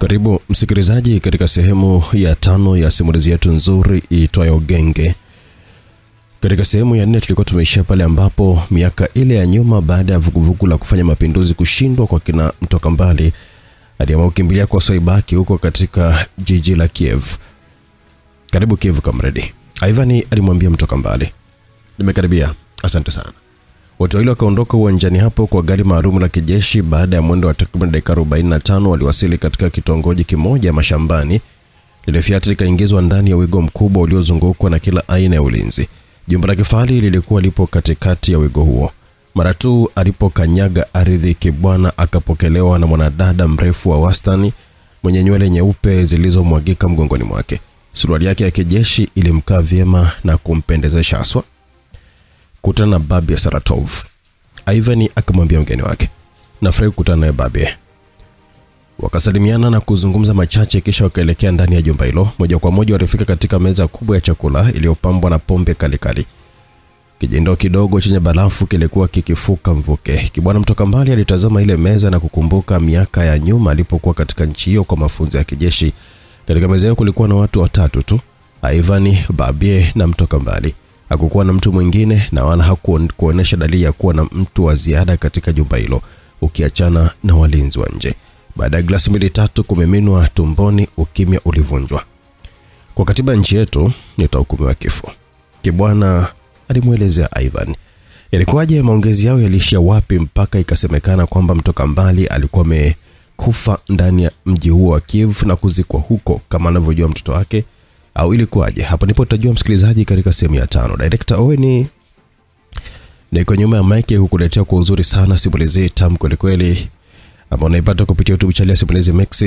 Karibu msikilizaji katika sehemu ya 5 ya simulizi yetu nzuri iitwayo Genge. Katika sehemu ya 4 tulikuwa tumeishia pale ambapo miaka ile ya nyuma, baada ya vuguvugu la kufanya mapinduzi kushindwa kwa kina Mtokambali, aliamua kukimbilia kwa Saibaki huko katika jiji la Kiev. Karibu Kiev kamredi. Ivan alimwambia Mtokambali, nimekaribia, asante sana. Watu wale wakaondoka uwanjani hapo kwa gari maalum la kijeshi. Baada ya mwendo wa takriban dakika 45 waliwasili katika kitongoji kimoja mashambani. Lile Fiat likaingizwa ndani ya wigo mkubwa uliozungukwa na kila aina ya ulinzi. Jumba la kifahari lilikuwa lipo katikati ya wigo huo. Mara tu alipokanyaga ardhi, Kibwana akapokelewa na mwanadada mrefu wa wastani mwenye nywele nyeupe zilizomwagika mgongoni mwake. Suruali yake ya kijeshi ilimkaa vyema na kumpendezesha haswa. Kutana na Babi ya Saratov. Ivan akamwambia mgeni wake, nafurahi kukutana naye Babi. Wakasalimiana na kuzungumza machache, kisha wakaelekea ndani ya jumba hilo. Moja kwa moja walifika katika meza kubwa ya chakula iliyopambwa na pombe kali. Kijendo kidogo chenye barafu kilikuwa kikifuka mvuke. Kibwana Mtokambali alitazama ile meza na kukumbuka miaka ya nyuma alipokuwa katika nchi hiyo kwa mafunzo ya kijeshi. Katika meza hiyo kulikuwa na watu watatu tu, Ivan, Babi na Mtokambali. Hakukuwa na mtu mwingine na wala hakuonyesha dalili ya kuwa na mtu wa ziada katika jumba hilo, ukiachana na walinzi wa nje. Baada ya glasi 2-3 kumiminwa tumboni, ukimya ulivunjwa. Kwa katiba nchi yetu nitahukumiwa kifo, Kibwana alimuelezea Ivan. Ilikuwaje, maongezi yao yaliishia wapi mpaka ikasemekana kwamba Mtokambali alikuwa amekufa ndani ya mji huo wa Kiev na kuzikwa huko kama anavyojua mtoto wake, au ilikuwaje? Hapo ndipo utajua msikilizaji katika sehemu ya 5. Director Owen niko nyuma ya mic kukuletea kwa uzuri sana simulizi tamu kweli ambao unaipata kupitia YouTube channel ya Simulizi Max,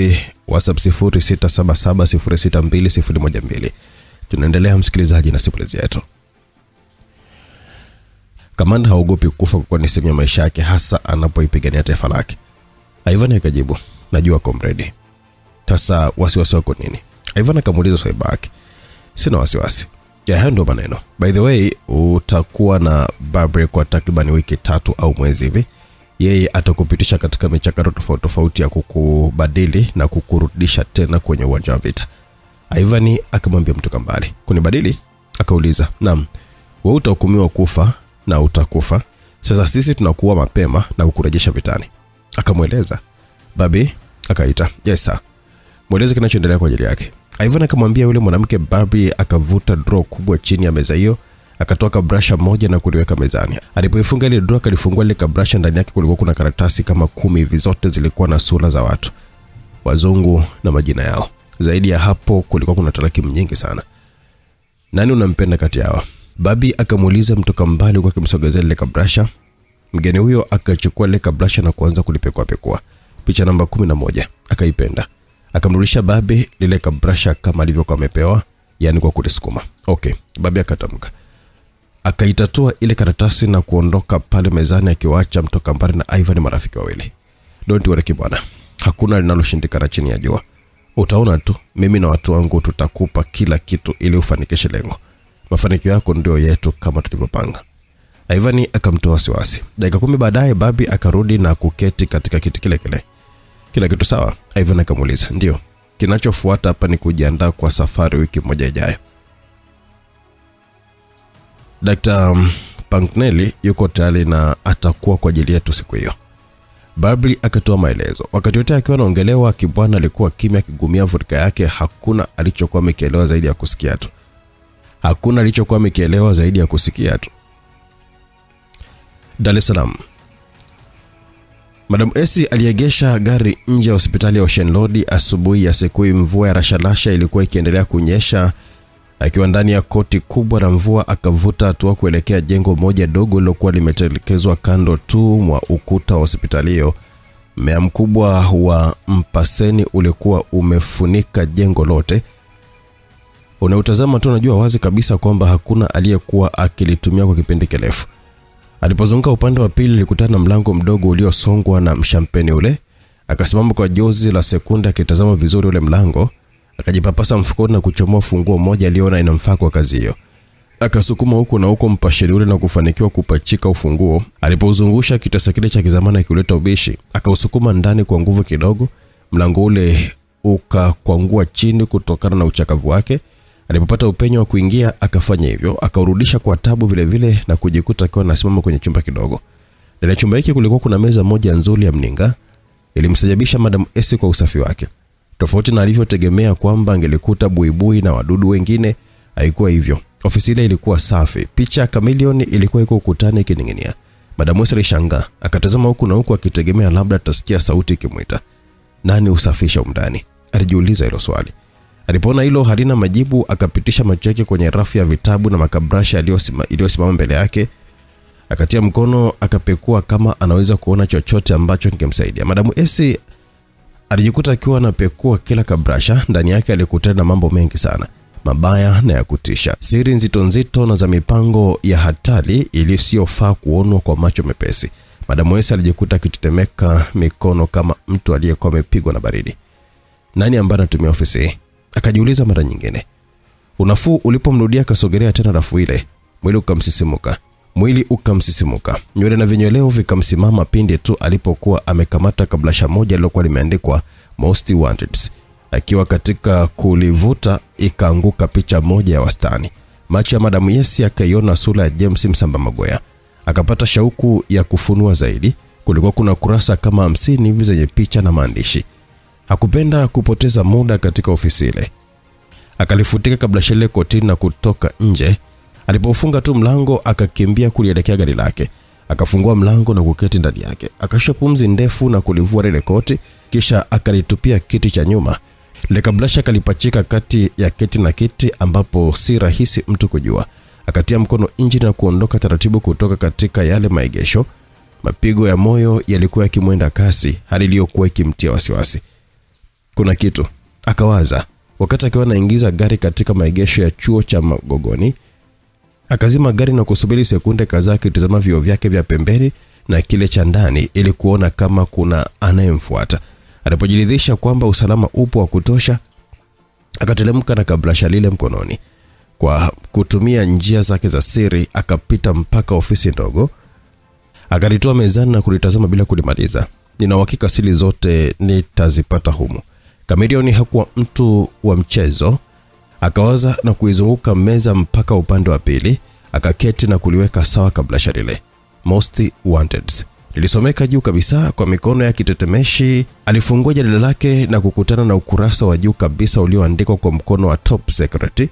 WhatsApp 0677062012. Tunaendelea msikilizaji na simulizi yetu. Kamanda haogopi kufa kwa ni sehemu ya maisha yake, hasa anapoipigania taifa lake. Ivan akajibu, najua comrade. Sasa wasiwasi wako nini? Ivan akamuuliza Saibaki. Sina wasiwasi. Ya ndo maneno. By the way, utakuwa na Babi kwa takriban wiki 3 au mwezi hivi. Yeye atakupitisha katika michakato tofauti ya kukubadili na kukurudisha tena kwenye uwanja wa vita. Ivan akamwambia Mtokambali, kunibadili? Akauliza, naam. Wewe utahukumiwa kufa na utakufa. Sasa sisi tunakuwa mapema na kukurejesha vitani. Akamueleza. Babi akaita, yes sir. Mweleze kinachoendelea kwa ajili yake. Ivan akamwambia yule mwanamke. Babi akavuta draw kubwa chini ya meza hiyo, akatoa kabrasha moja na kuliweka mezani. Alipoifunga ile draw, alifungua ile kabrasha. Ndani yake kulikuwa kuna karatasi kama 10 hivi, zote zilikuwa na sura za watu wazungu na majina yao. Zaidi ya hapo kulikuwa kuna tarakimu nyingi sana. Nani unampenda kati yao? Babi akamuuliza Mtokambali kwa kumsogezea ile kabrasha. Mgeni huyo akachukua ile kabrasha na kuanza kulipekua. Picha namba 11 akaipenda. Akamrudisha Babi lile kabrasha kama alivyokuwa amepewa, yani kwa kulisukuma. Okay, Babi akatamka. Akaitatua ile karatasi na kuondoka pale mezani, akiwaacha Mtokambali na Ivan marafiki wawili. Don't worry Kibwana, hakuna linaloshindikana chini ya jua. Utaona tu, mimi na watu wangu tutakupa kila kitu ili ufanikishe lengo. Mafanikio yako ndio yetu kama tulivyopanga. Ivan akamtoa wasiwasi. Dakika 10 baadaye Babi akarudi na kuketi katika kiti kile. Kila kitu sawa? Ivan akamuuliza. Ndio. Kinachofuata hapa ni kujiandaa kwa safari wiki moja ijayo. Dr. Pankneli yuko tayari na atakuwa kwa ajili yetu siku hiyo. Babi akatoa maelezo. Wakati wote akiwa anaongelewa, Kibwana alikuwa kimya akigumia vodka yake. Hakuna alichokuwa amekielewa zaidi ya kusikia tu. Dar es Salaam. Madam Esi aliegesha gari nje ya hospitali ya Ocean Road asubuhi ya siku. Mvua ya rashalasha ilikuwa ikiendelea kunyesha. Akiwa ndani ya koti kubwa la mvua, akavuta hatua kuelekea jengo moja dogo lilokuwa limetelekezwa kando tu mwa ukuta wa hospitali hiyo. Mmea mkubwa wa mpaseni ulikuwa umefunika jengo lote. Unautazama tu unajua wazi kabisa kwamba hakuna aliyekuwa akilitumia kwa kipindi kirefu. Alipozunguka upande wa pili, alikutana na mlango mdogo uliosongwa na mshampeni ule. Akasimama kwa jozi la sekunde akitazama vizuri ule mlango. Akajipapasa mfukoni na kuchomoa funguo moja aliona inamfaa kwa kazi hiyo. Akasukuma huko na huko mpashiri ule na kufanikiwa kupachika ufunguo. Alipozungusha kitasa kile cha kizamani kuleta ubishi, akausukuma ndani kwa nguvu kidogo. Mlango ule ukakwangua chini kutokana na uchakavu wake. Alipopata upenyo wa kuingia akafanya hivyo, akaurudisha kwa tabu vile vile na kujikuta akiwa anasimama kwenye chumba kidogo. Ndani ya chumba hiki kulikuwa kuna meza moja nzuri ya mninga. Ilimstajabisha Madam S kwa usafi wake. Tofauti na alivyotegemea kwamba angelikuta buibui na wadudu wengine, haikuwa hivyo. Ofisi ile ilikuwa safi. Picha ya chameleon ilikuwa iko ukutani ikining'inia. Madam S alishangaa, akatazama huku na huku akitegemea labda atasikia sauti ikimuita. Nani usafisha umndani? Alijiuliza hilo swali. Alipoona hilo halina majibu, akapitisha macho yake kwenye rafu ya vitabu na makabrasha iliyosimama mbele yake. Akatia mkono akapekua kama anaweza kuona chochote ambacho kingemsaidia. Madam S alijikuta akiwa anapekua kila kabrasha. Ndani yake alikutana na mambo mengi sana, mabaya na ya kutisha, siri nzito na za mipango ya hatari iliyofaa kuonwa kwa macho mepesi. Madam S alijikuta akitetemeka mikono kama mtu aliyekuwa amepigwa na baridi. Nani ambaye anatumia ofisi? Akajiuliza mara nyingine. Unafuu ulipomrudia akasogelea tena rafu ile. Mwili ukamsisimuka. Nywele na vinyoleo vikamsimama pindi tu alipokuwa amekamata kablasha moja lilokuwa limeandikwa Most Wanted. Akiwa katika kulivuta ikaanguka picha moja ya wastani. Macho ya Madam S akaiona sura ya James Msamba Magoya. Akapata shauku ya kufunua zaidi. Kulikuwa kuna kurasa kama 50 hivi zenye picha na maandishi. Hakupenda kupoteza muda katika ofisi ile. Akalifutika kablasha ile kotini na kutoka nje. Alipofunga tu mlango akakimbia kulielekea gari lake. Akafungua mlango na kuketi ndani yake. Akashusha pumzi ndefu na kulivua ile koti, kisha akalitupia kiti cha nyuma. Ile kablasha kalipachika kati ya kiti na kiti ambapo si rahisi mtu kujua. Akatia mkono nje na kuondoka taratibu kutoka katika yale maegesho. Mapigo ya moyo yalikuwa yakimwenda kasi, hali iliyokuwa ikimtia wasiwasi. Kuna kitu, akawaza, wakati akiwa anaingiza gari katika maegesho ya chuo cha Magogoni. Akazima gari na kusubiri sekunde kadhaa akitazama vioo vyake vya pembeni na kile cha ndani ili kuona kama kuna anayemfuata. Alipojiridhisha kwamba usalama upo wa kutosha, akatelemka na kabrasha lile mkononi. Kwa kutumia njia zake za siri akapita mpaka ofisi ndogo. Akalitoa mezani na kulitazama bila kulimaliza. Nina uhakika siri zote nitazipata humu. Chameleon hakuwa mtu wa mchezo. Akawaza na kuizunguka meza mpaka upande wa pili. Akaketi na kuliweka sawa kablasha lile Most Wanted. Lilisomeka juu kabisa kwa mikono ya kitetemeshi. Alifungua jalada lake na kukutana na ukurasa wa juu kabisa ulioandikwa kwa mkono wa Top Secret.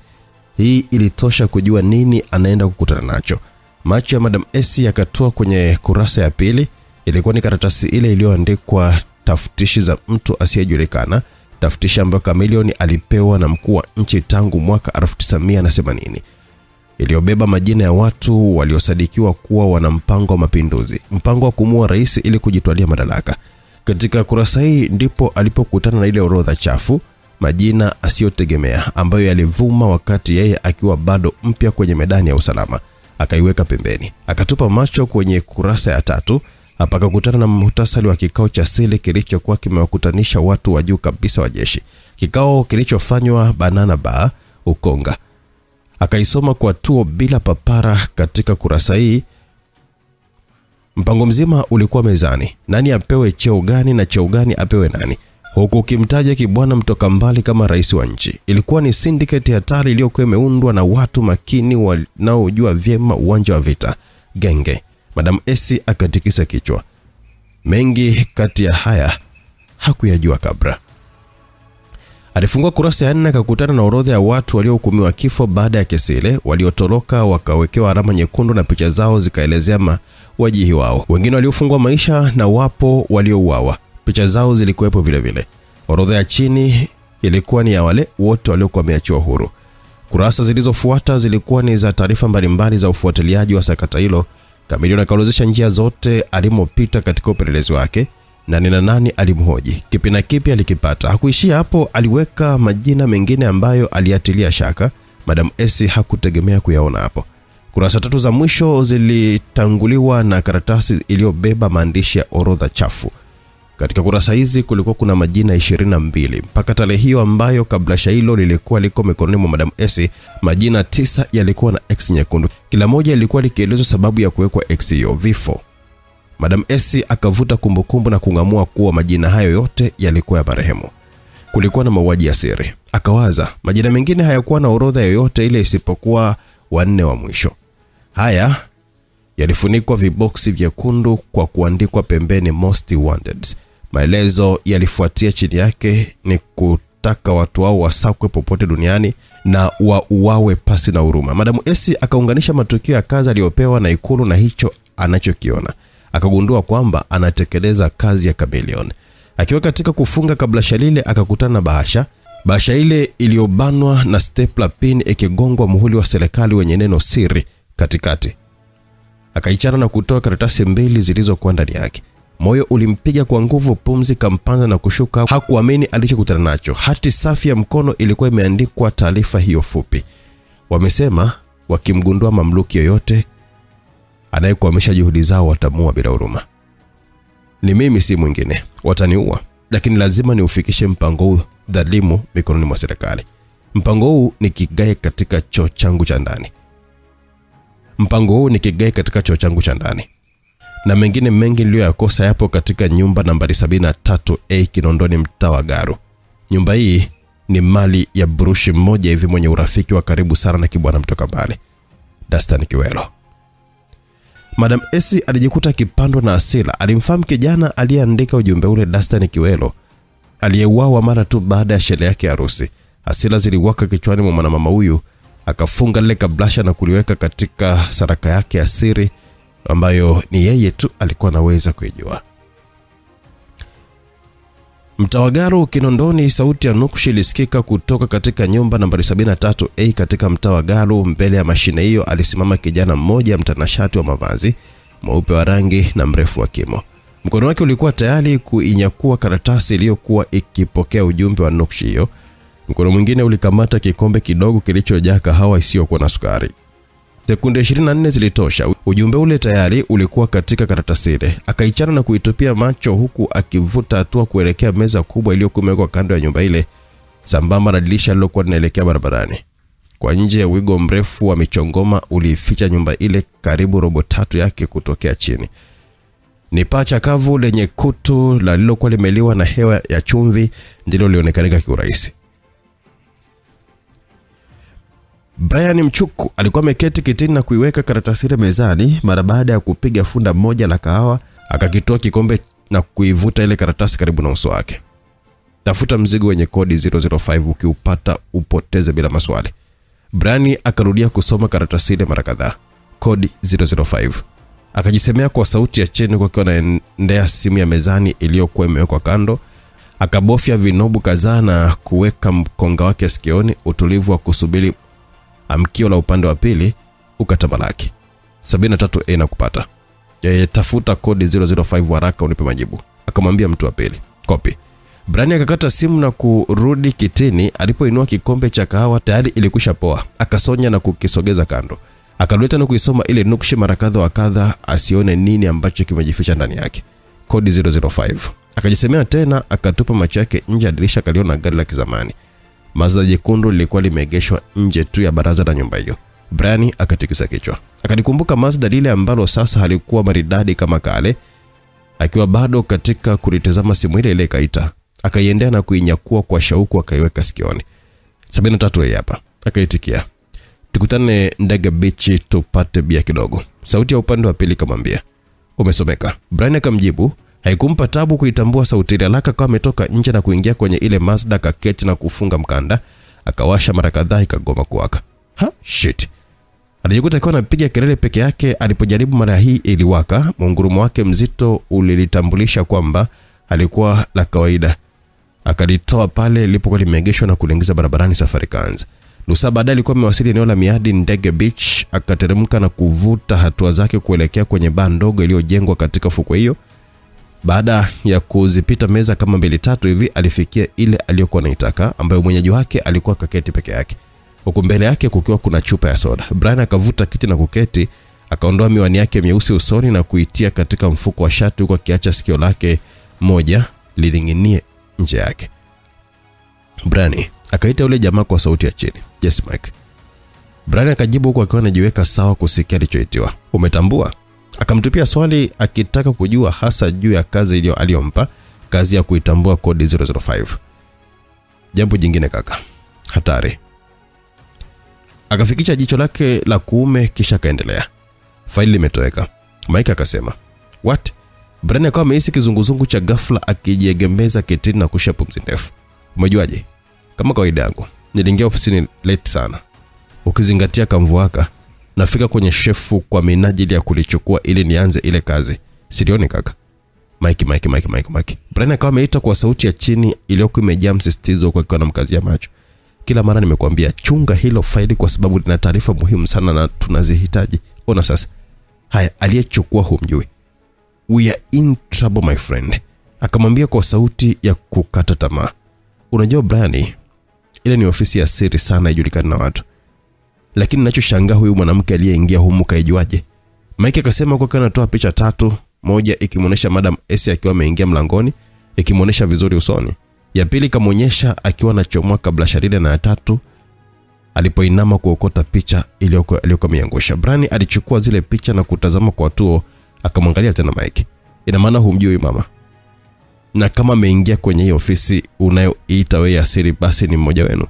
Hii ilitosha kujua nini anaenda kukutana nacho. Macho ya Madam S yakatoa kwenye kurasa ya pili. Ilikuwa ni karatasi ile iliyoandikwa tafutishi za mtu asiyejulikana. Tafutishi ambayo Chameleon alipewa na mkuu wa nchi tangu mwaka 1980. Iliyobeba majina ya watu waliosadikiwa kuwa wana mpango wa mapinduzi, mpango wa kumua rais ili kujitwalia madaraka. Katika kurasa hii ndipo alipokutana na ile orodha chafu, majina asiyotegemea ambayo yalivuma wakati yeye akiwa bado mpya kwenye medani ya usalama. Akaiweka pembeni. Akatupa macho kwenye kurasa ya 3. Hapa akakutana na muhtasari wa kikao cha siri kilichokuwa kimewakutanisha watu wa juu kabisa wa jeshi. Kikao kilichofanywa Banana Bar, Ukonga. Akaisoma kwa tuo bila papara katika kurasa hii. Mpango mzima ulikuwa mezani. Nani apewe cheo gani na cheo gani apewe nani. Huku kimtaja kibwana mtoka mbali kama rais wa nchi. Ilikuwa ni syndicate hatari iliyokuwa imeundwa na watu makini wanaojua vyema uwanja wa vita. Genge. Madam S akatikisa kichwa. Mengi kati ya haya hakuyajua kabla. Alifungua kurasa ya 4 akakutana na orodha ya watu waliohukumiwa kifo baada ya kesi ile. Waliotoroka wakawekewa alama nyekundu na picha zao zikaelezea wajihi wao. Wengine waliofungwa maisha na wapo waliouawa. Picha zao zilikuwepo vile vile. Orodha ya chini ilikuwa ni ya wale wote waliokuwa wameachiwa huru. Kurasa zilizofuata zilikuwa ni za taarifa mbalimbali za ufuatiliaji wa sakata hilo. Chameleon akaorodhesha njia zote alimopita katika upelelezi wake na nani alimhoji, kipi na kipi alikipata. Hakuishia hapo, aliweka majina mengine ambayo aliatilia shaka. Madam S hakutegemea kuyaona hapo. Kurasa 3 za mwisho zilitanguliwa na karatasi iliyobeba maandishi ya orodha chafu. Katika kurasa hizi kulikuwa kuna majina 22. Mpaka tarehe hiyo ambayo kablasha hilo lilikuwa liko mikononi mwa Madam S, majina 9 yalikuwa na X nyekundu. Kila moja ilikuwa likielezwa sababu ya kuwekwa X hiyo, vifo. Madam S akavuta kumbukumbu na kungamua kuwa majina hayo yote yalikuwa ya marehemu. kulikuwa na mauaji ya siri. Akawaza, majina mengine hayakuwa na orodha yoyote ile isipokuwa wanne wa mwisho. Haya yalifunikwa viboksi vyekundu kwa kuandikwa pembeni most wanted. Maelezo yalifuatia chini yake ni kutaka watu wao wasakwe popote duniani na wauawe pasi na huruma. Madam Esi akaunganisha matukio ya kazi aliyopewa na ikulu na hicho anachokiona. Akagundua kwamba anatekeleza kazi ya chameleon. Akiwa katika kufunga kablasha lile akakutana na bahasha. Bahasha ile iliyobanwa na stapler pin ikigongwa muhuri wa serikali wenye neno siri katikati. Akaichana na kutoa karatasi mbili zilizokuwa ndani yake. Moyo ulimpiga kwa nguvu, pumzi kampanda na kushuka. Hakuamini alichokutana nacho. Hati safi ya mkono ilikuwa imeandikwa taarifa hiyo fupi. Wamesema wakimgundua mamluki yoyote anayekwamisha juhudi zao watamua bila huruma. Ni mimi si mwingine. Wataniua, lakini lazima niufikishe mpango huu dhalimu mikononi mwa serikali. Mpango huu ni kigae katika choo changu cha ndani. Na mengine mengi niliyoyakosa yapo katika nyumba nambari 73A Kinondoni, mtaa wa Garu. Nyumba hii ni mali ya brushi mmoja hivi mwenye urafiki wa karibu sana na kibwana mtoka mbali, Dastan Kiwelo. Madam Esi alijikuta kipandwa na hasira. Alimfahamu kijana aliyeandika ujumbe ule, Dastan Kiwelo, aliyeuawa mara tu baada ya sherehe yake ya harusi. Hasira ziliwaka kichwani mwa mwanamama huyu. Akafunga lile kablasha na kuliweka katika saraka yake ya siri ambayo ni yeye tu alikuwa anaweza kuijua. Mtawagaru Kinondoni, sauti ya nukshi ilisikika kutoka katika nyumba nambari 73A katika Mtawagaru. Mbele ya mashine hiyo alisimama kijana mmoja mtanashati wa mavazi, mweupe wa rangi na mrefu wa kimo. Mkono wake ulikuwa tayari kuinyakua karatasi iliyokuwa ikipokea ujumbe wa nukshi hiyo. Mkono mwingine ulikamata kikombe kidogo kilichojaa kahawa isiyokuwa na sukari. Sekunde 24 zilitosha. Ujumbe ule tayari ulikuwa katika karatasi ile. Akaichana na kuitupia macho huku akivuta hatua kuelekea meza kubwa iliyokuwa imewekwa kando ya nyumba ile, sambamba na dirisha lilokuwa linaelekea barabarani. Kwa nje ya wigo mrefu wa michongoma ulificha nyumba ile karibu robo tatu yake kutokea chini. Ni pacha kavu lenye kutu lililokuwa limeliwa na hewa ya chumvi ndilo lilionekana kiurahisi. Brian Mchuku alikuwa ameketi kitini na kuiweka karatasi ile mezani. Mara baada ya kupiga funda moja la kahawa, akakitoa kikombe na kuivuta ile karatasi karibu na uso wake. Tafuta mzigo wenye kodi 005, ukiupata upoteze bila maswali. Brian akarudia kusoma karatasi ile mara kadhaa. Kodi 005. Akajisemea kwa sauti ya chini kwa akiwa anaendea simu ya mezani iliyokuwa imewekwa kando. Akabofya vinobu kadhaa na kuweka mkonga wake sikioni. Utulivu wa kusubiri amkio la upande wa pili ukatamalaki. 73A na kupata. Tafuta kodi 005 haraka unipe majibu, akamwambia mtu wa pili. Copy. Brian akakata simu na kurudi kitini. Alipoinua kikombe cha kahawa tayari ilikusha poa. Akasonya na kukisogeza kando. Akaleta na kuisoma ile nukshi mara kadha wa kadha asione nini ambacho kimejificha ndani yake. Kodi 005. Akajisemea tena, akatupa macho yake nje ya dirisha. Kaliona gari la kizamani Mazda jekundu lilikuwa limeegeshwa nje tu ya baraza la nyumba hiyo. Brian akatikisa kichwa. Akalikumbuka Mazda lile ambalo sasa halikuwa maridadi kama kale. Akiwa bado katika kulitazama simu ile ikaita. Akaiendea na kuinyakua kwa shauku, akaiweka sikioni. 73 hapa. Akaitikia. Tukutane Ndege Beach tupate bia kidogo. Sauti ya upande wa pili kamwambia, umesomeka. Brian akamjibu. Haikumpa tabu kuitambua sauti ile. Alaka kama ametoka nje na kuingia kwenye ile Mazda, kaketi na kufunga mkanda. Akawasha mara kadhaa ikagoma kuwaka. Shit. Alijikuta akiwa anapiga kelele peke yake. Alipojaribu mara hii iliwaka. Mungurumo wake mzito ulilitambulisha kwamba alikuwa la kawaida. Akalitoa pale lilipokuwa limeegeshwa na kuliingiza barabarani. Safari kaanza. Nusu baadaye alikuwa amewasili eneo la miadi Ndege Beach. Akateremka na kuvuta hatua zake kuelekea kwenye baa ndogo iliyojengwa katika fukwe hiyo. Baada ya kuzipita meza kama 2-3 hivi, alifikia ile aliyokuwa anaitaka, ambayo mwenyeji wake alikuwa kaketi peke yake. Huko mbele yake kukiwa kuna chupa ya soda. Brian akavuta kiti na kuketi. Akaondoa miwani yake myeusi usoni na kuitia katika mfuko wa shati, huko akiacha sikio lake moja lilinginie nje yake. Brian akaita yule jamaa kwa sauti ya chini. Yes Mike. Brian akajibu huko akiwa anajiweka sawa kusikia alichoitiwa. Umetambua? Akamtupia swali akitaka kujua hasa juu ya kazi ile aliyompa, kazi ya kuitambua kodi 005. Jambo jingine kaka, hatari. Akafikisha jicho lake la kuume kisha kaendelea. Faili limetoweka. Mike akasema, "What?" Brian akawa amehisi kizunguzungu cha ghafla akijiegemeza kitini na kusha pumzi ndefu. "Umejuaje?" "Kama kawaida yangu. Niliingia ofisini late sana. Ukizingatia kamvuaka, nafika kwenye shefu kwa minajili ya kulichukua ili nianze ile kazi. Silioni kaka." Mike. Brian akawa ameita kwa sauti ya chini iliyokuwa imejaa msisitizo kwa kiwa na mkazi ya macho. "Kila mara nimekuambia chunga hilo faili kwa sababu lina taarifa muhimu sana na tunazihitaji. Ona sasa. Haya, aliyechukua humjui. We are in trouble my friend." Akamwambia kwa sauti ya kukata tamaa. "Unajua Brian, ile ni ofisi ya siri sana ijulikana na watu. Lakini ninachoshangaa huyu mwanamke aliyeingia humu kaijuaje?" Mike akasema kwa kana anatoa picha 3, moja ikimuonesha Madam S akiwa ameingia mlangoni, ikimuonesha vizuri usoni. Ya pili kamuonyesha akiwa anachomoa kabla sharida, na ya 3 alipoinama kuokota picha iliyokuwa miangusha. Brian alichukua zile picha na kutazama kwa tuo, akamwangalia tena Mike. "Ina maana humjui mama? Na kama ameingia kwenye hii ofisi unayoita wewe ya siri basi ni mmoja wenu?"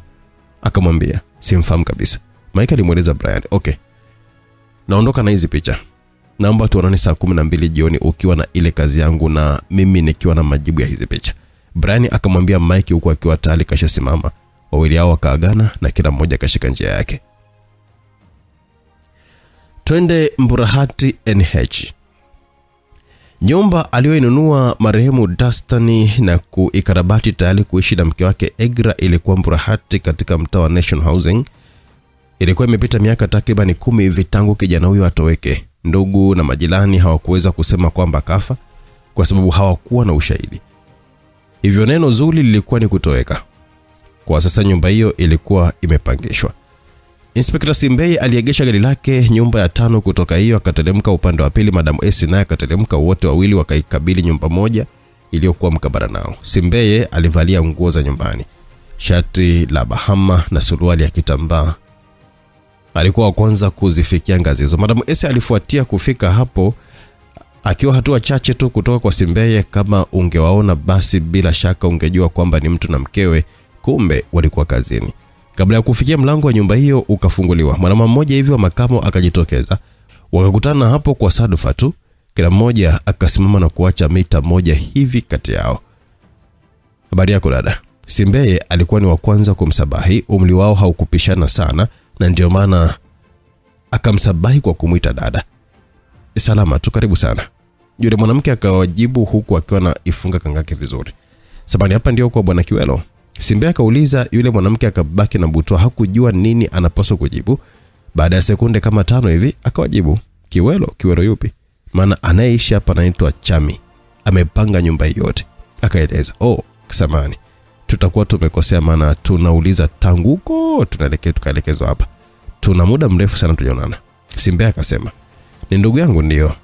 Akamwambia, "Simfahamu kabisa." Mike alimweleza Brian, "Okay. Naondoka na hizi picha. Naomba tuonane saa 12 jioni ukiwa na ile kazi yangu na mimi nikiwa na majibu ya hizi picha." Brian akamwambia Mike huku akiwa tayari kashasimama. Wawili hao wakaagana na kila mmoja kashika njia yake. Twende Mburahati NH. Nyumba aliyoinunua marehemu Dastani na kuikarabati tayari kuishi na mke wake Egra ilikuwa Mburahati katika mtaa wa National Housing. Ilikuwa imepita miaka takriban 10 hivi tangu kijana huyo atoweke. Ndugu na majirani hawakuweza kusema kwamba kafa kwa sababu hawakuwa na ushahidi. Hivyo neno zuri lilikuwa ni kutoweka. Kwa sasa nyumba hiyo ilikuwa imepangishwa. Inspector Simbeye aliegesha gari lake nyumba ya 5 kutoka hiyo, akateremka upande wa pili. Madam S naye akateremka, wote wawili wakaikabili nyumba moja iliyokuwa mkabara nao. Simbeye alivalia nguo za nyumbani, shati la Bahama na suruali ya kitambaa. Alikuwa wa kwanza kuzifikia ngazi hizo. Madam S alifuatia kufika hapo akiwa hatua chache tu kutoka kwa Simbeye. Kama ungewaona basi bila shaka ungejua kwamba ni mtu na mkewe, kumbe walikuwa kazini. Kabla ya kufikia mlango wa nyumba hiyo ukafunguliwa, mwanamama mmoja hivi wa makamo akajitokeza. Wakakutana hapo kwa sadufa tu. Kila mmoja akasimama na kuacha mita moja hivi kati yao. "Habari yako dada?" Simbeye alikuwa ni wa kwanza kumsabahi. Umri wao haukupishana sana na ndio maana akamsabahi kwa kumuita dada. "Salama tu, karibu sana." Yule mwanamke akawajibu huku akiwa na ifunga kangake vizuri. "Sabani hapa ndio kwa bwana Kiwelo?" Simbeye akauliza. Yule mwanamke akabaki na butwa, hakujua nini anapaswa kujibu. Baada ya sekunde kama 5 hivi akawajibu, "Kiwelo? Kiwelo yupi? Maana anayeishi hapa anaitwa Chami. Amepanga nyumba yote." Akaeleza, "Oh, samahani. Tutakuwa tumekosea maana tunauliza tangu huko tukaelekezwa hapa. Tuna muda mrefu sana tujaonana." Simbeye akasema, "Ni ndugu yangu ndio.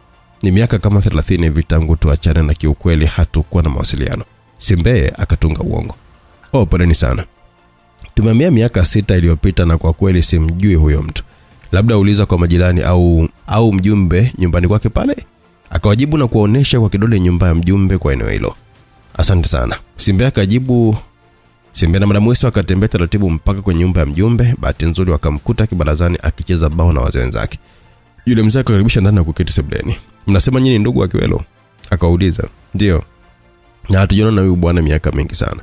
Ni miaka kama 30 hivi tangu tuachane na kiukweli hatukuwa na mawasiliano." Simbeye akatunga uongo. "Oh, poleni sana. Tumehamia miaka 6 iliyopita na kwa kweli simjui huyo mtu. Labda uliza kwa majirani au mjumbe nyumbani kwake pale." Akawajibu na kuonesha kwa kidole nyumba ya mjumbe kwa eneo hilo. "Asante sana." Simbeye akajibu. Simbeye na Madam Weso akatembea taratibu mpaka kwenye nyumba ya mjumbe. Bahati nzuri wakamkuta kibarazani akicheza bao na wazee wenzake. Yule mzee akakaribisha ndani na kuketi sebuleni. "Mnasema nyinyi ndugu wa Kiwelo?" Akauliza. "Ndio. Na hatujaona na huyu bwana miaka mingi sana.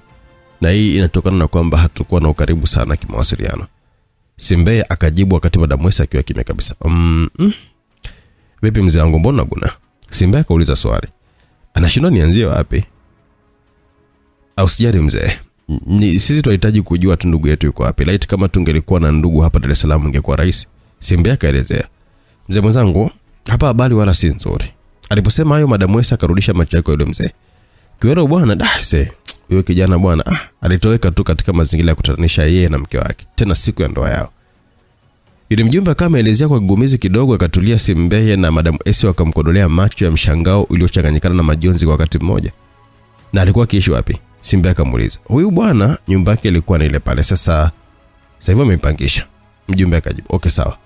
Na hii inatokana na kwamba hatukuwa na ukaribu sana kimawasiliano." Simbeye akajibu wakati Madam Weso akiwa kimya kabisa. "Vipi mzee wangu, mbona guna?" Simbeye akauliza swali. Anashindwa nianzie wapi? "Au sijali mzee. Sisi tunahitaji kujua tu ndugu yetu yuko wapi. Laiti kama tungelikuwa na ndugu hapa Dar es Salaam ingekuwa rahisi." Simbeye akaelezea. "Mzee mwenzangu, hapa habari wala si nzuri." Aliposema hayo Madam Weso akarudisha macho yake yule mzee. "Kiwelo bwana, huyo kijana bwana alitoweka tu katika mazingira ya kutatanisha yeye na mke wake, tena siku ya ndoa yao." Yule mjumbe kama elezea kwa gumizi kidogo akatulia. Simbeye na Madam S wakamkodolea macho ya mshangao uliochanganyikana na majonzi kwa wakati mmoja. "Na alikuwa akiishi wapi?" Simbeye akamuuliza. "Huyu bwana nyumba yake ilikuwa ni ile pale. Sasa hivi ameipangisha." Mjumbe akajibu, "Okay sawa.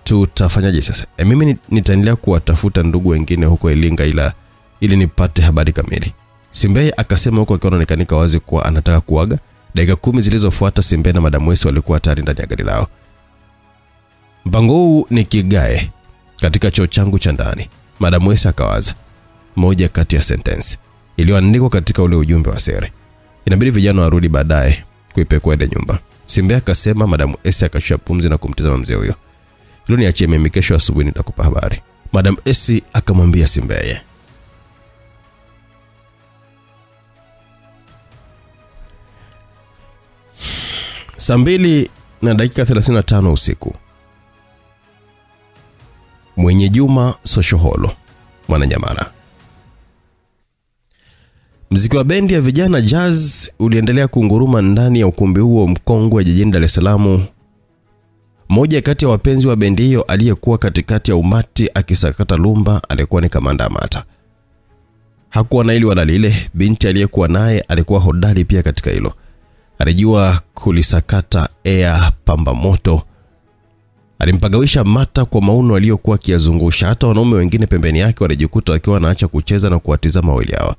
Tutafanyaje sasa?" "Mimi nitaendelea kuwatafuta ndugu wengine huko Ilinga ili nipate habari kamili." Simbeye akasema huko akiwa anaonekana wazi kuwa anataka kuaga. Dakika 10 zilizofuata Simbe na Madam Wesi walikuwa tayari ndani ya gari lao. Mpango huu ni kigae katika choo changu cha ndani, Madam Wesi akawaza. Moja kati ya sentence iliyoandikwa katika ule ujumbe wa siri. Inabidi vijana warudi baadaye kuipekua ile nyumba. Simbe akasema. Madam Wesi akashusha pumzi na kumtazama mzee huyo. Hilo niachie mimi, kesho asubuhi nitakupa habari. Madam Wesi akamwambia Simbe. Saa 2:35 usiku. Mwenye Juma Sosholo, Mwananyamala. Muziki wa bendi ya vijana jazz uliendelea kunguruma ndani ya ukumbi huo mkongwe jijini Dar es Salaam. Moja kati ya wapenzi wa bendi hiyo aliyekuwa katikati ya umati akisakata lumba alikuwa ni Kamanda Amata. Hakuwa na ili wala lile, binti aliyekuwa naye alikuwa hodari pia katika hilo. Alijua kulisakata pamba moto. Alimpagawisha Mata kwa mauno aliyokuwa kiazungusha. Hata wanaume wengine pembeni yake walijikuta wakiwa wanaacha kucheza na kuwatizama wawili hawa.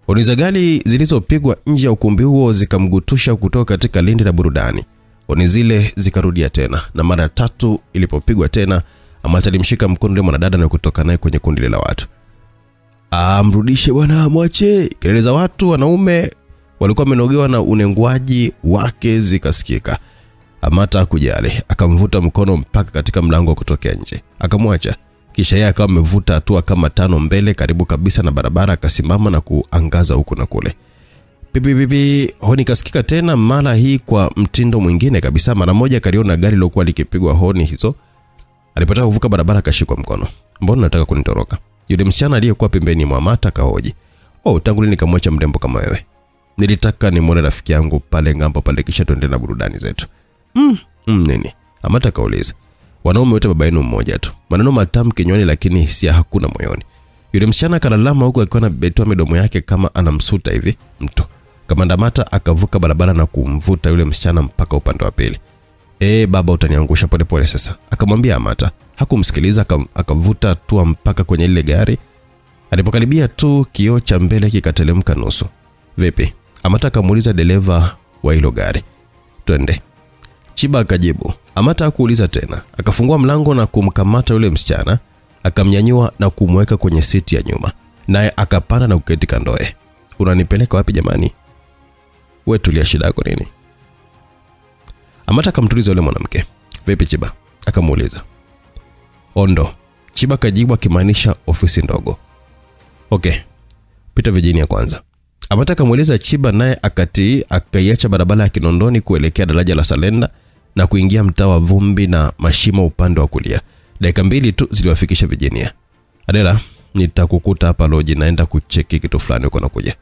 Honi za gari zilizopigwa nje ya ukumbi huo zikamgutusha kutoka katika lindi la burudani. Honi zile zikarudia tena, na mara 3 ilipopigwa tena, Amata alimshika mkono yule mwanadada na kutoka naye kwenye kundi la watu. Mrudishe bwana, mwache. Kelele za watu wanaume walikuwa wamenogewa na unengwaji wake zikasikika. Amata hakujali, akamvuta mkono mpaka katika mlango wa kutokea nje. Akamwacha. Kisha yeye akawa amevuta hatua kama 5 mbele karibu kabisa na barabara, akasimama na kuangaza huku na kule. Pipi honi kasikika tena, mara hii kwa mtindo mwingine kabisa. Mara moja kaliona gari lilokuwa likipigwa honi hizo. Alipotaka kuvuka barabara akashikwa mkono. Mbona unataka kunitoroka? Yule msichana aliyekuwa pembeni mwa Amata kahoji. Tangu lini nikamwacha mrembo kama wewe? Nilitaka nimuone rafiki yangu pale ngambo pale, kisha tuendelee na burudani zetu. Nini? Amata kauliza. Wanaume wote baba yenu mmoja tu. Maneno matamu kinywani lakini hisia hakuna moyoni. Yule msichana kalalama huko akiwa na betua midomo yake kama anamsuta hivi mtu. Kamanda Amata akavuka barabara na kumvuta yule msichana mpaka upande wa pili. Baba utaniangusha pole pole sasa, akamwambia Amata. Hakumsikiliza, akavuta hatua mpaka kwenye ile gari. Alipokaribia tu kioo cha mbele kikatelemka nusu. Vipi? Amata akamuuliza dereva wa hilo gari. Twende. Chiba akajibu. Amata hakuuliza tena. Akafungua mlango na kumkamata yule msichana, akamnyanyua na kumweka kwenye siti ya nyuma. Naye akapanda na kuketi kandoe. Unanipeleka wapi jamani? Wewe tulia, shida yako nini? Amata akamtuliza yule mwanamke. Vipi Chiba? Akamuuliza. Ondo. Chiba kajibu akimaanisha ofisi ndogo. Okay. Pita Virginia kwanza. Amata akamuuliza Chiba, naye akatii, akaiacha barabara ya Kinondoni kuelekea daraja la Salenda na kuingia mtaa wa vumbi na mashimo upande wa kulia. Dakika 2 tu ziliwafikisha Virginia. Adela, nitakukuta hapa loji, naenda kucheki kitu fulani uko nakuja.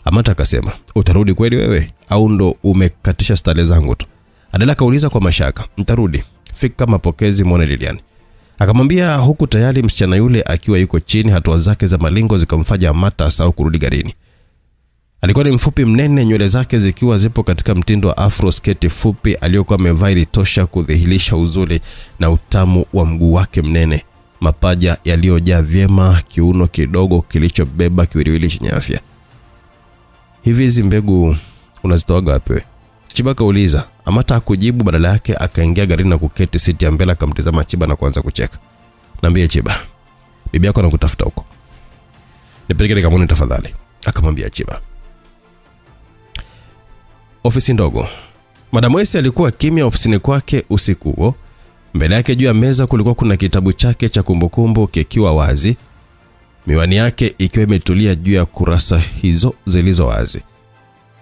Amata akasema, utarudi kweli wewe au ndo umekatisha stale zangu tu? Adela kauliza kwa mashaka. Nitarudi. Fika mapokezi muone Lilian. Akamwambia huku tayari msichana yule akiwa yuko chini, hatua zake za malingo zikamfanya Amata asahau kurudi garini. Alikuwa ni mfupi mnene, nywele zake zikiwa zipo katika mtindo wa afro, sketi fupi aliyokuwa amevaa ilitosha kudhihirisha uzuri na utamu wa mguu wake mnene, mapaja yaliyojaa vyema, kiuno kidogo kilichobeba kiwiliwili chenye afya. Hivi hizi mbegu unazitoa wapi? Chiba kauliza. Amata hakujibu, badala yake akaingia garini na kuketi siti ya mbele, akamtazama Chiba na kuanza kucheka. Niambie Chiba, bibi yako anakutafuta huko. Nipeleke nikamwone tafadhali, akamwambia Chiba. Ofisi ndogo. Madam Wesi alikuwa kimya ofisini kwake usiku huo. Mbele yake juu ya meza kulikuwa kuna kitabu chake cha kumbukumbu kikiwa wazi, miwani yake ikiwa imetulia juu ya kurasa hizo zilizo wazi.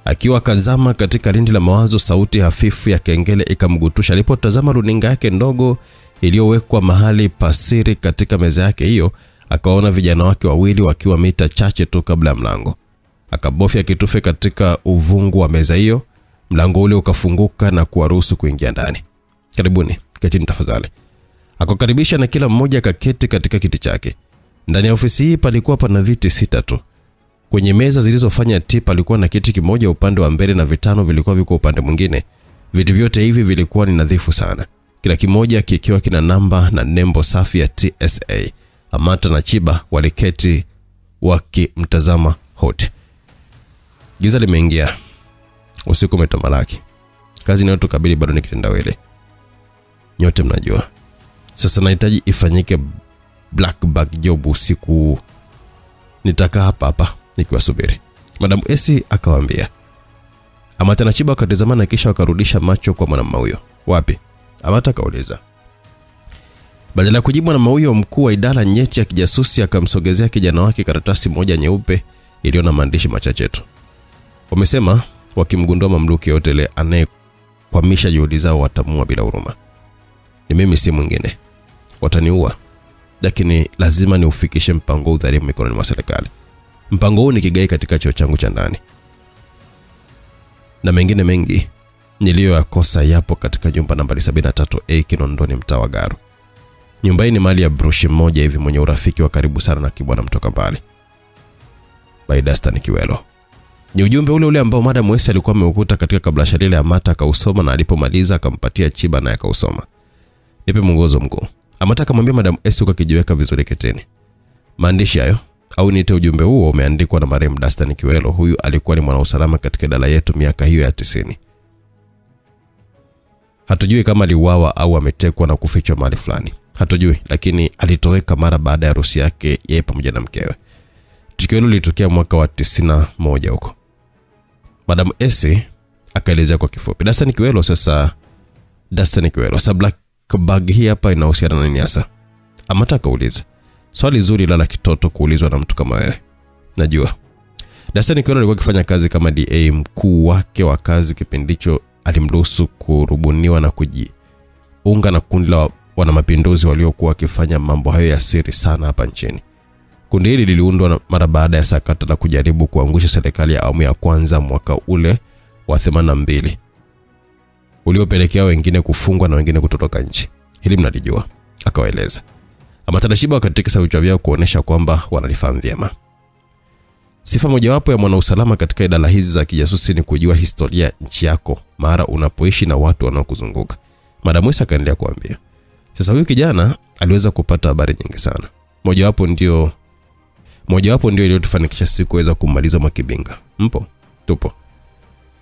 Akiwa kazama katika lindi la mawazo, sauti hafifu ya kengele ikamgutusha. Alipotazama runinga yake ndogo iliyowekwa mahali pasiri katika meza yake hiyo, akaona vijana wake wawili wakiwa mita chache tu kabla ya mlango. Akabofya kitufe katika uvungu wa meza hiyo. Mlango ule ukafunguka na kuwaruhusu kuingia ndani. Karibuni, ketini tafadhali. Akakaribisha na kila mmoja akaketi katika kiti chake. Ndani ya ofisi hii palikuwa pana viti 6 tu. Kwenye meza zilizofanya tipa palikuwa na kiti kimoja upande wa mbele na 5 vilikuwa viko upande mwingine. Viti vyote hivi vilikuwa ni nadhifu sana, kila kimoja kikiwa kina namba na nembo safi ya TSA. Amata na Chiba waliketi wakimtazama hote. Giza limeingia. Usiku umetamalaki. Kazi inayotukabili bado ni kitendawili. Nyote mnajua. Sasa nahitaji ifanyike black bag job usiku. Nitakaa hapa nikiwasubiri. Madam Esi akawaambia. Amata na Chiba wakatazamana kisha wakarudisha macho kwa mwanamume huyo. Wapi? Amata kauliza. Badala ya kujibu na huyo, mkuu wa idara nyeti ya kijasusi akamsogezea kijana wake karatasi moja nyeupe iliyo na maandishi machache tu. Wamesema wakimgundua mamluki yote ile anayekwamisha juhudi zao watamua bila huruma. Ni mimi si mwingine. Wataniua. Lakini lazima niufikishe mpango huu dhalimu mikononi mwa serikali. Mpango huu ni kigai katika chuo changu cha ndani. Na mengine mengi niliyoyakosa yapo katika nyumba nambari 73A Kinondoni, mtaa wa Garu. Nyumba hii ni mali ya brushi mmoja hivi mwenye urafiki wa karibu sana na kibwana mtoka mbali. By Dastan Kiwelo. Ni ujumbe ule ambao Madam Esi alikuwa ameukuta katika kablasha lile. Amata akausoma na alipomaliza akampatia Chiba naye akausoma. Nipe mwongozo mkuu. Amata akamwambia Madam Esi ukakijiweka vizuri keteni. Maandishi hayo au niite ujumbe huo umeandikwa na marehemu Dastan Kiwelo. Huyu alikuwa ni mwanausalama katika idara yetu miaka hiyo ya 90. Hatujui kama aliuawa au ametekwa na kufichwa mahali fulani. Hatujui, lakini alitoweka mara baada ya harusi yake yeye pamoja na mkewe. Tukio hilo lilitokea mwaka wa 91 huko. Madam Esi akaelezea kwa kifupi. Dastan Kiwelo sasa black bag hii hapa inahusiana na nini hasa? Amata kauliza. Swali zuri la kitoto kuulizwa na mtu kama wewe. Najua. Dastan Kiwelo alikuwa akifanya kazi kama DA. Mkuu wake wa kazi kipindicho alimruhusu kurubuniwa na kujiunga na kundi la wanamapinduzi waliokuwa wakifanya mambo hayo ya siri sana hapa nchini. Kundi hili liliundwa mara baada ya sakata la kujaribu kuangusha serikali ya awamu ya kwanza mwaka ule wa 82. Uliopelekea wengine kufungwa na wengine kutotoka nchi. Hili mnalijua, akawaeleza. Amata na Chiba wakatikisa vichwa vyao kuonesha kwamba wanalifahamu vyema. Sifa mojawapo ya mwanausalama katika idara hizi za kijasusi ni kujua historia nchi yako mara unapoishi na watu wanaokuzunguka. Madam Esi akaendelea kuambia. Sasa huyu kijana aliweza kupata habari nyingi sana. Mojawapo ndio iliyotufanikisha siku kuweza kumaliza Mwakibinga. Mpo? Tupo.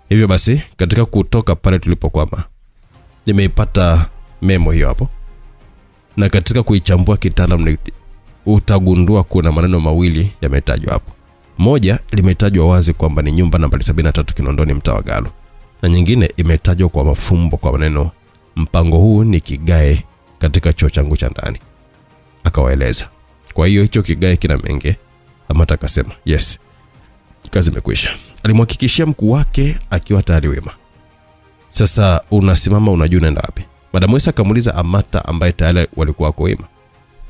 Hivyo basi katika kutoka pale tulipokwama nimeipata memo hiyo hapo. Na katika kuichambua kitaalamu utagundua kuna maneno mawili yametajwa hapo. Moja limetajwa wazi kwamba ni nyumba nambari 73 Kinondoni, mtaa wa Garu. Na nyingine imetajwa kwa mafumbo kwa maneno mpango huu ni kigae katika chuo changu cha ndani. Akawaeleza. Kwa hiyo hicho kigae kina menge. Amata akasema, yes. Kazi imekwisha. Alimhakikishia mkuu wake akiwa tayari wema. Sasa unasimama unajua unaenda wapi? Madam Esi akamuuliza Amata ambaye tayari walikuwa wako wema.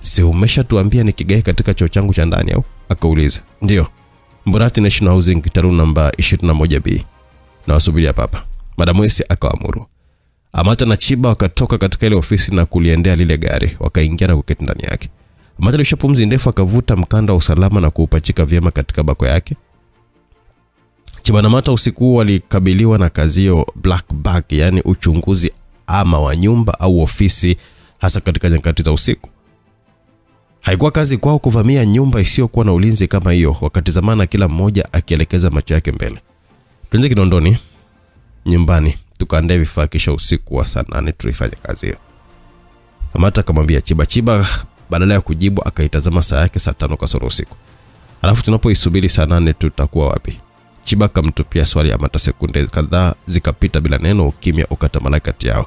Si umeshatuambia ni kigae katika chuo changu cha ndani au? Akauliza. Ndio. Mburati National Housing kitaru namba 21B. Na wasubiri hapa. Madam Esi akaamuru. Amata na Chiba wakatoka katika ile ofisi na kuliendea lile gari. Wakaingia na kuketi ndani yake. Amata alisha pumzi ndefu akavuta mkanda wa usalama na kuupachika vyema katika bako yake. Chiba na Amata usiku walikabiliwa na kazio black bag, yani uchunguzi ama wa nyumba au ofisi, hasa katika nyakati za usiku. Haikuwa kazi kwao kuvamia nyumba isiyokuwa na ulinzi kama hiyo, wakati zamana kila mmoja akielekeza macho yake mbele. Twende Kinondoni nyumbani tukaandae vifaa kisha usiku wa saa 8 tulifanya kazi hiyo. Amata akamwambia Chiba badala ya kujibu akaitazama saa yake saa 5 kasoro usiku. Alafu tunapoisubiri saa 8 tutakuwa wapi? Chiba akamtupia swali Amata. Sekunde kadhaa zikapita bila neno, ukimya ukatamalaki kati yao.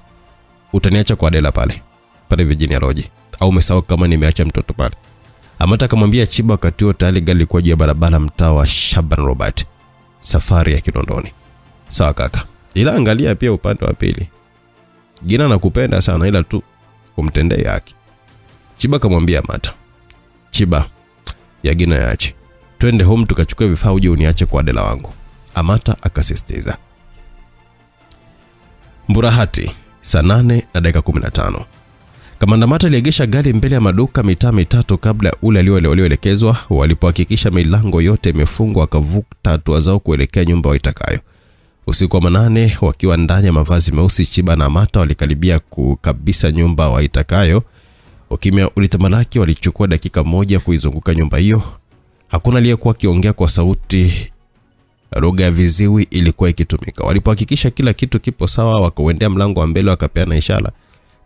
Utaniacha kwa Adela pale Virginia Lodge au umesahau kama nimeacha mtoto pale? Amata akamwambia Chiba wakati huo tayari gari lilikuwa juu ya barabara mtaa wa Shaban Robert, safari ya Kinondoni. Sawa kaka. Ila angalia pia upande wa pili. Gina nakupenda sana ila tu umtendee haki. Chiba akamwambia Amata. Chiba, ya Gina yaache. Twende home tukachukue vifaa uje uniache kwa Adela wangu. Amata akasisitiza. Mburahati saa 8:15. Kamanda Amata aliegesha gari mbele ya maduka mitaa mitatu kabla ule alioelekezwa. Walipohakikisha milango yote imefungwa akavuta hatua zao kuelekea nyumba waitakayo. Usiku wa 8 wakiwa ndani ya mavazi meusi, Chiba na Amata walikaribia kabisa nyumba waitakayo. Ukimya ulitamalaki. Walichukua dakika moja kuizunguka nyumba hiyo. Hakuna aliyekuwa akiongea kwa sauti Lugha ya viziwi ilikuwa ikitumika. Walipohakikisha kila kitu kipo sawa, wakauendea mlango wa mbele wakapeana ishara.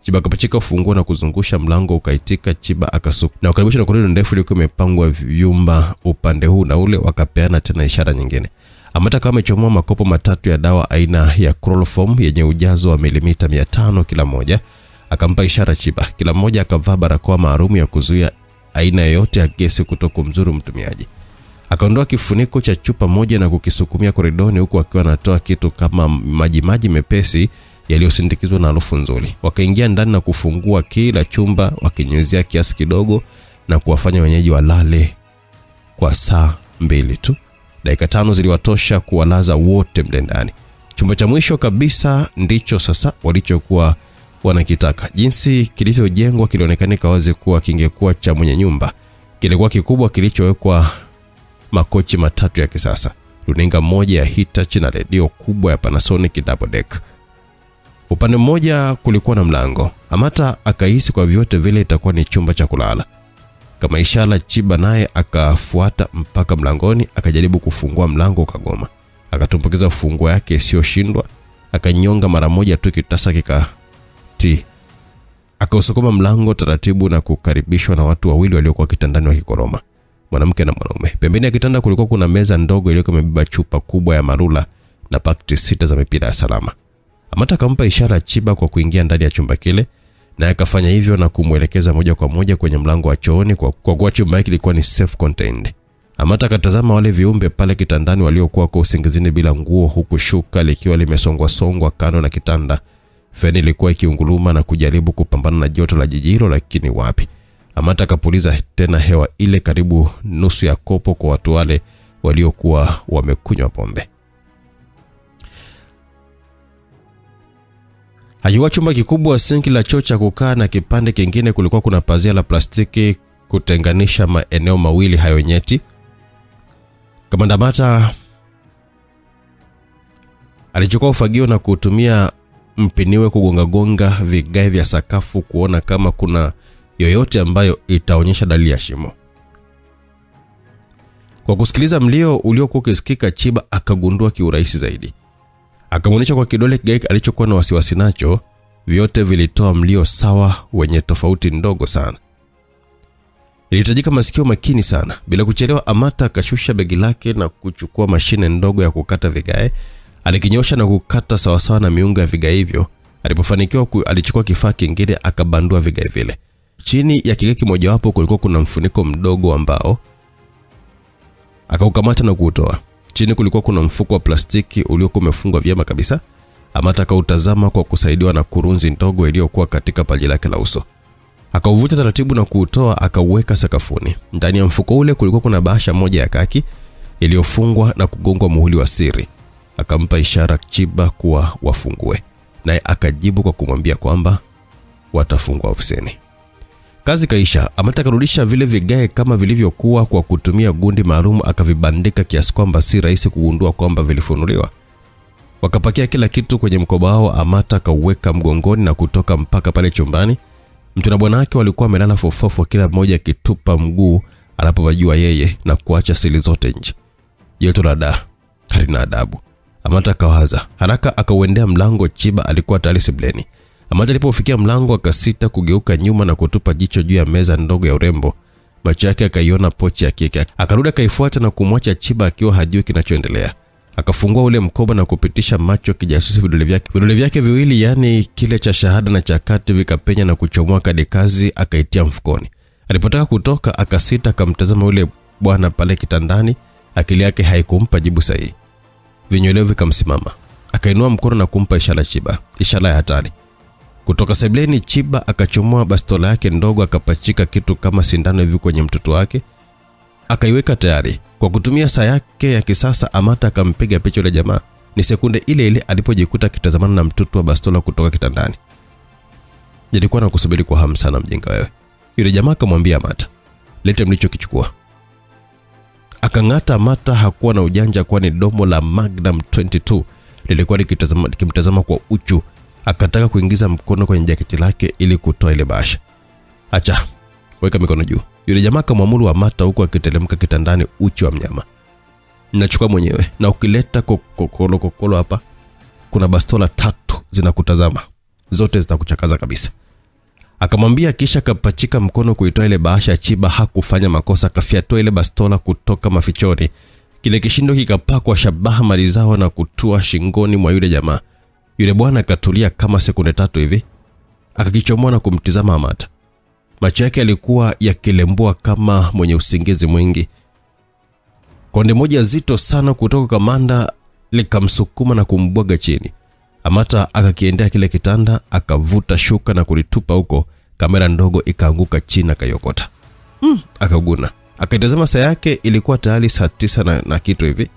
Chiba akapachika ufunguo na kuzungusha mlango ukaitika. Chiba akasuka na ukaribisha na korido ndefu ilikuwa imepangwa vyumba upande huu na ule. Wakapeana tena ishara nyingine. Amata kama amechomoa makopo matatu ya dawa aina ya chloroform yenye ujazo wa milimita 500 kila moja. Akampa ishara Chiba. Kila mmoja akavaa barakoa maalum ya kuzuia aina yoyote ya gesi kutokumzuru mtumiaji. Akaondoa kifuniko cha chupa moja na kukisukumia koridoni huku akiwa anatoa kitu kama maji mepesi yaliyosindikizwa na harufu nzuri. Wakaingia ndani na kufungua kila chumba wakinyunyizia kiasi kidogo na kuwafanya wenyeji walale kwa saa 2 tu. Dakika 5 ziliwatosha kuwalaza wote mle ndani. Chumba cha mwisho kabisa ndicho sasa walichokuwa wanakitaka. Jinsi kilivyojengwa kilionekana wazi kuwa kingekuwa cha mwenye nyumba. Kilikuwa kikubwa kilichowekwa makochi matatu ya kisasa, runinga moja ya Hitachi na redio kubwa ya Panasonic double deck. Upande mmoja kulikuwa na mlango. Amata akahisi kwa vyote vile itakuwa ni chumba cha kulala. Kama ishara Chiba naye akafuata mpaka mlangoni, akajaribu kufungua mlango ukagoma. Akatumbukiza ufunguo yake isiyoshindwa, akanyonga mara moja tu kitasa kikati. Akausukuma mlango taratibu na kukaribishwa na watu wawili waliokuwa kitandani wakikoroma. Mwanamke na mwanaume. Pembeni ya kitanda kulikuwa kuna meza ndogo iliyokuwa imebeba chupa kubwa ya marula na pakiti 6 za mipira ya salama. Amata akampa ishara Chiba kwa kuingia ndani ya chumba kile, na akafanya hivyo na kumuelekeza moja kwa moja kwenye mlango wa chooni kwa kuwa chumba hiki kilikuwa ni self contained. Amata akatazama wale viumbe pale kitandani waliokuwa kwa usingizini bila nguo, huku shuka likiwa limesongwa kando na kitanda. Feni ilikuwa ikiunguruma na kujaribu kupambana na joto la jiji hilo, lakini wapi. Amata akapuliza tena hewa ile karibu nusu ya kopo kwa watu wale waliokuwa wamekunywa pombe. Hajiwa chumba kikubwa, sinki la choo cha kukaa na kipande kingine kulikuwa kuna pazia la plastiki kutenganisha maeneo mawili hayo nyeti. Kamanda Amata alichukua ufagio na kutumia mpiniwe kugonga vigae vya sakafu kuona kama kuna yoyote ambayo itaonyesha dalili ya shimo. Kwa kusikiliza mlio uliokuwa ukisikika, Chiba akagundua kiurahisi zaidi. Akamuonyesha kwa kidole kigae alichokuwa na wasiwasi nacho. Vyote vilitoa mlio sawa wenye tofauti ndogo sana. Ilihitajika masikio makini sana. Bila kuchelewa, Amata akashusha begi lake na kuchukua mashine ndogo ya kukata vigae. Alikinyosha na kukata sawasawa na miunga ya vigae hivyo. Alipofanikiwa alichukua kifaa kingine akabandua vigae vile. Chini ya kigae kimojawapo kulikuwa kuna mfuniko mdogo ambao akaukamata na kuutoa. Chini kulikuwa kuna mfuko wa plastiki uliokuwa umefungwa vyema kabisa. Amata akautazama kwa kusaidiwa na kurunzi ndogo iliyokuwa katika paji lake la uso. Akauvuta taratibu na kuutoa, akauweka sakafuni. Ndani ya mfuko ule kulikuwa kuna bahasha moja ya kaki iliyofungwa na kugongwa muhuri wa siri. Akampa ishara Chiba kuwa wafungue, naye akajibu kwa kumwambia kwamba watafungua ofisini. Kazi kaisha. Amata akarudisha vile vigae kama vilivyokuwa kwa kutumia gundi maalum, akavibandika kiasi kwamba si rahisi kugundua kwamba vilifunuliwa. Wakapakia kila kitu kwenye mkoba wao. Amata akauweka mgongoni na kutoka mpaka pale chumbani. Mtu na bwana wake walikuwa wamelala fofofo, kila mmoja akitupa mguu anapopajua yeye na kuacha siri zote nje. Joto la da halina adabu. Amata akawaza haraka, akauendea mlango. Chiba alikuwa tayari sebleni. Amata alipofikia mlango akasita kugeuka nyuma na kutupa jicho juu ya meza ndogo ya urembo. Macho yake akaiona pochi ya kike. Akarudi akaifuata na kumwacha Chiba akiwa hajui kinachoendelea. Akafungua ule mkoba na kupitisha macho kijasusi vidole vyake viwili, yani kile cha shahada na cha kati, vikapenya na kuchomoa kadi kazi, akaitia mfukoni. Alipotaka kutoka akasita, akamtazama yule bwana pale kitandani. Akili yake haikumpa jibu sahihi. Vinyweleo vikamsimama. Akainua mkono na kumpa ishara Chiba, ishara ya hatari. Kutoka sebleni Chiba akachomoa bastola yake ndogo, akapachika kitu kama sindano hivi kwenye mtoto wake. Akaiweka tayari. Kwa kutumia saa yake ya kisasa, Amata akampiga picha yule jamaa. Ni sekunde ile ile alipojikuta kitazamana na mtoto wa bastola kutoka kitandani. Nilikuwa nakusubiri kwa hamu sana mjinga wewe. Yule jamaa akamwambia Amata, lete mlichokichukua. Akangata. Amata hakuwa na ujanja, kwani domo la Magnum 22 lilikuwa likimtazama kwa uchu. Akataka kuingiza mkono kwenye jaketi lake ili kutoa ile bahasha. Acha, weka mikono juu. Yule jamaa akamwamuru Amata huku akitelemka kitandani uchi wa mnyama. Nachukua mwenyewe, na ukileta kokolo hapa kuna bastola 3 zinakutazama. Zote zitakuchakaza kabisa. Akamwambia, kisha kapachika mkono kuitoa ile bahasha. Chiba hakufanya makosa, akafyatua ile bastola kutoka mafichoni. Kile kishindo kikapakwa shabaha malizao na kutua shingoni mwa yule jamaa. Yule bwana akatulia kama sekunde 3 hivi, akakichomoa na kumtizama Amata. Macho yake yalikuwa yakilembua kama mwenye usingizi mwingi. Konde moja zito sana kutoka kamanda likamsukuma na kumbwaga chini. Amata akakiendea kile kitanda, akavuta shuka na kulitupa huko. Kamera ndogo ikaanguka chini akayokota. Akaguna. Akaitazama saa yake, ilikuwa tayari saa 9 na kitu hivi.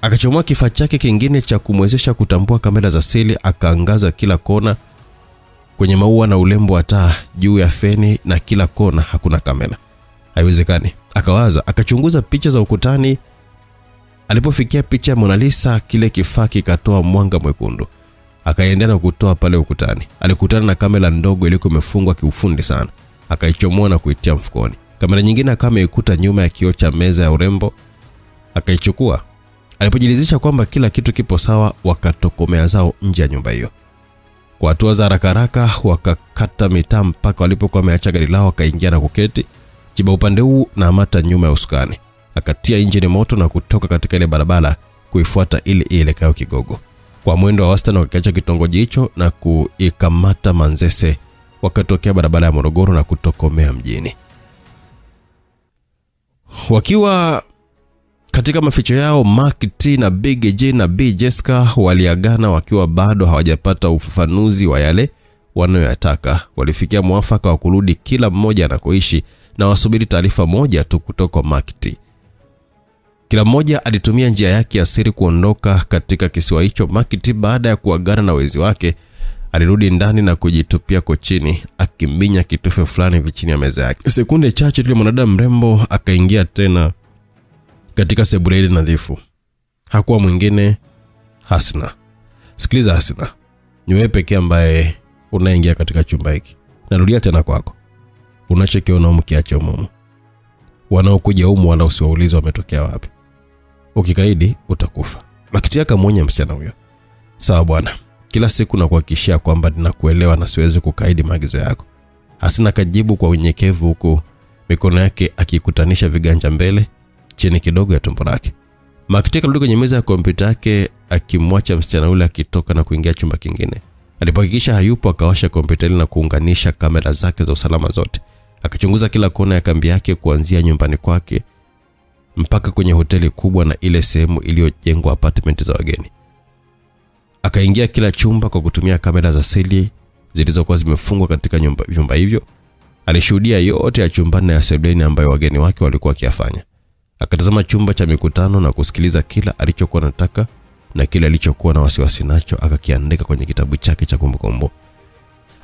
Akachomoa kifaa chake kingine cha kumwezesha kutambua kamera za siri, akaangaza kila kona kwenye maua na ulembo wa taa juu ya feni, na kila kona hakuna kamera. Haiwezekani, akawaza. Akachunguza picha za ukutani. Alipofikia picha ya Mona Lisa, kile kifaa kikatoa mwanga mwekundu. Akaendelea na kutoa pale ukutani. Alikutana na kamera ndogo ilikuwa imefungwa kiufundi sana. Akaichomoa na kuitia mfukoni. Kamera nyingine akawa ameikuta nyuma ya kioo cha meza ya urembo. Akaichukua. Alipojiridhisha kwamba kila kitu kipo sawa, wakatokomea zao nje ya nyumba hiyo. Kwa hatua za haraka wakakata mitaa mpaka walipokuwa wameacha gari lao, akaingia na kuketi. Chiba upande huu na Amata nyuma ya usukani. Akatia injini moto na kutoka katika ile barabara kuifuata ile ilekayo Kigogo. Kwa mwendo wa wastani wakaacha kitongoji hicho na kuikamata Manzese, wakatokea barabara ya Morogoro na kutokomea mjini. Wakiwa katika maficho yao, Mark T na Big J na B Jessica waliagana wakiwa bado hawajapata ufafanuzi wa yale wanayoyataka. Walifikia mwafaka wa kurudi kila mmoja anakoishi na wasubiri taarifa moja tu kutoka Mark T. Kila mmoja alitumia njia yake ya siri kuondoka katika kisiwa hicho. Mark T baada ya kuagana na wezi wake alirudi ndani na kujitupia kochini, akiminya kitufe fulani vichini ya meza yake. Sekunde chache tu mwanadamu mrembo akaingia tena katika sebule nadhifu. Hakuwa mwingine, Hasna. Sikiliza Hasna, ni wewe pekee ambaye unaingia katika chumba hiki. Narudia tena kwako. Unachokiona mkiacha mumu. Wanaokuja humu wala usiwaulize wametokea wapi. Ukikaidi utakufa. Makitia kamwonya msichana huyo. Sawa bwana. Kila siku nakuhakikishia kwamba ninakuelewa na siwezi kukaidi maagizo yako. Hasna kajibu kwa unyenyekevu, huku mikono yake akikutanisha viganja mbele chini kidogo ya tumbo lake. Makitia karudi kwenye meza ya kompyuta yake, akimwacha msichana yule akitoka na kuingia chumba kingine. Alipohakikisha hayupo, akawasha kompyuta ile na kuunganisha kamera zake za usalama zote. Akachunguza kila kona ya kambi yake, kuanzia nyumbani kwake mpaka kwenye hoteli kubwa na ile sehemu iliyojengwa apartment za wageni. Akaingia kila chumba kwa kutumia kamera za siri zilizokuwa zimefungwa katika vyumba hivyo. Alishuhudia yote ya chumbani na ya sebuleni ambayo wageni wake walikuwa wakiyafanya. Akatazama chumba cha mikutano na kusikiliza kila alichokuwa anataka na kile alichokuwa na wasiwasi nacho, akakiandika kwenye kitabu chake cha kumbukumbu.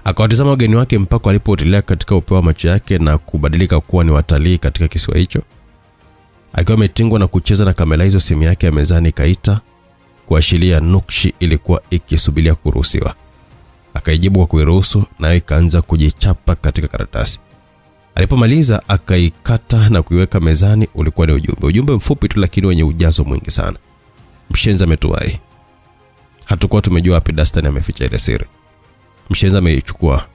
Akawatazama wageni wake mpaka walipotelea katika upeo wa macho yake na kubadilika kuwa ni watalii katika kisiwa hicho. Akiwa ametingwa na kucheza na kamera hizo, simu yake ya mezani kaita kuashiria nukshi ilikuwa ikisubiria kuruhusiwa. Akaijibu kwa kuiruhusu, na ikaanza kujichapa katika karatasi. Alipomaliza akaikata na kuiweka mezani. Ulikuwa ni ujumbe mfupi tu, lakini wenye ujazo mwingi sana. Mshenza ametuwai. Hatukuwa tumejua wapi Dastan ameficha ile siri. Mshenza ameichukua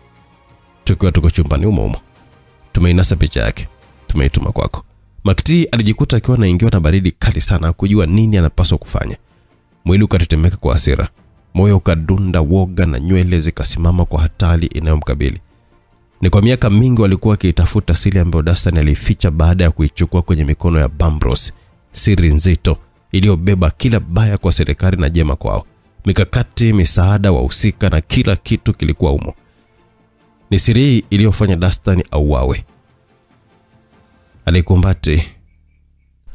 tukiwa tuko chumbani humo. Tumeinasa picha yake, tumeituma kwako. Makti alijikuta akiwa anaingiwa na baridi kali sana, kujua nini anapaswa kufanya. Mwili ukatetemeka kwa hasira, moyo ukadunda woga na nywele zikasimama kwa hatari inayomkabili. Ni kwa miaka mingi walikuwa wakitafuta siri ambayo Dastan alificha baada ya kuichukua kwenye mikono ya Bambros. Siri nzito iliyobeba kila baya kwa serikali na jema kwao. Mikakati, misaada, wahusika na kila kitu kilikuwa humo. Ni siri iliyofanya Dastan auawe.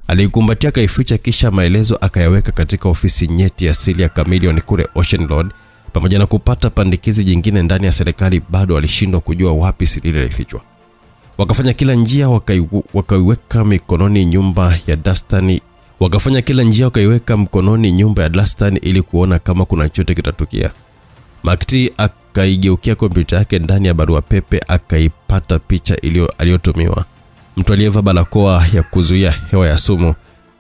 Alikumbatia kaificha, kisha maelezo akayaweka katika ofisi nyeti ya siri ya Chameleon kule Ocean Road. Pamoja na kupata pandikizi jingine ndani ya serikali, bado walishindwa kujua wapi siri ile ilifichwa. Wakafanya kila njia, wakaiweka mikononi nyumba ya Dastan. Wakaiweka mkononi nyumba ya Dastan ili kuona kama kuna chochote kitatukia. Makti akaigeukia kompyuta yake, ndani ya barua pepe akaipata picha aliyotumiwa. Mtu aliyevaa barakoa ya kuzuia hewa ya sumu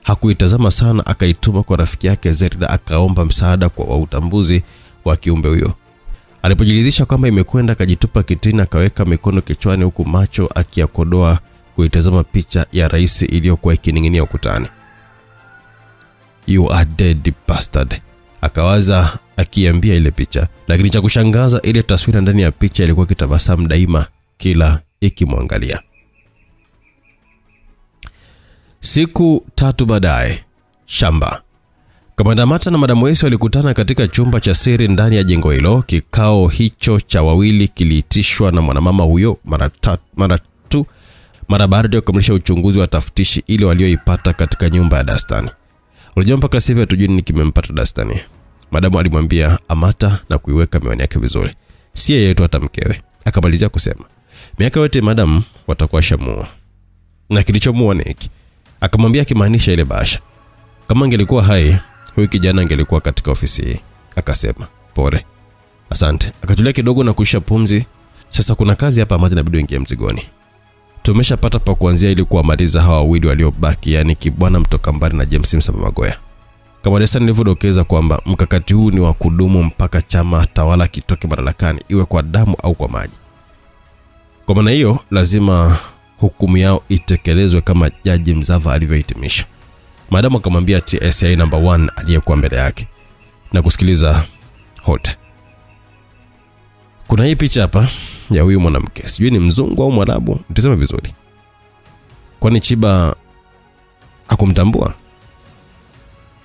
hakuitazama sana, akaituma kwa rafiki yake Zerida, akaomba msaada kwa utambuzi wa kiumbe huyo. Alipojiridhisha kwamba imekwenda, akajitupa kitini, akaweka mikono kichwani huku macho akiyakodoa kuitazama picha ya rais iliyokuwa ikining'inia ukutani. "You are dead bastard," akawaza akiambia ile picha. Lakini cha kushangaza, ile taswira ndani ya picha ilikuwa kitabasamu daima kila ikimwangalia. Siku 3 baadaye, shamba. Kamanda Amata na Madam Wesi walikutana katika chumba cha siri ndani ya jengo hilo. Kikao hicho cha wawili kiliitishwa na mwanamama huyo mara baada ya kukamilisha uchunguzi wa tafutishi ile walioipata katika nyumba ya Dastani. Unajua mpaka sasa hatujui nini kimempata Dastani. Madamu alimwambia Amata na kuiweka miwani yake vizuri. Si yeye tu hata mkewe. Akamalizia kusema, "Miaka yote madam watakuwa shamua." Na kilichomuua ni hiki. Akamwambia kimaanisha ile bahasha. Kama angelikuwa hai, huyu kijana angelikuwa katika ofisi hii. Akasema, "Pole. Asante." Akatulia kidogo na kuisha pumzi. "Sasa kuna kazi hapa Amata, inabidi ingie mzigoni. Tumeshapata pa kuanzia ili kuwamaliza hawa wawili waliobaki, yani Kibwana Mtoka Mbari na James Msaba Magoya." Kama Destiny nilivyodokeza kwamba mkakati huu ni wa kudumu mpaka chama tawala kitoke madarakani, iwe kwa damu au kwa maji. Kwa maana hiyo lazima hukumu yao itekelezwe kama Jaji Mzava alivyohitimisha. Madamu akamwambia TSA number 1 aliyekuwa mbele yake na kusikiliza hote. "Kuna hii picha hapa ya huyu mwanamke. Sijui ni mzungu au Mwarabu, nitasema vizuri. Kwani Chiba hakumtambua?"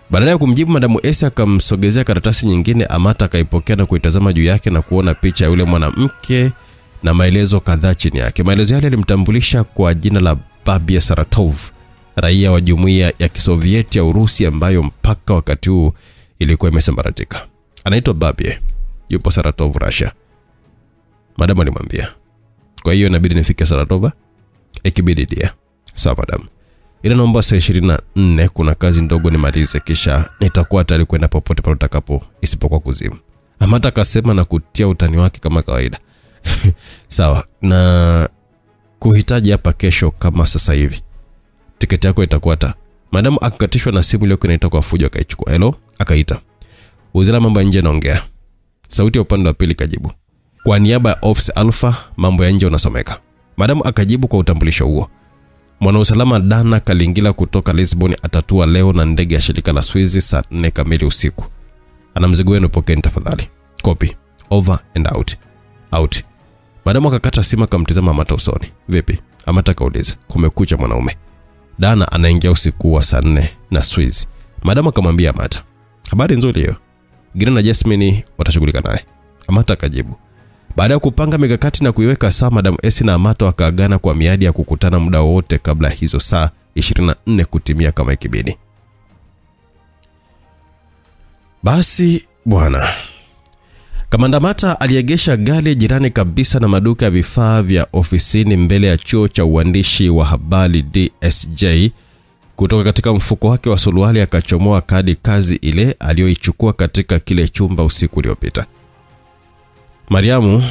Badala ya kumjibu, Madamu Esa akamsogezea karatasi nyingine. Amata akaipokea na kuitazama juu yake na kuona picha ya yule mwanamke na maelezo kadhaa chini yake. Maelezo yale yalimtambulisha kwa jina la Babia Saratov, raia wa Jumuiya ya Kisovieti ya Urusi ambayo mpaka wakati huu ilikuwa imesambaratika. Anaitwa Babia, yupo Saratov, Russia. Madamu alimwambia, "Kwa hiyo inabidi nifike Saratova?" "Ikibidi dia." "Sawa madam. Ila naomba saa 24 kuna kazi ndogo nimalize, kisha nitakuwa tayari kwenda popote pale utakapo isipokuwa kuzimu." Amata akasema na kutia utani wake kama kawaida. "Sawa, na kuhitaji hapa kesho kama sasa hivi. Tiketi yako itakuwa ta." Madamu akakatishwa na simu ile inaita kwa fujo, akaichukua. "Hello?" Akaita. "Wizara mambo ya nje naongea." Sauti ya upande wa pili kajibu, "Kwa niaba ya Office Alpha, mambo ya nje unasomeka." Madamu akajibu kwa utambulisho huo. "Mwanausalama Dana Kalingila kutoka Lisbon atatua leo na ndege ya shirika la Swiss saa 4 kamili usiku. Ana mzigo wenu, pokeeni tafadhali. Copy. Over and out." "Out." Madamu akakata simu, akamtazama Amata usoni. "Vipi?" Amata kauliza. "Kumekucha mwanaume. Dana anaingia usiku wa saa 4 na Swiss." Madamu akamwambia Amata, "Habari nzuri hiyo. Gina na Jasmine watashughulika naye." Amata akajibu. Baada ya kupanga mikakati na kuiweka sawa, Madam Esi na Amata wakaagana kwa miadi ya kukutana muda wote kabla hizo saa 24 kutimia kama ikibidi. Basi bwana, Kamanda Amata aliegesha gari jirani kabisa na maduka ya vifaa vya ofisini mbele ya chuo cha uandishi wa habari DSJ. Kutoka katika mfuko wake wa suruali akachomoa kadi kazi ile aliyoichukua katika kile chumba usiku uliopita. "Mariamu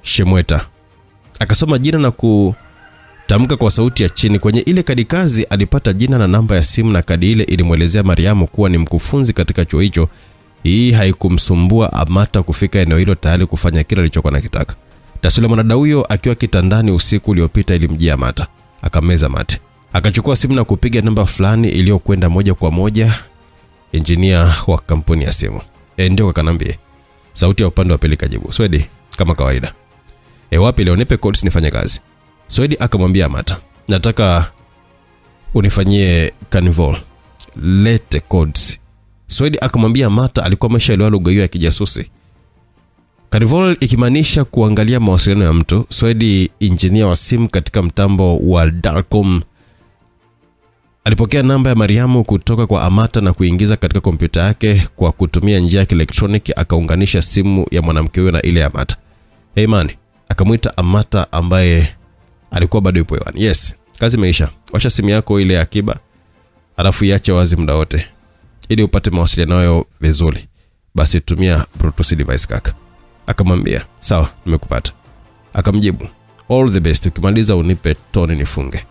Shemweta." Akasoma jina na kutamka kwa sauti ya chini. Kwenye ile kadi kazi alipata jina na namba ya simu, na kadi ile ilimuelezea Mariamu kuwa ni mkufunzi katika chuo hicho. Hii haikumsumbua Amata kufika eneo hilo tayari kufanya kile alichokuwa anakitaka. Taswira mwanadada huyo akiwa kitandani usiku uliopita ilimjia Amata. Akameza mate. Akachukua simu na kupiga namba fulani iliyokwenda moja kwa moja engineer wa kampuni ya simu. Ndio akanambia. Sauti ya upande wa pili kajibu, "Swedi, kama kawaida." "Wapi leo, nipe codes nifanye kazi." Swedi akamwambia Amata, "Nataka unifanyie carnival. Lete codes." Swedi akamwambia Amata alikuwa ameshaelewa lugha hiyo ya kijasusi. Carnival ikimaanisha kuangalia mawasiliano ya mtu. Swedi, engineer wa simu katika mtambo wa Darkom, alipokea namba ya Mariamu kutoka kwa Amata na kuingiza katika kompyuta yake kwa kutumia njia ya elektroniki. Akaunganisha simu ya mwanamke huyo na ile ya Amata. "Hey man," akamuita Amata ambaye alikuwa bado yupo hewani. "Yes, kazi imeisha. Washa simu yako ile ya akiba, alafu iache wazi muda wote ili upate mawasiliano yao vizuri. Basi tumia Bluetooth device kaka." Akamwambia, "Sawa, nimekupata." Akamjibu, "All the best. Ukimaliza unipe toni nifunge."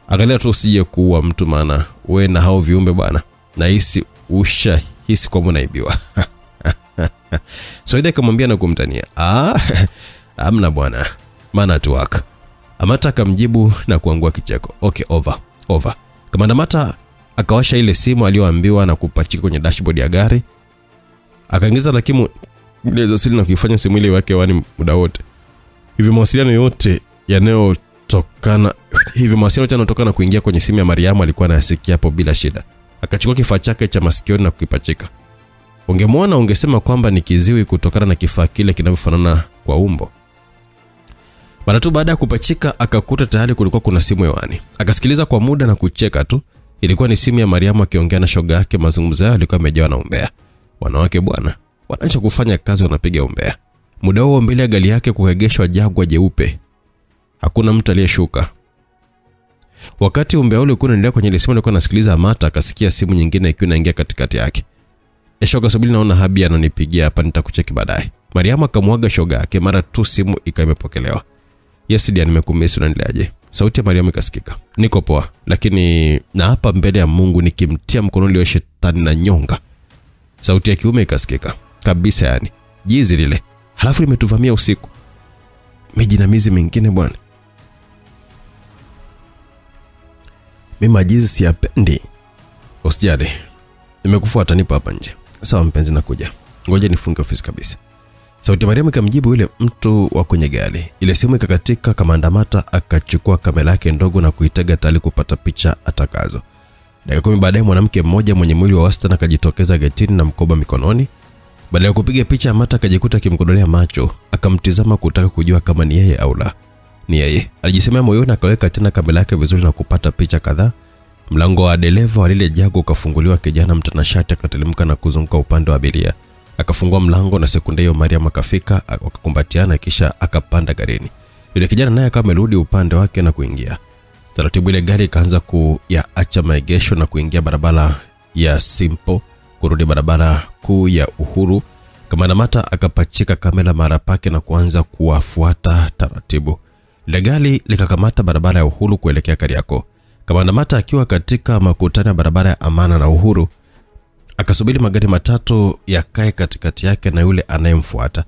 Angalia tu usije kuua mtu, maana wewe na hao viumbe bwana, na hisi kwamba unaibiwa. Saidi akamwambia na kumtania, amna bwana, maana tu waka. Amata akamjibu na kuangua kicheko. Okay, over. Kamanda Mata akawasha ile simu aliyoambiwa na kupachika kwenye dashboard ya gari. Akaingiza lakimu ile za siri na kuifanya simu ile wake wani muda wote. Hivi mawasiliano yote yanayotokana kuingia kwenye simu ya Mariamu alikuwa anasikia hapo bila shida. Akachukua kifaa chake cha masikioni na kukipachika. Ungemwona ungesema kwamba ni kiziwi kutokana na kifaa kile kinavyofanana kwa umbo. Mara tu baada ya kupachika akakuta tayari kulikuwa kuna simu hewani. Akasikiliza kwa muda na kucheka tu. Ilikuwa ni simu ya Mariamu akiongea na shoga yake. Mazungumzo yao yalikuwa yamejawa na umbea. Wanawake bwana, wanaacha kufanya kazi wanapiga umbea. Muda huo mbele ya gari yake kuegeshwa Jaguar jeupe. Hakuna mtu aliyeshuka. Wakati umbea ule ulikuwa unaendelea kwenye ile simu, alikuwa anasikiliza Amata akasikia simu nyingine ikiwa inaingia katikati yake. Shoga, subiri naona Habi ananipigia hapa, nitakucheki baadaye. Mariamu akamwaga shoga yake mara tu simu ikaimepokelewa. Yes dia, nimekumisi, unaendeleaje? Sauti ya Mariamu ikasikika. Niko poa, lakini na hapa mbele ya Mungu nikimtia mkononi wa shetani na nyonga. Sauti ya kiume ikasikika. Kabisa yani. Jizi lile. Halafu limetuvamia usiku. Mijinamizi mingine bwana. Mimi majizi siyapendi. Usijali. Nimekufuata, nipo hapa nje. Sawa mpenzi, nakuja. Ngoja nifunge ofisi kabisa. Sauti ya Mariamu ikamjibu yule mtu wa kwenye gari. Ile simu ikakatika. Kamanda Mata akachukua kamera yake ndogo na kuitega tayari kupata picha atakazo. Dakika 10 baadaye mwanamke mmoja mwenye mwili wa wastani akajitokeza getini na mkoba mikononi. Baada ya kupiga picha, Mata akajikuta akimkodolea macho, akamtizama kutaka kujua kama ni yeye au la. Ni yeye. Alijisemea moyoni, akaweka tena kamera yake vizuri na kupata picha kadhaa. Mlango wa dereva wa lile Jaguar ukafunguliwa. Kijana mtanashati akatelemka na kuzunguka upande wa abiria. Akafungua mlango na sekunde hiyo Mariam akafika, wakakumbatiana kisha akapanda garini. Yule kijana naye akawa amerudi upande wake na kuingia. Taratibu ile gari ikaanza kuyaacha maegesho na kuingia barabara ya Simple kurudi barabara kuu ya Uhuru. Kamanda Mata akapachika kamera mara pake na kuanza kuwafuata taratibu. Ile gari likakamata barabara ya Uhuru kuelekea Kariakoo. Kamanda Mata akiwa katika makutano ya barabara ya Amana na Uhuru akasubiri magari matatu yakae katikati yake na yule anayemfuata.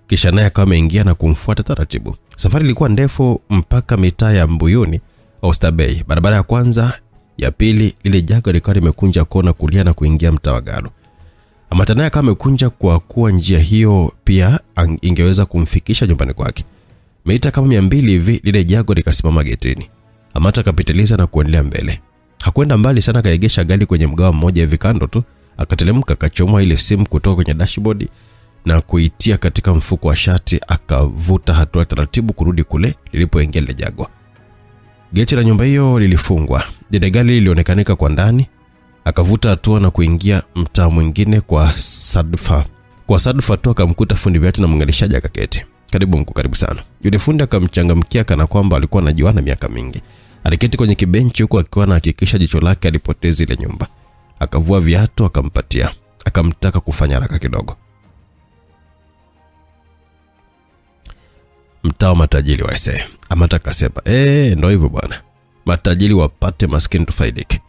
Kisha naye akawa ameingia na kumfuata taratibu. Safari ilikuwa ndefu mpaka mitaa ya Mbuyuni, Oysterbay. Barabara ya kwanza, ya pili, ile Jaguar ilikuwa imekunja kona kulia na kuingia mtaa wa Galo. Amata naye akawa amekunja kwa kuwa njia hiyo pia ingeweza kumfikisha nyumbani kwake. Mita kama 200 hivi lile Jaguar likasimama getini. Amata akapitiliza na kuendelea mbele. Hakwenda mbali sana, kaegesha gari kwenye mgao mmoja hivi kando tu, akatelemka akachomoa ile simu kutoka kwenye dashboard na kuitia katika mfuko wa shati, akavuta hatua taratibu kurudi kule lilipoingia ile Jaguar. Geti la nyumba hiyo lilifungwa. Ile gari lilionekanika kwa ndani. Akavuta hatua na kuingia mtaa mwingine kwa sadfa. Kwa sadfa tu akamkuta fundi viatu na mwangalishaji akaketi. Karibu mkuu, karibu sana. Yule fundi akamchangamkia kana kwamba alikuwa anajuana miaka mingi. Aliketi kwenye kibenchi huko akiwa anahakikisha jicho lake alipoteza ile nyumba. Akavua viatu akampatia. Akamtaka kufanya haraka kidogo. Mtao matajiri waise. Amata akasema, ndio hivyo bwana. Matajiri wapate, maskini tufaidike.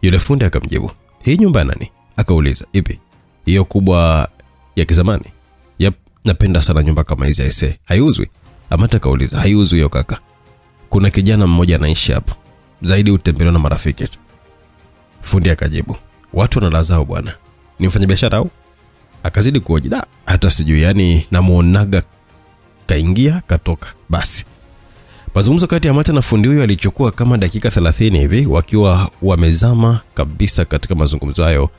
Yule fundi akamjibu, hii nyumba nani? Akauliza, ipi? Hiyo kubwa ya kizamani? Yep, napenda sana nyumba kama hizi aise. Haiuzwi? Amata akauliza, haiuzwi hiyo kaka. Kuna kijana mmoja anaishi hapo. Zaidi utembelewa na marafiki tu. Fundi akajibu, watu wanalazao bwana. Ni mfanyabiashara au? Akazidi kuhoji, hata sijui, yani namuonaga kaingia katoka. Basi mazungumzo kati ya Amata na fundi huyo alichukua kama dakika 30 hivi. Wakiwa wamezama kabisa katika mazungumzo hayo,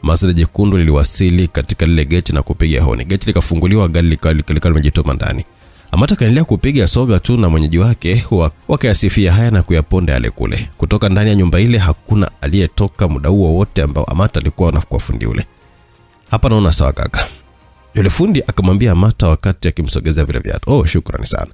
Mazda jekundu liliwasili katika lile geti na kupiga honi. Geti likafunguliwa, gari likawa limejitoma ndani. Amata kaendelea kupiga soga tu na mwenyeji wake, wakayasifia haya na kuyaponda yale kule. Kutoka ndani ya nyumba ile hakuna aliyetoka muda huo wote ambao Amata alikuwa anafukwa fundi ule. Hapa naona sawa kaka. Yule fundi akamwambia Amata wakati akimsogezea vile viatu, shukrani sana.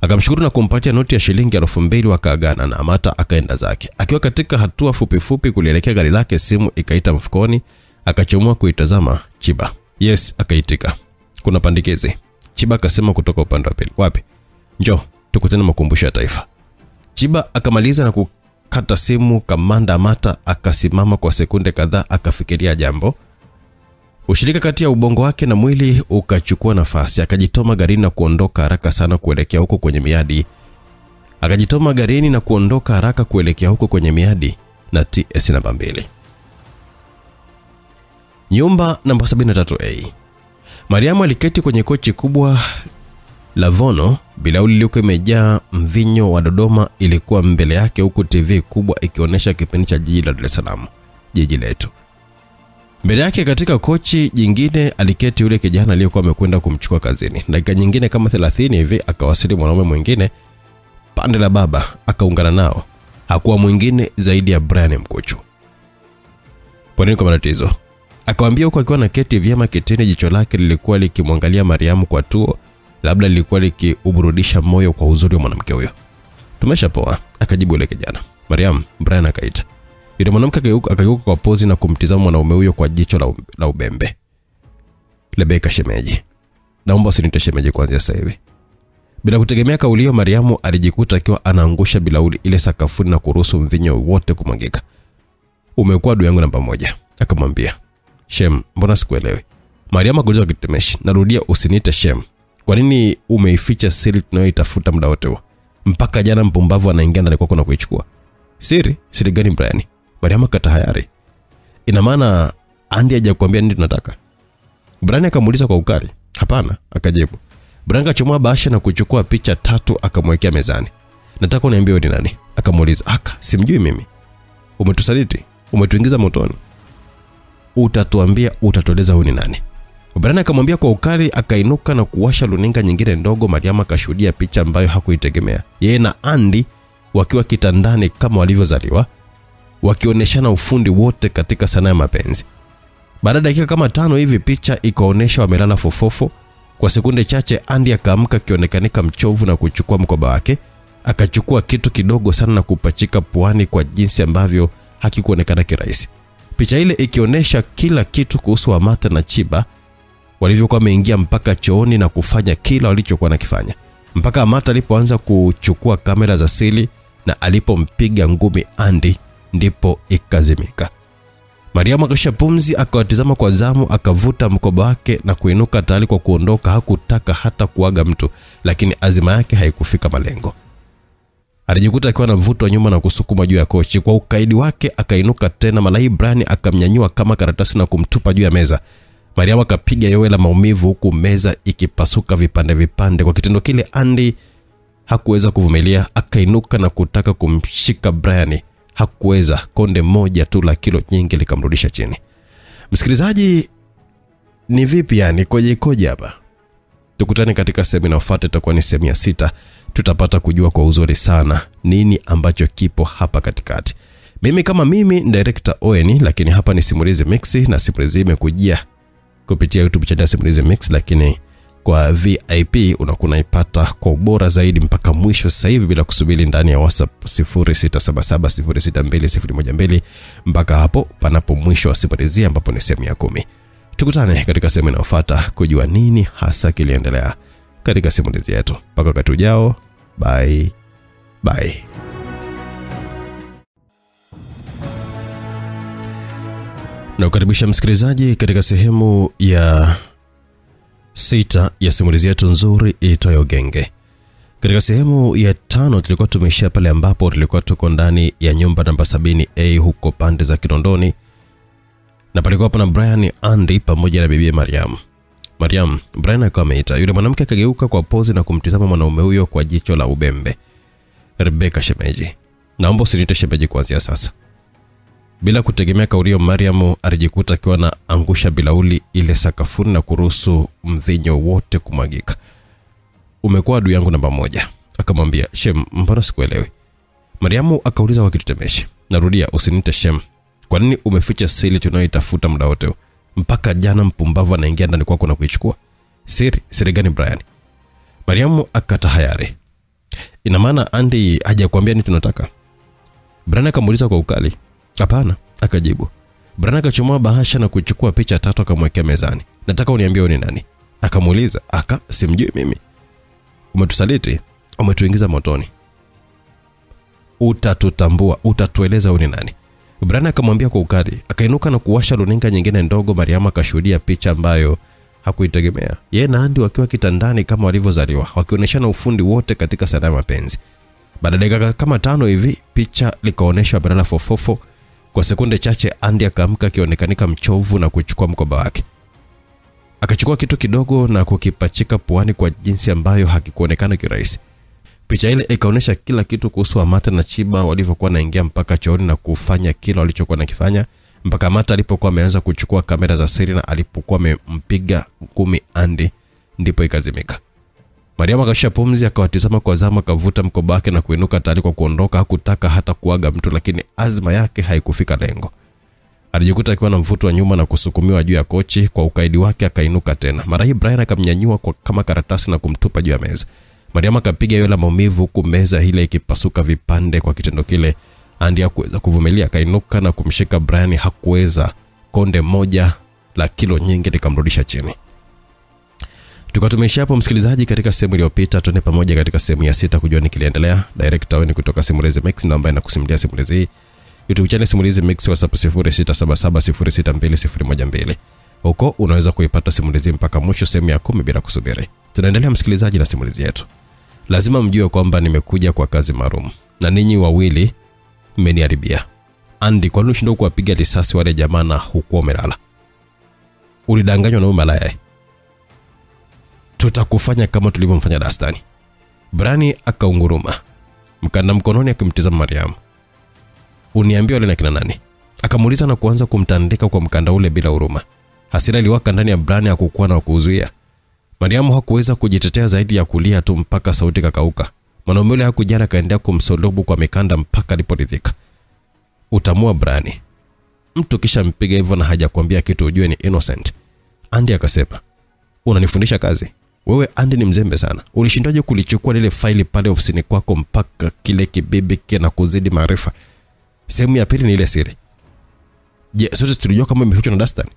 Akamshukuru na kumpatia noti ya shilingi 2000, wakaagana na Amata akaenda zake. Akiwa katika hatua fupi kulielekea gari lake, simu ikaita mfukoni. Akachomoa kuitazama. Chiba. Yes, akaitika. Kuna pandikizi. Chiba akasema kutoka upande wa pili. Wapi? Njoo, tukutane makumbusho ya taifa. Chiba akamaliza na akakata simu. Kamanda Amata akasimama kwa sekunde kadhaa akafikiria jambo. Ushirika kati ya ubongo wake na mwili ukachukua nafasi. Akajitoma garini na kuondoka haraka sana kuelekea huko kwenye miadi. Na TS namba 2. Nyumba namba 73A. Mariamu aliketi kwenye kochi kubwa la Vono. Bilauli ilikuwa imejaa mvinyo wa Dodoma ilikuwa mbele yake, huku TV kubwa ikionyesha kipindi cha jiji la Dar es Salaam, jiji letu. Mbele yake katika kochi jingine aliketi yule kijana aliyekuwa amekwenda kumchukua kazini. Dakika nyingine kama 30 hivi akawasili mwanaume mwingine pande la baba, akaungana nao. Hakuwa mwingine zaidi ya Brian Mkuchu. Kwa nini kwa matatizo? Akamwambia huko akiwa na keti vyema kitini. Jicho lake lilikuwa likimwangalia Mariamu kwa tuo, labda lilikuwa likiuburudisha moyo kwa uzuri wa mwanamke huyo. Tumeshapoa, akajibu yule kijana. Mariamu, Brian akaita. Yule mwanamke akageuka kwa pozi na kumtizama mwanaume huyo kwa jicho la ubembe. Rebeka shemeji, naomba usinite shemeji kuanzia sasa hivi. Bila kutegemea kauli hiyo, Mariamu alijikuta akiwa anaangusha bilauli ile sakafuni na kuruhusu mvinyo wote kumwagika. Umekuwa adui yangu namba 1, akamwambia. Shem, mbona sikuelewi? Mariamu akaulizwa kitemeshi. Narudia, usinite Shem. Kwa nini umeificha siri tunayoitafuta muda wote huo? Mpaka jana mpumbavu anaingia ndani kwako na kuichukua. Siri gani Brian? Mariamu akatahayari. Ina maana Andy hajakwambia nini tunataka? Brian akamuuliza kwa ukali. Hapana, akajibu. Brian akachomoa bahasha na kuchukua picha 3 akamwekea mezani. Nataka uniambie wewe ni nani? Akamuuliza. Simjui mimi. Umetusaliti, umetuingiza motoni. Utatuambia, utatueleza huyu ni nani? Brian akamwambia kwa ukali. Akainuka na kuwasha luninga nyingine ndogo. Mariamu akashuhudia picha ambayo hakuitegemea. Yeye na Andy wakiwa kitandani kama walivyozaliwa, wakionyeshana ufundi wote katika sanaa ya mapenzi. Baada ya dakika kama 5 hivi picha ikaonesha wamelala fofofo. Kwa sekunde chache Andy akaamka akionekanika mchovu na kuchukua mkoba wake. Akachukua kitu kidogo sana na kupachika puani kwa jinsi ambavyo hakikuonekana kirahisi. Picha ile ikionyesha kila kitu kuhusu Amata na Chiba walivyokuwa wameingia mpaka chooni na kufanya kila walichokuwa nakifanya. Mpaka Amata alipoanza kuchukua kamera za siri na alipompiga ngumi Andy ndipo ikazimika. Mariamu akasha pumzi, akawatizama kwa zamu, akavuta mkoba wake na kuinuka tayari kwa kuondoka. Hakutaka hata kuaga mtu, lakini azima yake haikufika malengo. Alijikuta akiwa anavutwa nyuma na kusukuma juu ya kochi. Kwa ukaidi wake akainuka tena. Malai Brian akamnyanyua kama karatasi na kumtupa juu ya meza. Mariamu akapiga yowe la maumivu huku meza ikipasuka vipande vipande. Kwa kitendo kile Andy hakuweza kuvumilia, akainuka na kutaka kumshika Brian. Hakuweza. Konde moja tu la kilo nyingi likamrudisha chini. Msikilizaji, ni vipi yani koje hapa? Tukutane katika sehemu inayofuata, itakuwa ni sehemu ya 6. Tutapata kujua kwa uzuri sana nini ambacho kipo hapa katikati. Mimi kama mimi director Owen, lakini hapa ni Simulizi Mix, na simulizi imekujia kupitia YouTube channel Simulizi Mix, lakini kwa VIP unakuwa unaipata kwa ubora zaidi mpaka mwisho sasa hivi bila kusubiri ndani ya WhatsApp 0677062012 mpaka hapo panapo mwisho wa simulizi ambapo ni sehemu ya 10. Tukutane katika sehemu inayofuata kujua nini hasa kiliendelea katika simulizi yetu. Mpaka wakati ujao, bye. Na ukaribisha msikilizaji katika sehemu ya 6 ya simulizi yetu nzuri iitwayo Genge. Katika sehemu ya 5 tulikuwa tumeishia pale ambapo tulikuwa tuko ndani ya nyumba namba 70A huko pande za Kinondoni. Na palikuwa pana Brian, Andy pamoja na bibi Mariam. Brian akawa ameita. Yule mwanamke akageuka kwa pozi na kumtizama mwanaume huyo kwa jicho la ubembe. Rebeka shemeji, naomba usinite shemeji kuanzia sasa. Bila kutegemea kauli hiyo, Mariam alijikuta akiwa na angusha bilauli ile sakafuni na kuruhusu mvinyo wote kumwagika. Umekuwa adui yangu namba 1, akamwambia. Shem, mbona sikuelewi? Mariam akauliza kwa kitetemeshi. Narudia, usinite Shem. Kwa nini umeficha siri tunayoitafuta muda wote? Mpaka jana mpumbavu anaingia ndani kwako na kuichukua. Siri gani Brian? Mariam akatahayari. Ina maana Andy hajakwambia nini tunataka? Brian akamuuliza kwa ukali. Hapana, akajibu. Brian akachomoa bahasha na kuchukua picha 3 akamwekea mezani. Nataka uniambie wewe ni nani? Akamuuliza. Simjui mimi. Umetusaliti, umetuingiza motoni. utatutambua, utatueleza wewe ni nani. Brian akamwambia kwa ukali. Akainuka na kuwasha runinga nyingine ndogo. Mariam akashuhudia picha ambayo hakuitegemea. Yeye na Andy wakiwa kitandani kama walivyozaliwa, wakionyeshana ufundi wote katika sanaa ya mapenzi. Baada ya dakika kama 5 hivi, picha likaonyeshwa badala fofofo. Kwa sekunde chache Andy akaamka akionekanika mchovu na kuchukua mkoba wake. Akachukua kitu kidogo na kukipachika puani kwa jinsi ambayo hakikuonekana kirahisi. Picha ile ikaonyesha kila kitu kuhusu Amata na Chiba walivyokuwa naingia mpaka chooni na kufanya kile walichokuwa nakifanya, mpaka Amata alipokuwa ameanza kuchukua kamera za siri na alipokuwa amempiga ngumi Andy, ndipo ikazimika. Mariam akashia pumzi, akawatizama kwa zama, akavuta mkoba wake na kuinuka tayari kwa kuondoka. Hakutaka hata kuaga mtu, lakini azma yake haikufika lengo. Alijikuta akiwa na mvuto wa nyuma na kusukumiwa juu ya kochi. Kwa ukaidi wake akainuka tena. Mara hii Brian akamnyanyua kama karatasi na kumtupa juu ya meza. Mariam akapiga yola maumivu huku meza ile ikipasuka vipande kwa kitendo kile. Andy hakuweza kuvumilia, akainuka na kumshika Brian. Hakuweza. Konde moja la kilo nyingi likamrudisha chini. Tukatumeshia hapo msikilizaji katika sehemu iliyopita. Tuone pamoja katika sehemu ya 6 kujua ni kiliendelea. Director wewe ni kutoka Simulizi Mix na ambaye anakusimulia simulizi hii. YouTube channel Simulizi Mix, WhatsApp 0677062012. Huko unaweza kuipata simulizi mpaka mwisho sehemu ya 10 bila kusubiri. Tunaendelea msikilizaji na simulizi yetu. Lazima mjue kwamba nimekuja kwa kazi maalum na ninyi wawili mmeniharibia. Andy, kwa nini unashindwa kuwapiga risasi wale jamaa na huko umelala? Ulidanganywa na malaya. Tutakufanya kama tulivyomfanya Dastani. Brian akaunguruma, mkanda mkononi akimtizama Mariam. Uniambie wale na kina nani? Akamuuliza na kuanza kumtandika kwa mkanda ule bila huruma. Hasira iliwaka ndani ya Brian, hakukuwa na kuzuia. Mariam hakuweza kujitetea zaidi ya kulia tu mpaka sauti kakauka. Mwanaume yule hakujala, kaendelea kumsolobu kwa mikanda mpaka aliporidhika. Utamua Brian. Mtu kisha mpiga hivyo na haja kuambia kitu ujue ni innocent. Andy akasema, unanifundisha kazi? Wewe Andy ni mzembe sana. Ulishindaje kulichukua lile faili pale ofisini kwako mpaka kile kibibi kina kuzidi maarifa? Sehemu ya pili ni ile siri. Je, sote tulijua kama imefichwa na Dastani?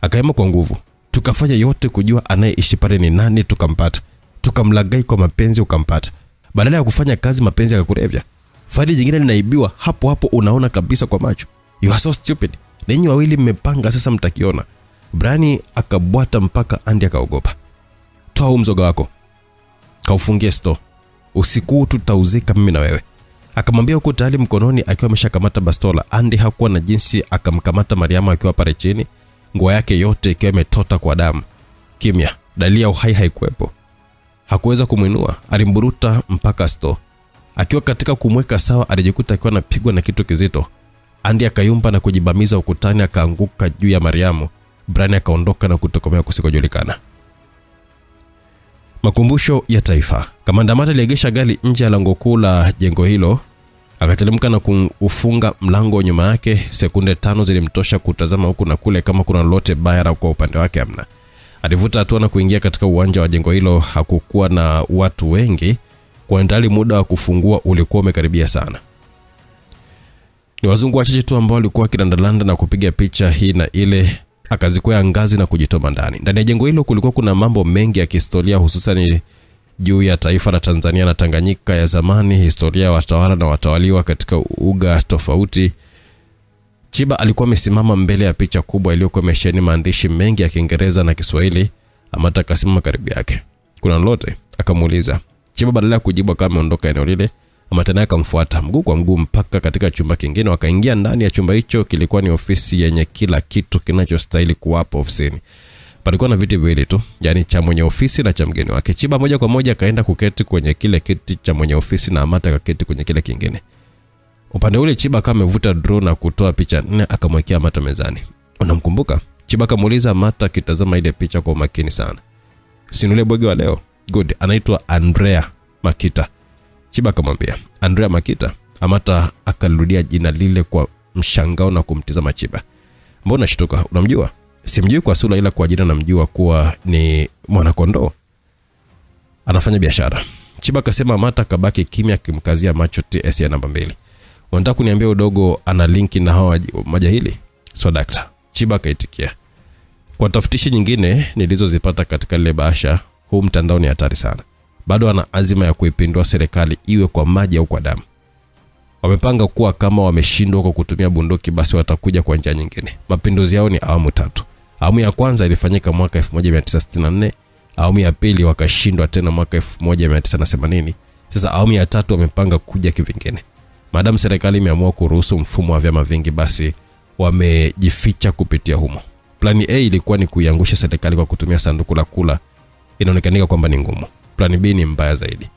Akaema kwa nguvu. Tukafanya yote kujua anayeishi pale ni nani, tukampata. Tukamlagai kwa mapenzi, ukampata. Badala ya kufanya kazi mapenzi yakakurevya. Faili jingine linaibiwa hapo hapo, unaona kabisa kwa macho. You are so stupid. Ninyi wawili mmepanga, sasa mtakiona. Brian akabwata mpaka Andy akaogopa. Toa mzoga wako, kaufungie store. Usiku tutauzika mimi na wewe. Akamwambia huko tayari mkononi akiwa ameshakamata bastola. Andy hakuwa na jinsi, akamkamata Mariam akiwa pale chini, nguo yake yote ikiwa imetota kwa damu. Kimya, dalili ya uhai haikuwepo. Hakuweza kumuinua, alimburuta mpaka store. Akiwa katika kumweka sawa, alijikuta akiwa anapigwa na kitu kizito. Andy akayumba na kujibamiza ukutani, akaanguka juu ya Mariam. Brian akaondoka na kutokomea kusikojulikana. Makumbusho ya Taifa. Kamanda Amata aliegesha gari nje ya lango kuu la jengo hilo. Akatelemka na kufunga mlango nyuma yake. Sekunde 5 zilimtosha kutazama huku na kule kama kuna lolote baya kwa upande wake amna. Alivuta hatua na kuingia katika uwanja wa jengo hilo. Hakukuwa na watu wengi, kwa ndali muda wa kufungua ulikuwa umekaribia sana. Ni wazungu wachache tu ambao walikuwa kirandalanda na kupiga picha hii na ile. Akazikwea ngazi na kujitoma ndani. Ndani ya jengo hilo kulikuwa kuna mambo mengi ya kihistoria, hususan juu ya taifa la Tanzania na Tanganyika ya zamani, historia ya watawala na watawaliwa katika uga tofauti. Chiba alikuwa amesimama mbele ya picha kubwa iliyokuwa imesheheni maandishi mengi ya Kiingereza na Kiswahili. Amata akasimama karibu yake. Kuna lolote? Akamuuliza. Chiba badala ya kujibu kama ameondoka eneo lile, Amata naye akamfuata mguu kwa mguu mpaka katika chumba kingine. Wakaingia ndani ya chumba hicho. Kilikuwa ni ofisi yenye kila kitu kinachostahili kuwapo ofisini. Palikuwa na viti viwili tu, yani cha mwenye ofisi na cha mgeni wake. Chiba moja kwa moja akaenda kuketi kwenye kile kiti cha mwenye ofisi na Amata akaketi kwenye kile kingine. Upande ule Chiba kama amevuta drone na kutoa picha 4 akamwekea Amata mezani. Unamkumbuka? Chiba akamuuliza Amata akitazama ile picha kwa makini sana. Si yule bogi wa leo? Good, anaitwa Andrea Makita. Chiba akamwambia, Andrea Makita? Amata akarudia jina lile kwa mshangao na kumtizama Chiba. Mbona shtuka? Unamjua? Simjui kwa sura, ila kwa jina namjua kuwa ni Mwanakondoo. Anafanya biashara. Chiba akasema. Amata kabaki kimya akimkazia macho TS ya namba 2. Unataka kuniambia udogo ana linki na hawa majahili? So dakta. Chiba akaitikia. Kwa tafutishi nyingine nilizozipata katika ile bahasha, huu mtandao ni hatari sana. Bado ana azima ya kuipindua serikali iwe kwa maji au kwa damu. Wamepanga kuwa kama wameshindwa kwa kutumia bunduki basi watakuja kwa njia nyingine. Mapinduzi yao ni awamu 3. Awamu ya kwanza ilifanyika mwaka 1964, awamu ya pili wakashindwa tena mwaka 1980. Sasa awamu ya 3 wamepanga kuja kivingine. Madam serikali imeamua kuruhusu mfumo wa vyama vingi basi wamejificha kupitia humo. Plani A ilikuwa ni kuiangusha serikali kwa kutumia sanduku la kula. Inaonekanika kwamba ni ngumu. Plani B ni mbaya zaidi.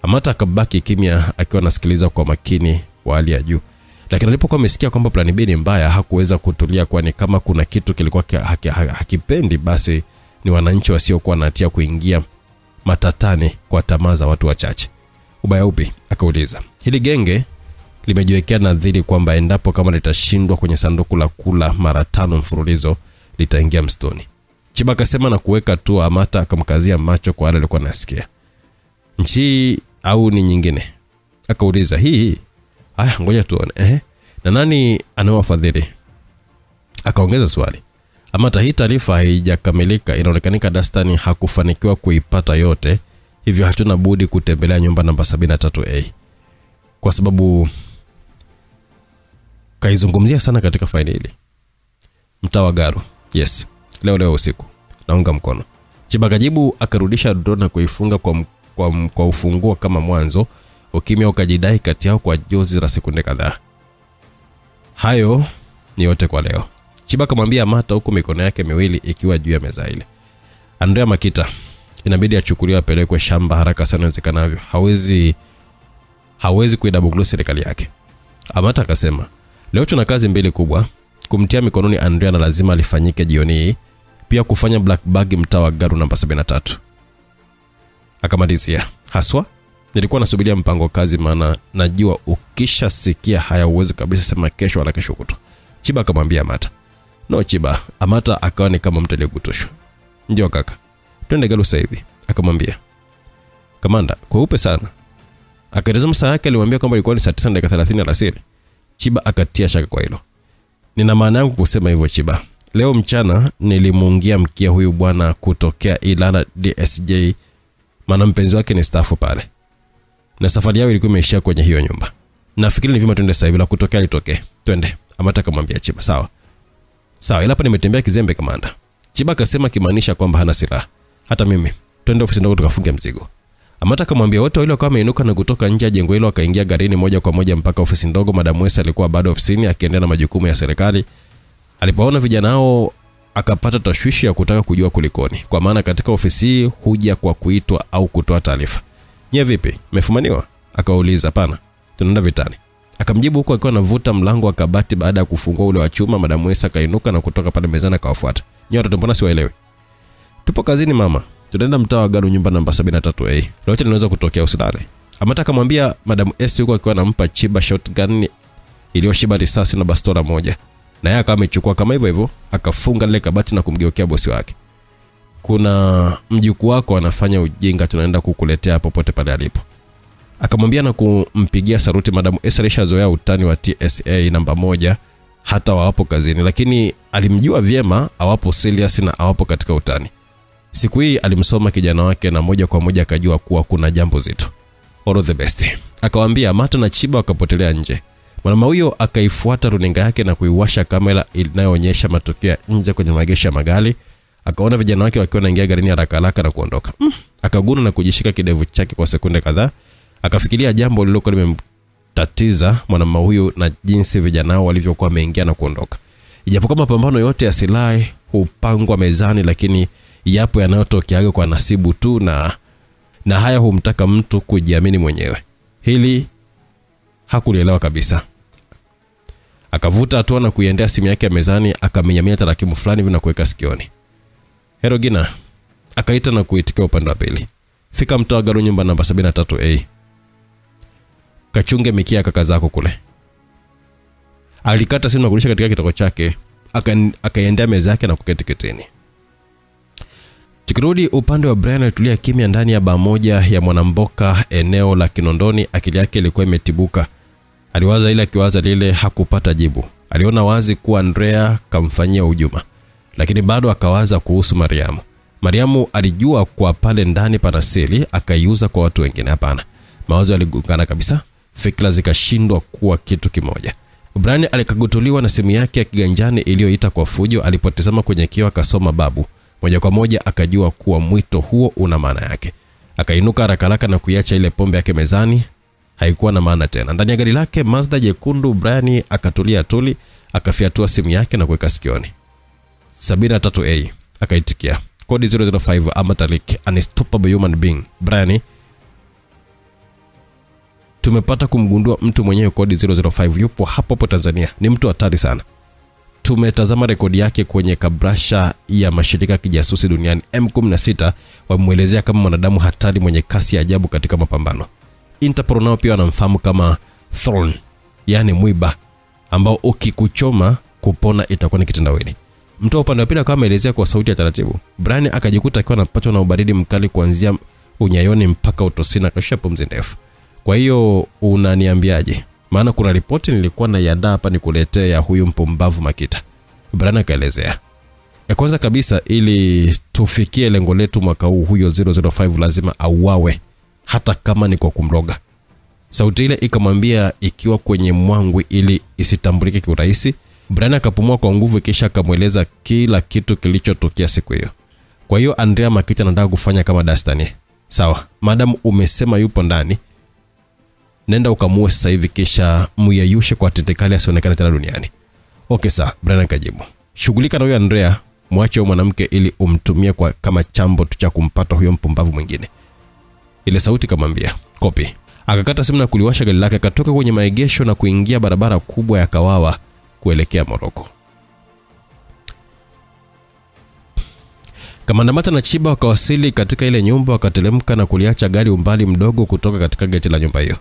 Amata akabaki kimya akiwa anasikiliza kwa makini wa hali ya juu. Lakini alipokuwa amesikia kwamba plani B ni mbaya hakuweza kutulia, kwani kama kuna kitu kilikuwa hakipendi basi ni wananchi wasiokuwa na hatia kuingia matatani kwa tamaa za watu wachache. Ubaya upi? Akauliza. Hili genge limejiwekea nadhiri kwamba endapo kama litashindwa kwenye sanduku la kula mara 5 mfululizo litaingia msituni. Chiba akasema na kuweka tu. Amata akamkazia macho kwa wale alikuwa anasikia. Nchi au ni nyingine? Akauliza. Hii. Aya, ngoja tuone. Na nani anawafadhili? Akaongeza swali. Amata, hii taarifa haijakamilika. Inaonekanika Dastani hakufanikiwa kuipata yote, hivyo hatuna budi kutembelea nyumba namba 73A. Kwa sababu kaizungumzia sana katika faili hili. Mtaa wa Garu. Yes. Leo usiku. Naunga mkono. Chiba kajibu akarudisha drone na kuifunga kwa ufunguo kama mwanzo. Ukimya ukajidai kati yao kwa jozi la sekunde kadhaa. Hayo ni yote kwa leo. Chiba akamwambia Amata huku mikono yake miwili ikiwa juu ya meza ile. Andrea Makita inabidi achukuliwe apelekwe shamba haraka sana iwezekanavyo. Hawezi kuidabugulu serikali yake. Amata akasema, leo tuna kazi mbili kubwa. Kumtia mikononi Andrea na lazima alifanyike jioni hii. Pia kufanya black bag mtaa wa Garu namba 73. Akamalizia, haswa nilikuwa nasubiria mpango kazi, maana najua ukisha sikia haya uwezi kabisa sema kesho wala kesho kutwa. Chiba akamwambia Amata. No Chiba. Amata akawa ni kama mtu aliyegutushwa. Ndio kaka, twende Garu sasa hivi. Akamwambia. Kamanda, kwa upe sana. Akatazama saa yake, alimwambia kwamba ilikuwa ni saa 9:30 alasiri. Chiba akatia shaka kwa hilo. Nina maana yangu kusema hivyo Chiba. Leo mchana nilimuungia mkia huyu bwana kutokea Ilala DSJ, maana mpenzi wake ni stafu pale. Na safari yao ilikuwa imeishia kwenye hiyo nyumba. Nafikiri ni vyema twende sasa hivi, la kutokea litokee. Twende. Amata akamwambia Chiba, sawa. Sawa, ila hapa nimetembea kizembe kamanda. Chiba akasema kimaanisha kwamba hana silaha. Hata mimi. Twende ofisi ndogo tukafunge mzigo. Amata akamwambia wote wale wakawa wameinuka na kutoka nje ya jengo hilo akaingia garini moja kwa moja mpaka ofisi ndogo. Madam Wesa alikuwa bado ofisini akiendelea na majukumu ya serikali. Alipoona vijana hao akapata tashwishi ya kutaka kujua kulikoni, kwa maana katika ofisi huja kwa kuitwa au kutoa taarifa. Nyie vipi? Mmefumaniwa? Akauliza. Hapana, tunaenda vitani. Akamjibu huko akiwa anavuta mlango wa kabati. Baada ya kufungua ule wa chuma, Madam Wesa kainuka na kutoka pale mezani akawafuata. Nyie watoto mbona siwaelewi? Tupo kazini mama. Tunaenda mtaa wa Garu nyumba namba 73A. Lolote linaweza kutokea, usilale. Amata akamwambia Madam S huko akiwa anampa Chiba shotgun iliyoshiba risasi na bastola moja. Na yeye akawa amechukua kama hivyo akafunga ile kabati na kumgeukea bosi wake. Kuna mjukuu wako anafanya ujinga, tunaenda kukuletea popote pale alipo. Akamwambia na kumpigia saruti. Madam S alishazoea utani wa TSA namba 1 hata wapo kazini, lakini alimjua vyema awapo serious na awapo katika utani. Siku hii alimsoma kijana wake na moja kwa moja akajua kuwa kuna jambo zito. All the best. Akawaambia Amata na Chiba wakapotelea nje. Mwanamama huyo akaifuata runinga yake na kuiwasha kamera inayoonyesha matokeo nje kwenye maegesho ya magari. Akaona vijana wake wakiwa wanaingia garini haraka na kuondoka. Akaguna na kujishika kidevu chake kwa sekunde kadhaa. Akafikiria jambo lililokuwa limemtatiza mwanamama huyo na jinsi vijana hao walivyokuwa wameingia na kuondoka. Ijapokuwa mapambano yote ya silaha hupangwa mezani, lakini yapo yanayotokea kwa nasibu tu na haya humtaka mtu kujiamini mwenyewe. Hili hakulielewa kabisa. Akavuta hatua na kuiendea simu yake ya mezani, akamenyamia tarakimu fulani na kuweka sikioni. Herogina akaita na kuitikia upande wa pili. Fika mtaa wa Garu nyumba namba 73A. Kachunge mikia kaka zako kule. Alikata simu na kurudisha katika kitoko chake, akaendea meza yake na kuketi kitini. Tukirudi upande wa Brian, alitulia kimya ndani ya baa moja ya Mwanamboka eneo la Kinondoni. Akili yake ilikuwa imetibuka. Aliwaza ile akiwaza lile, hakupata jibu. Aliona wazi kuwa Andrea kamfanyia hujuma, lakini bado akawaza kuhusu Mariamu. Mariamu alijua kwa pale ndani pana siri, akaiuza kwa watu wengine. Hapana, mawazo yaligongana kabisa. fikra zikashindwa kuwa kitu kimoja. Brian alikagutuliwa na simu yake ya kiganjani iliyoita kwa fujo. Alipotazama kwenye kioo akasoma babu. Moja kwa moja akajua kuwa mwito huo una maana yake. Akainuka haraka na kuiacha ile pombe yake mezani. Haikuwa na maana tena. Ndani ya gari lake Mazda jekundu, Brian akatulia tuli, akafiatua simu yake na kuweka sikioni. 73A akaitikia. Kodi 005 Amatalik, unstoppable human being. Brian, tumepata kumgundua mtu mwenyewe kodi 005 yupo hapo Tanzania. Ni mtu hatari sana. Tumetazama rekodi yake kwenye kabrasha ya mashirika kijasusi duniani. M16 wamemuelezea kama mwanadamu hatari mwenye kasi ya ajabu katika mapambano. Interpol nao pia wanamfahamu kama Thorn, yani mwiba ambao ukikuchoma kupona itakuwa ni kitendawili. Mtu wa upande wa pili akawa ameelezea kwa sauti ya taratibu. Brian akajikuta akiwa anapatwa na ubaridi mkali kuanzia unyayoni mpaka utosini, akashusha pumzi ndefu. Kwa hiyo unaniambiaje? Maana kuna ripoti nilikuwa naiandaa hapa nikuletea ya huyu mpumbavu Makita. Brian akaelezea. Kwanza kabisa, ili tufikie lengo letu mwaka huu, huyo 005 lazima auawe, hata kama ni kwa kumloga. Sauti ile ikamwambia ikiwa kwenye mwangwi ili isitambulike kiurahisi. Brian akapumua kwa nguvu kisha akamweleza kila kitu kilichotokea siku hiyo. Kwa hiyo Andrea Makita anataka kufanya kama Dastani. Sawa, madam umesema yupo ndani, nenda ukamue sasa hivi kisha muyayushe kwa tendekali asionekane tena duniani. Okay sawa, Brian akajibu. Shughulika na huyo Andrea, mwache huyo mwanamke ili umtumie kwa kama chambo tu cha kumpata huyo mpumbavu mwingine. Ile sauti kamwambia, copy. Akakata simu na kuliwasha gari lake, akatoka kwenye maegesho na kuingia barabara kubwa ya Kawawa kuelekea Moroko. Kamanda Mata na Chiba wakawasili katika ile nyumba, wakatelemka na kuliacha gari umbali mdogo kutoka katika geti la nyumba hiyo.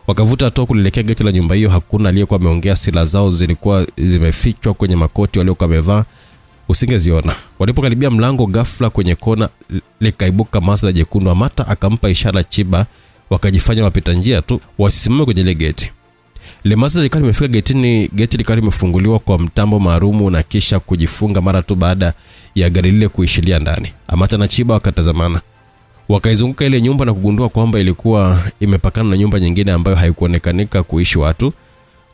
Wakavuta hatua kuelekea geti la nyumba hiyo. Hakuna aliyekuwa ameongea, silaha zao zilikuwa zimefichwa kwenye makoti waliokuwa wamevaa, usingeziona. Walipokaribia mlango, ghafla kwenye kona likaibuka Mazda jekundu. Mata akampa ishara Chiba, wakajifanya wapita njia tu wasisimame kwenye ile geti. Ile Mazda ilikuwa imefika getini, geti likawa limefunguliwa kwa mtambo maalumu na kisha kujifunga mara tu baada ya gari lile kuishilia ndani. Mata na Chiba wakatazamana. Wakaizunguka ile nyumba na kugundua kwamba ilikuwa imepakana na nyumba nyingine ambayo haikuonekanika kuishi watu.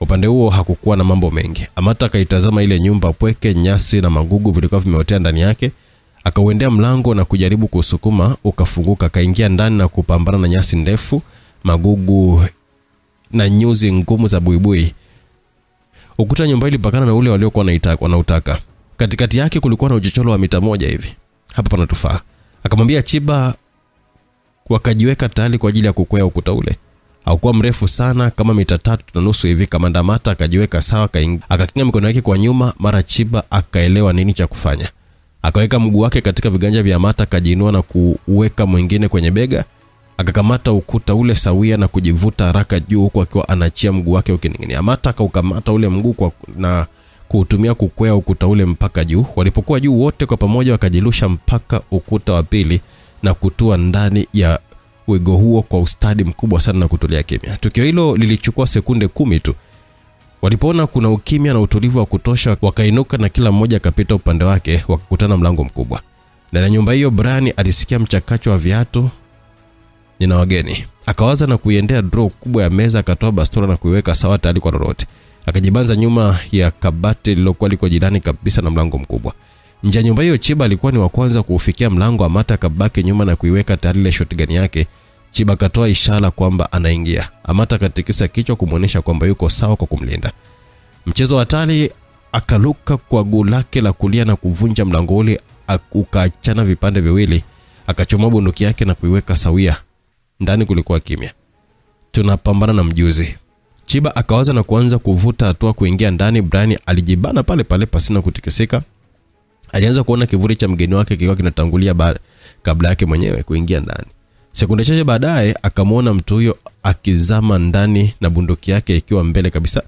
Upande huo hakukuwa na mambo mengi. Mata akaitazama ile nyumba pweke, nyasi na magugu vilikuwa vimeotea ndani yake. Akauendea mlango na kujaribu kusukuma, ukafunguka. Akaingia ndani na kupambana na nyasi ndefu, magugu na nyuzi ngumu za buibui. Ukuta nyumba ile ilipakana na ule waliokuwa wanautaka. Katikati yake kulikuwa na uchochoro wa mita 1 hivi. Hapa panatufaa. Akamwambia Chiba wakajiweka tayari kwa ajili ya kukwea ukuta ule. Haukuwa mrefu sana, kama mita 3.5 hivi. Kamanda Mata akajiweka sawa, akakinga mikono yake kwa nyuma. Mara Chiba akaelewa nini cha kufanya. Akaweka mguu wake katika viganja vya Mata, akajiinua na kuweka mwingine kwenye bega. Akakamata ukuta ule sawia na kujivuta haraka juu huko akiwa anachia mguu wake ukining'inia. Mata akaukamata ule mguu na kuutumia kukwea ukuta ule mpaka juu. Walipokuwa juu wote kwa pamoja wakajilusha mpaka ukuta wa pili na kutua ndani ya wigo huo kwa ustadi mkubwa sana na kutulia kimya. Tukio hilo lilichukua sekunde 10 tu. Walipoona kuna ukimya na utulivu wa kutosha, wakainuka na kila mmoja akapita upande wake, wakakutana mlango mkubwa. Ndani ya nyumba hiyo Brian alisikia mchakacho wa viatu. Nina wageni. Akawaza na kuiendea draw kubwa ya meza, akatoa bastola na kuiweka sawa tayari kwa lolote. Akajibanza nyuma ya kabati lilokuwa liko jirani kabisa na mlango mkubwa. Nje ya nyumba hiyo Chiba alikuwa ni wa kwanza kuufikia mlango. Mata akabaki nyuma na kuiweka tayari ile shotgun yake. Chiba akatoa ishara kwamba anaingia. Mata akatikisa kichwa kumuonesha kwamba yuko sawa kwa kumlinda. Mchezo wa hatari, akaluka kwa guu lake la kulia na kuvunja mlango ule, ukaachana vipande viwili. Akachomoa bunduki yake na kuiweka sawia. Ndani kulikuwa kimya. Tunapambana na mjuzi. Chiba akawaza na kuanza kuvuta hatua kuingia ndani. Brian alijibana pale pale pasina kutikisika. Alianza kuona kivuli cha mgeni wake kikiwa kinatangulia kabla yake mwenyewe kuingia ndani. Sekunde chache baadaye akamwona mtu huyo akizama ndani na bunduki yake ikiwa mbele kabisa.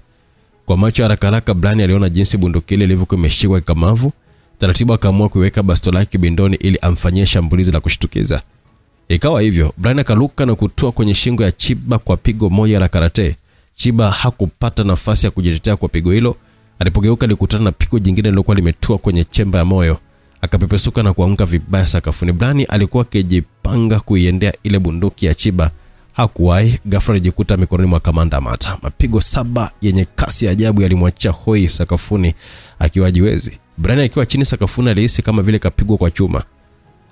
Kwa macho haraka Brian aliona jinsi bunduki ile ilivyokuwa imeshikwa kikamavu. Taratibu akaamua kuiweka bastola yake bindoni ili amfanyie shambulizi la kushtukiza. Ikawa hivyo, Brian akaluka na kutua kwenye shingo ya Chiba kwa pigo moja la karate. Chiba hakupata nafasi ya kujitetea kwa pigo hilo. Alipogeuka alikutana na pigo jingine lilokuwa limetua kwenye chemba ya moyo. Akapepesuka na kuanguka vibaya sakafuni. Brian alikuwa akijipanga kuiendea ile bunduki ya Chiba. Hakuwahi, ghafla alijikuta mikononi mwa kamanda Amata. Mapigo 7 yenye kasi ya ajabu yalimwachia hoi sakafuni akiwa jiwezi. Brian akiwa chini sakafuni alihisi kama vile kapigwa kwa chuma.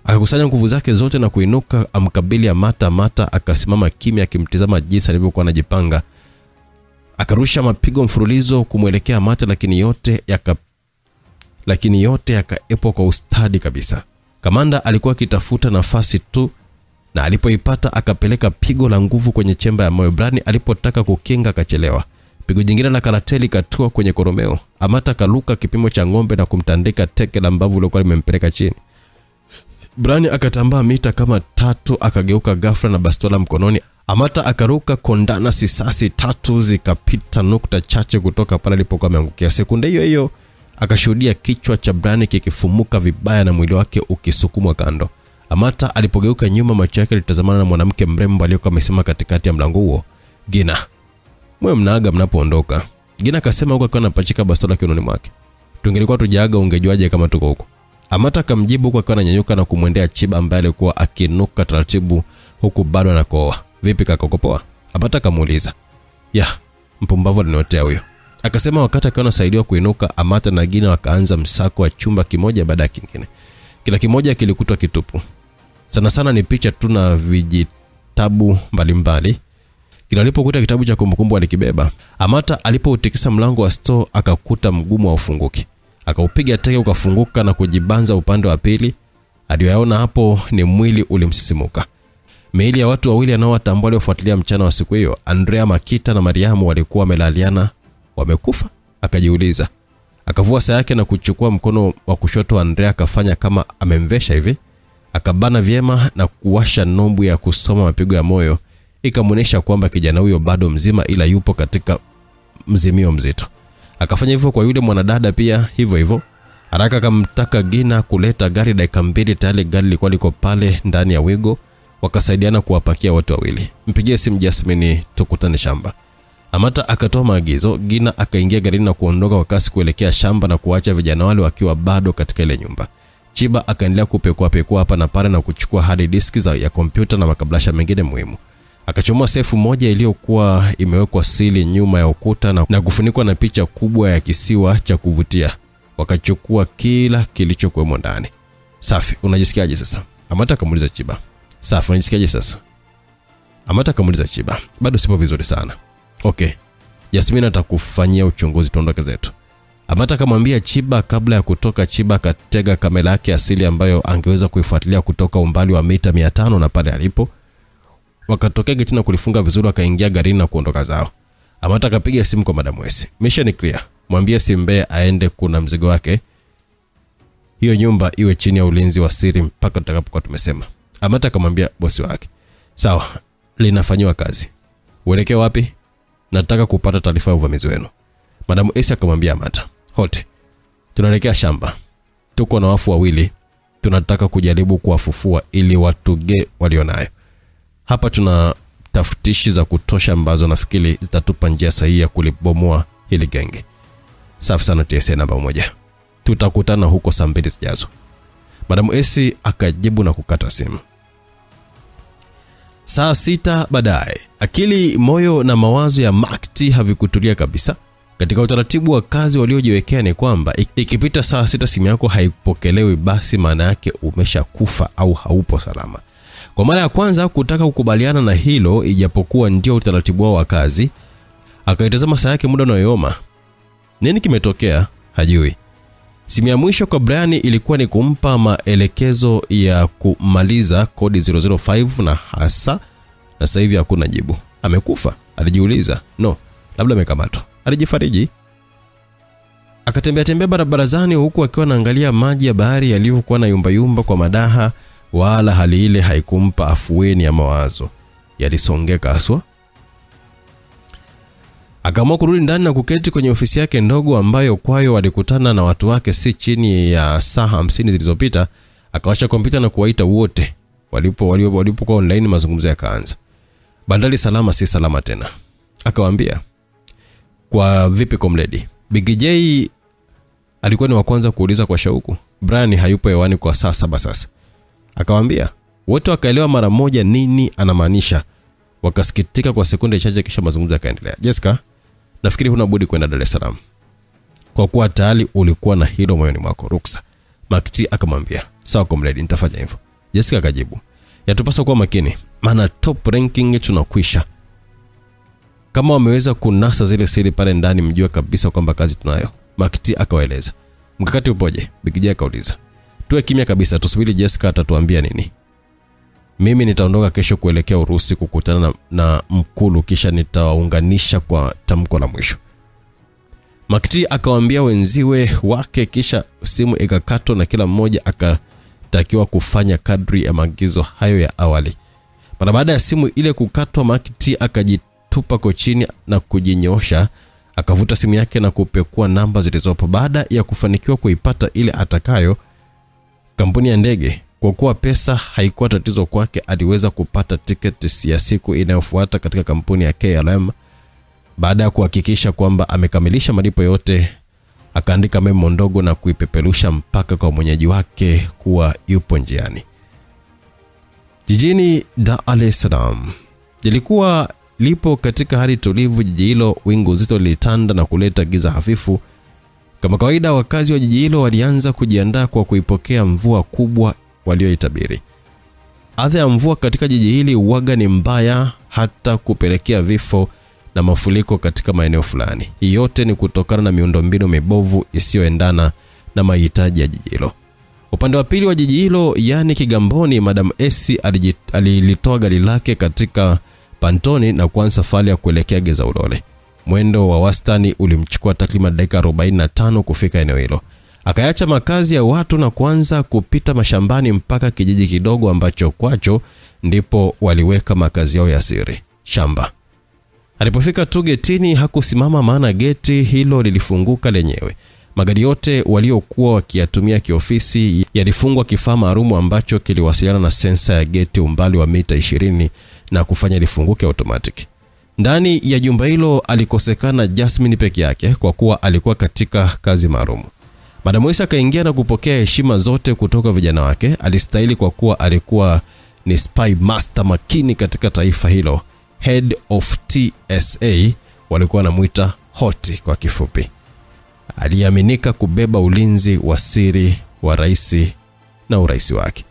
Akakusanya nguvu zake zote na kuinuka amkabili Amata. Amata akasimama kimya akimtazama jinsi alivyokuwa anajipanga. Akarusha mapigo mfululizo kumuelekea Amata, lakini yote yakaepo kwa ustadi kabisa. Kamanda alikuwa akitafuta nafasi tu, na alipoipata akapeleka pigo la nguvu kwenye chemba ya moyo. Brian alipotaka kukinga akachelewa. Pigo jingine la karateli katua kwenye koromeo. Amata kaluka kipimo cha ng'ombe na kumtandika teke la mbavu lilokuwa limempeleka chini. Brian akatambaa mita kama 3 akageuka ghafla na bastola mkononi. Amata akaruka kondana, risasi 3 zikapita nukta chache kutoka pale alipokuwa ameangukia. Sekunde hiyo hiyo akashuhudia kichwa cha Brian kikifumuka vibaya na mwili wake ukisukumwa kando. Amata alipogeuka nyuma, macho yake yalitazamana na mwanamke mrembo aliyokuwa amesimama katikati ya mlango huo. Gina, mwe mnaaga mnapoondoka? Gina akasema huko akiwa anapachika bastola kiunoni mwake. Tungelikuwa tujaaga ungejuaje kama tuko huko? Amata akamjibu huko akiwa ananyanyuka na kumwendea Chiba ambaye alikuwa akinuka taratibu huku bado anakoa. Vipi kaka, uko poa? Amata akamuuliza. Ya, mpumbavu alinotea huyo. Akasema wakati akiwa anasaidiwa kuinuka. Amata na Gina wakaanza msako wa chumba kimoja baada ya kingine. Kila kimoja kilikutwa kitupu. Sana ni picha tu na vijitabu mbalimbali. Kila alipokuta kitabu cha kumbukumbu alikibeba. Amata alipoutikisa mlango wa store akakuta mgumu wa ufunguki. Akaupiga teke ukafunguka na kujibanza upande wa pili. Aliyoyaona hapo ni mwili ulimsisimuka. Miili ya watu wawili anaowatambua waliofuatilia mchana wa siku hiyo, Andrea Makita na Mariamu, walikuwa wamelaliana wamekufa. Akajiuliza. Akavua saa yake na kuchukua mkono wa kushoto wa Andrea akafanya kama amemvesha hivi. Akabana vyema na kuwasha nombu ya kusoma mapigo ya moyo. Ikamuonesha kwamba kijana huyo bado mzima ila yupo katika mzimio mzito. Akafanya hivyo kwa yule mwanadada pia hivyo. Haraka akamtaka Gina kuleta gari. Dakika 2 tayari gari lilikuwa liko pale ndani ya wigo. Wakasaidiana kuwapakia watu wawili. Mpigie simu Jasmine tukutane shamba. Amata akatoa maagizo. Gina akaingia garini na kuondoka kwa kasi kuelekea shamba na kuacha vijana wale wakiwa bado katika ile nyumba. Chiba akaendelea kupekua hapa na pale na kuchukua hard disk ya kompyuta na makablasha mengine muhimu. Akachomoa sefu moja iliyokuwa imewekwa sili nyuma ya ukuta na kufunikwa na picha kubwa ya kisiwa cha kuvutia. Wakachukua kila kilichokuwemo ndani. Safi, unajisikiaje sasa? Amata akamuuliza Chiba. Safi, unajisikiaje sasa? Amata akamuuliza Chiba. Bado sipo vizuri sana. Okay, Jasmine atakufanyia uchunguzi, tuondoke zetu. Amata akamwambia Chiba. Kabla ya kutoka, Chiba akatega kamera yake asili ambayo angeweza kuifuatilia kutoka umbali wa mita 500 na pale alipo. Wakatokea geti na kulifunga vizuri, wakaingia garini na kuondoka zao. Amata akapiga simu kwa Madam Wesi. Mission clear. Mwambie Simbe aende, kuna mzigo wake. Hiyo nyumba iwe chini ya ulinzi wa siri mpaka tutakapokuwa tumesema. Amata akamwambia bosi wake. Sawa, linafanywa kazi. Uelekee wapi? Nataka kupata taarifa ya uvamizi wenu. Madam Wesi akamwambia Amata. Hote, tunaelekea shamba. Tuko na wafu wawili. Tunataka kujaribu kuwafufua ili watuge walionayo. Hapa tuna tafutishi za kutosha ambazo nafikiri zitatupa njia sahihi ya kulibomoa hili genge. Safi sana TSA namba 1. Tutakutana huko saa 2 zijazo. Madam Esi akajibu na kukata simu. Saa 6 baadaye, akili, moyo na mawazo ya Makti havikutulia kabisa. Katika utaratibu wa kazi waliojiwekea ni kwamba ikipita saa 6 simu yako haipokelewi, basi maana yake umeshakufa au haupo salama. Kwa mara ya kwanza kutaka kukubaliana na hilo, ijapokuwa ndio utaratibu wao wa kazi, akaitazama saa yake, muda unayoyoma. Nini kimetokea? Hajui. Simu ya mwisho kwa Brian ilikuwa ni kumpa maelekezo ya kumaliza kodi 005 na hasa, na sasa hivi hakuna jibu. Amekufa? Alijiuliza. No, labda amekamatwa. Alijifariji. Akatembea barabarazani huku akiwa anaangalia maji ya bahari yalivyokuwa na yumba kwa madaha, wala hali ile haikumpa afueni ya mawazo. Yalisongeka haswa. Akaamua kurudi ndani na kuketi kwenye ofisi yake ndogo ambayo kwayo walikutana na watu wake si chini ya saa 50 zilizopita. Akawasha kompyuta na kuwaita wote. Walipo kwa online, mazungumzo yakaanza. Bandari salama si salama tena. Akawaambia, kwa vipi comrade? Big J alikuwa ni wa kwanza kuuliza kwa shauku. Brian hayupo hewani kwa saa 7 sasa. Akawaambia, wote wakaelewa mara moja nini anamaanisha. Wakasikitika kwa sekunde chache kisha mazungumzo yakaendelea. Jessica, nafikiri huna budi kwenda Dar es Salaam. Kwa kuwa tayari ulikuwa na hilo moyoni mwako. Ruksa. Makti akamwambia, sawa comrade, nitafanya hivyo. Jessica akajibu, yatupasa kuwa makini, maana top ranking tunakwisha. Kama wameweza kunasa zile siri pale ndani, mjue kabisa kwamba kazi tunayo. Makti akawaeleza. Mkakati upoje? Bikija akauliza. Tuwe kimya kabisa, tusubiri Jessica atatuambia nini. Mimi nitaondoka kesho kuelekea Urusi kukutana na Mkulu, kisha nitawaunganisha kwa tamko la mwisho. Makti akawaambia wenziwe wake, kisha simu ikakatwa na kila mmoja akatakiwa kufanya kadri ya maagizo hayo ya awali. Mara baada ya simu ile kukatwa, Makti akajitupa kochini na kujinyoosha, akavuta simu yake na kupekua namba zilizopo. Baada ya kufanikiwa kuipata ile atakayo, kampuni ya ndege, kwa kuwa pesa haikuwa tatizo kwake, aliweza kupata tiketi ya siku inayofuata katika kampuni ya KLM. Baada ya kuhakikisha kwamba amekamilisha malipo yote, akaandika memo ndogo na kuipeperusha mpaka kwa mwenyeji wake kuwa yupo njiani. Jijini Dar es Salaam lilikuwa lipo katika hali tulivu. Jiji hilo wingu zito lilitanda na kuleta giza hafifu. Kama kawaida, wakazi wa jiji hilo walianza kujiandaa kwa kuipokea mvua kubwa walioitabiri. Adha ya mvua katika jiji hili uwaga ni mbaya, hata kupelekea vifo na mafuriko katika maeneo fulani. Hii yote ni kutokana na miundombinu mibovu isiyoendana na mahitaji ya jiji hilo. Upande wa pili wa jiji hilo, yani Kigamboni, Madam Esi alilitoa gari lake katika Pantoni na kuanza safari ya kuelekea Geza Ulole. Mwendo wa wastani ulimchukua takriban dakika 45 kufika eneo hilo. Akaacha makazi ya watu na kuanza kupita mashambani mpaka kijiji kidogo ambacho kwacho ndipo waliweka makazi yao ya siri, shamba. Alipofika tu getini hakusimama, maana geti hilo lilifunguka lenyewe. Magari yote waliokuwa wakiyatumia kiofisi yalifungwa kifaa maalum ambacho kiliwasiliana na sensa ya geti umbali wa mita 20 na kufanya lifunguke automatic. Ndani ya jumba hilo alikosekana Jasmine peke yake kwa kuwa alikuwa katika kazi maalum. Madam Esi akaingia na kupokea heshima zote kutoka vijana wake. Alistahili kwa kuwa alikuwa ni spy master makini katika taifa hilo. Head of TSA, walikuwa wanamuita Hoti kwa kifupi. Aliaminika kubeba ulinzi wa siri wa rais na urais wake.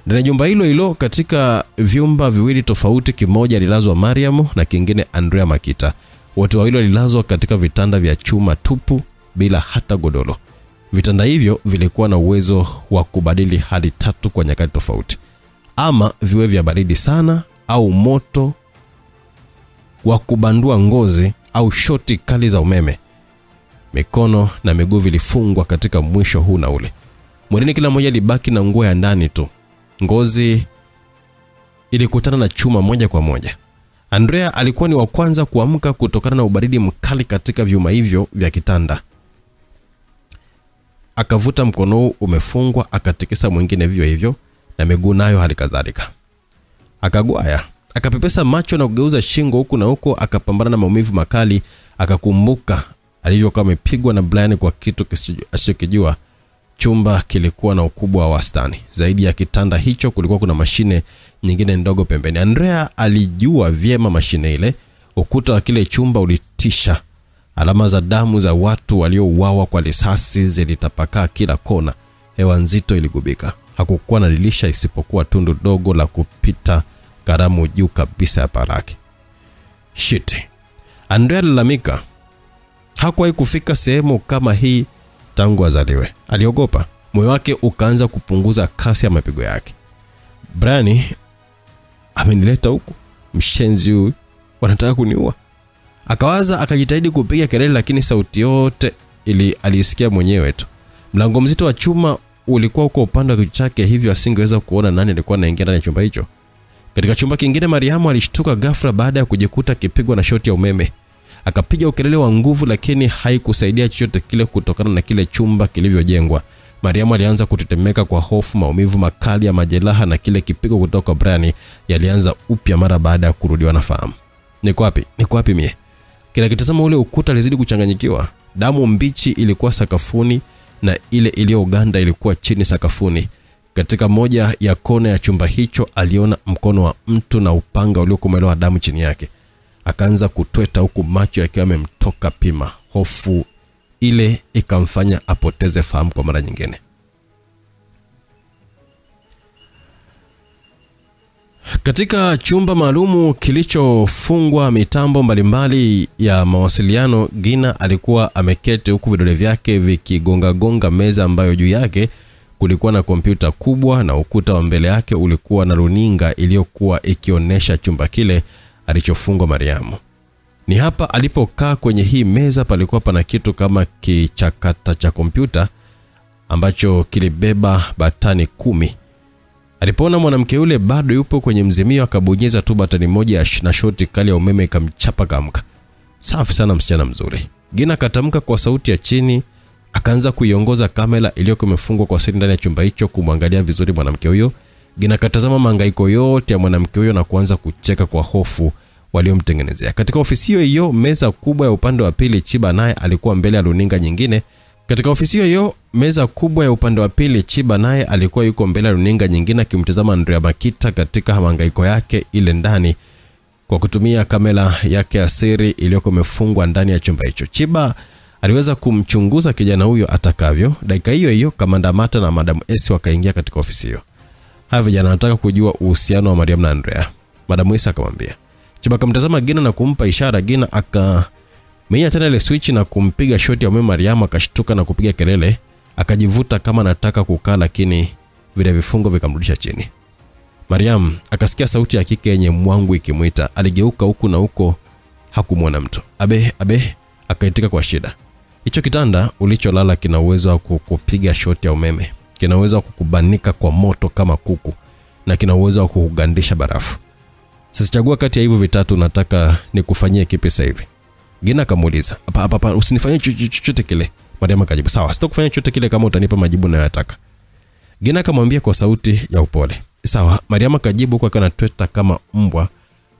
Ndani ya jumba hilo katika vyumba viwili tofauti, kimoja alilazwa Mariam na kingine Andrea Makita. Wote wawili walilazwa katika vitanda vya chuma tupu bila hata godoro. Vitanda hivyo vilikuwa na uwezo wa kubadili hali 3 kwa nyakati tofauti. Ama viwe vya baridi sana, au moto wa kubandua ngozi, au shoti kali za umeme. Mikono na miguu vilifungwa katika mwisho huu na ule. Mwilini kila mmoja libaki na nguo ya ndani tu. Ngozi ilikutana na chuma moja kwa moja. Andrea alikuwa ni wa kwanza kuamka kutokana na ubaridi mkali katika vyuma hivyo vya kitanda. Akavuta mkono umefungwa, akatikisa mwingine vivyo hivyo, na miguu nayo halikadhalika. Akagwaya, akapepesa macho na kugeuza shingo huku na huko, akapambana na maumivu makali. Akakumbuka alivyokuwa amepigwa na Brian kwa kitu asichokijua. Chumba kilikuwa na ukubwa wa wastani. Zaidi ya kitanda hicho kulikuwa kuna mashine nyingine ndogo pembeni. Andrea alijua vyema mashine ile. Ukuta wa kile chumba ulitisha. Alama za damu za watu waliouawa kwa risasi zilitapakaa kila kona. Hewa nzito iligubika. Hakukuwa na dirisha isipokuwa tundu dogo la kupita karamu juu kabisa ya paraki. Shit. Andrea alilalamika. Hakuwahi kufika sehemu kama hii tangu azaliwe. Aliogopa. Moyo wake ukaanza kupunguza kasi ya mapigo yake. Brian amenileta huku. Mshenzi huyu wanataka kuniua. Akawaza, akajitahidi kupiga kelele, lakini sauti yote alisikia mwenyewe tu. Mlango mzito wa chuma ulikuwa uko upande wa kichwa chake, hivyo asingeweza kuona nani alikuwa anaingia ndani ya chumba hicho. Katika chumba kingine, Mariamu alishtuka ghafla baada ya kujikuta akipigwa na shoti ya umeme. Akapiga ukelele wa nguvu, lakini haikusaidia chochote kile kutokana na kile chumba kilivyojengwa. Mariamu alianza kutetemeka kwa hofu, maumivu makali ya majeraha na kile kipigo kutoka Brian yalianza upya mara baada ya kurudiwa na fahamu. Niko wapi mie? Kila kitazama ule ukuta alizidi kuchanganyikiwa. Damu mbichi ilikuwa sakafuni na ile iliyoganda ilikuwa chini sakafuni. Katika moja ya kona ya chumba hicho aliona mkono wa mtu na upanga uliokomelewa damu chini yake. Akaanza kutweta huku macho yakiwa yamemtoka pima. Hofu ile ikamfanya apoteze fahamu kwa mara nyingine. Katika chumba maalumu kilichofungwa mitambo mbalimbali ya mawasiliano, Gina alikuwa ameketi huku vidole vyake vikigonga meza ambayo juu yake kulikuwa na kompyuta kubwa na ukuta wa mbele yake ulikuwa na runinga iliyokuwa ikionyesha chumba kile alichofungwa Mariamu. Ni hapa alipokaa kwenye hii meza palikuwa pana kitu kama kichakata cha kompyuta ambacho kilibeba batani 10. Alipoona mwanamke yule bado yupo kwenye mzimio, akabonyeza tu batani moja na shoti kali ya umeme ikamchapa kamka. Safi sana msichana mzuri, Gina katamka kwa sauti ya chini. Akaanza kuiongoza kamera iliyokuwa imefungwa kwa siri ndani ya chumba hicho kumwangalia vizuri mwanamke huyo. Gina katazama mahangaiko yote ya mwanamke huyo na kuanza kucheka kwa hofu waliomtengenezea. Katika ofisi hiyo meza kubwa ya upande wa pili, Chiba naye alikuwa mbele ya runinga nyingine. Chiba naye alikuwa yuko mbele ya runinga nyingine akimtazama Andrea Makita katika mahangaiko yake ile ndani kwa kutumia kamera yake ya siri iliyokuwa imefungwa ndani ya chumba hicho. Chiba aliweza kumchunguza kijana huyo atakavyo. Dakika hiyo Kamanda Mata na Madam S wakaingia katika ofisi hiyo. Hawa vijana wanataka kujua uhusiano wa Mariam na Andrea. Madam S akamwambia. Chiba akamtazama Gina na kumpa ishara. Gina akamenya tena ile switch na kumpiga shoti ya umeme. Mariam akashtuka na kupiga kelele, akajivuta kama anataka kukaa, lakini vile vifungo vikamrudisha chini. Mariam akasikia sauti ya kike yenye mwangu ikimuita. Aligeuka huku na huko, hakumwona mtu. Abe akaitika kwa shida. Hicho kitanda ulicholala kina uwezo wa kukupiga shoti ya umeme, kina uwezo wa kukubanika kwa moto kama kuku, na kina uwezo wa kukugandisha barafu. Sasa chagua kati ya hivyo vitatu, nataka nikufanyie kipi sasa hivi? Gina akamuuliza. Hapa usinifanyie chochote kile. Mariam akajibu, sawa, sitakufanyia chochote kile kama utanipa majibu ninayotaka. Gina akamwambia kwa sauti ya upole, sawa. Mariam akajibu kwa kana tweta kama mbwa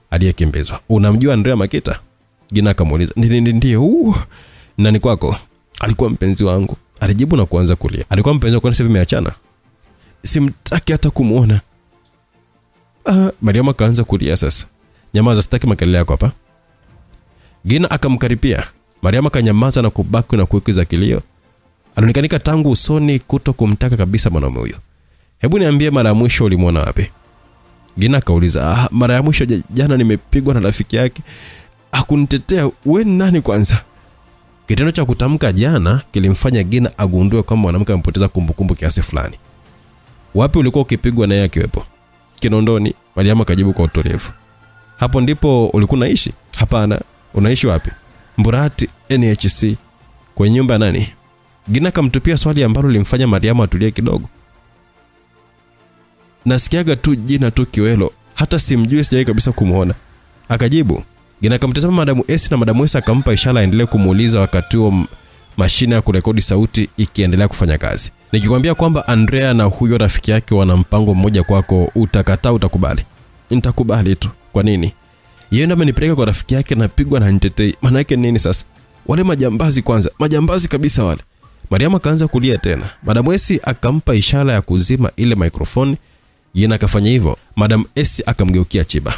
aliyekimbizwa. Unamjua Andrea Makita? Gina akamuuliza. Ndio. Nani kwako? Alikuwa mpenzi wangu, alijibu na kuanza kulia. Alikuwa mpenzi wako, sasa hivi mmeachana? Simtaki hata kumuona. Mariam akaanza kulia sasa. Nyamaza, sitaki makelele yako hapa. Gina akamkaripia. Mariam akanyamaza na kubaki na kuikiza kilio. Alionekanika tangu usoni kuto kumtaka kabisa mwanaume huyo. Hebu niambie, mara ya mwisho ulimuona wapi? Gina akauliza. Mara ya mwisho jana nimepigwa na rafiki yake. Hakunitetea. Wewe nani kwanza? Kitendo cha kutamka jana kilimfanya Gina agundue kwamba mwanamke amepoteza kumbukumbu kiasi fulani. Wapi ulikuwa ukipigwa naye akiwepo? Kinondoni, Mariam akajibu kwa utulivu. Hapo ndipo ulikuwa unaishi? Hapana. Unaishi wapi? Mburati NHC. Kwa nyumba ya nani? Gina akamtupia swali ambalo limfanya Mariam atulie kidogo. Nasikiaga tu jina tu Kiwelo, hata simjui, sijai kabisa kumuona. Akajibu. Gina akamtazama Madam S na Madam S akampa ishara aendelee kumuuliza, wakati huo mashine ya kurekodi sauti ikiendelea kufanya kazi. Nikikwambia kwamba Andrea na huyo rafiki yake wana mpango mmoja kwako, utakataa utakubali? Nitakubali tu. Kwa nini? Yeye ndo amenipeleka kwa rafiki yake na pigwa na nitetei. Maana yake nini sasa? Wale majambazi kwanza, majambazi kabisa wale. Mariam akaanza kulia tena. Madam S akampa ishara ya kuzima ile microphone. Yeye akafanya hivyo. Madam S akamgeukia Chiba.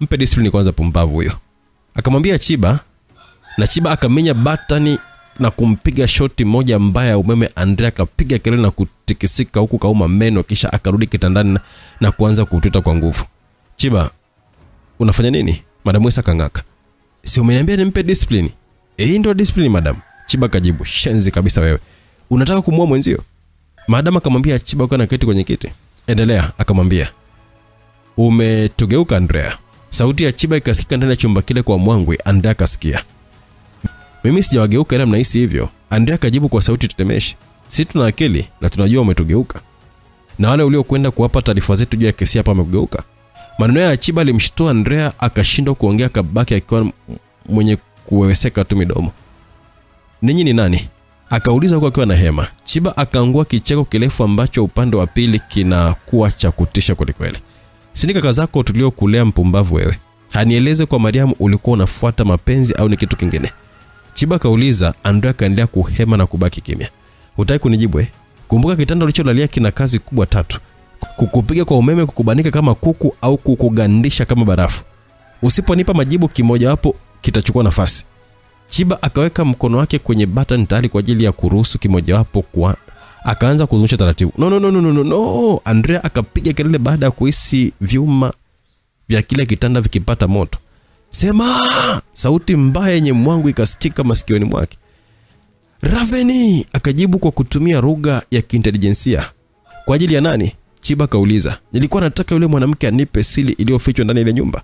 Mpe discipline kwanza, pumbavu huyo. Akamwambia Chiba, na Chiba akamenya batani na kumpiga shoti moja mbaya umeme. Andrea akapiga kelele na kutikisika huku kauma meno, kisha akarudi kitandani na kuanza kututa kwa nguvu. Chiba, unafanya nini? Madam S akangaka. Si umeniambia nimpe discipline? Hii ndio discipline madam. Chiba kajibu, shenzi kabisa wewe. Unataka kumuua mwenzio? Madam akamwambia Chiba uko na keti kwenye kiti. Endelea, akamwambia. Umetugeuka Andrea. Sauti ya Chiba ikasikika ndani ya chumba kile kwa mwangwi. Andrea kasikia. Mimi sijawageuka, ila mnahisi hivyo. Andrea kajibu kwa sauti tetemeshi. Sisi tuna akili na tunajua umetugeuka. Na wale uliokwenda kuwapa taarifa zetu juu ya kesi hapa wamegeuka. Maneno ya Chiba alimshtua Andrea, akashindwa kuongea, kabaki akiwa mwenye kuweweseka tu midomo. Ninyi ni nani? Akauliza huko akiwa na hema. Chiba akaangua kicheko kirefu ambacho upande wa pili kinakuwa cha kutisha kweli. Sini kaka zako tuliokulea, mpumbavu wewe. Hanieleze kwa Mariam ulikuwa unafuata mapenzi au ni kitu kingine? Chiba kauliza. Andrea kaendelea kuhema na kubaki kimya. Hutaki kunijibu Kumbuka kitanda ulicholalia kina kazi kubwa 3. Kukupiga kwa umeme, kukubanika kama kuku au kukugandisha kama barafu. Usiponipa majibu kimoja wapo kitachukua nafasi. Chiba akaweka mkono wake kwenye button tayari kwa ajili ya kuruhusu kimoja wapo kwa akaanza kuzungusha taratibu. No. Andrea akapiga kelele baada ya kuhisi vyuma vya kile kitanda vikipata moto. Sema! Sauti mbaya yenye mwangu ikasikika masikioni mwake. Raveni! Akajibu kwa kutumia lugha ya kiintelijensia. Kwa ajili ya nani? Chiba kauliza. Nilikuwa nataka yule mwanamke anipe siri iliyofichwa ndani ya ile nyumba.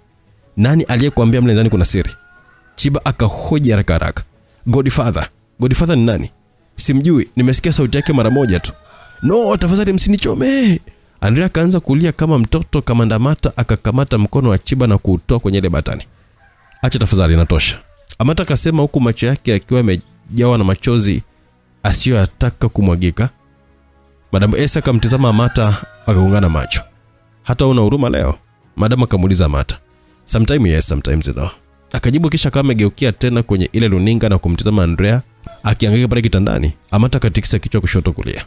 Nani aliyekuambia mle ndani kuna siri? Chiba akahoji haraka. Godfather ni nani? Simjui, nimesikia sauti yake mara moja tu. No, tafadhali msinichome. Andrea akaanza kulia kama mtoto. Kamanda Amata akakamata mkono wa Chiba na kuutoa kwenye ile batani. Acha tafadhali, inatosha. Amata akasema huku macho yake yakiwa yamejawa na machozi asiyotaka kumwagika. Madam Esa akamtazama Amata akaungana macho. Hata una huruma leo? Madam akamuuliza Amata. Sometimes yes, sometimes no. Akajibu kisha kama amegeukia tena kwenye ile luninga na kumtazama Andrea akiangalia pale kitandani. Amata katikisa kichwa kushoto kulia.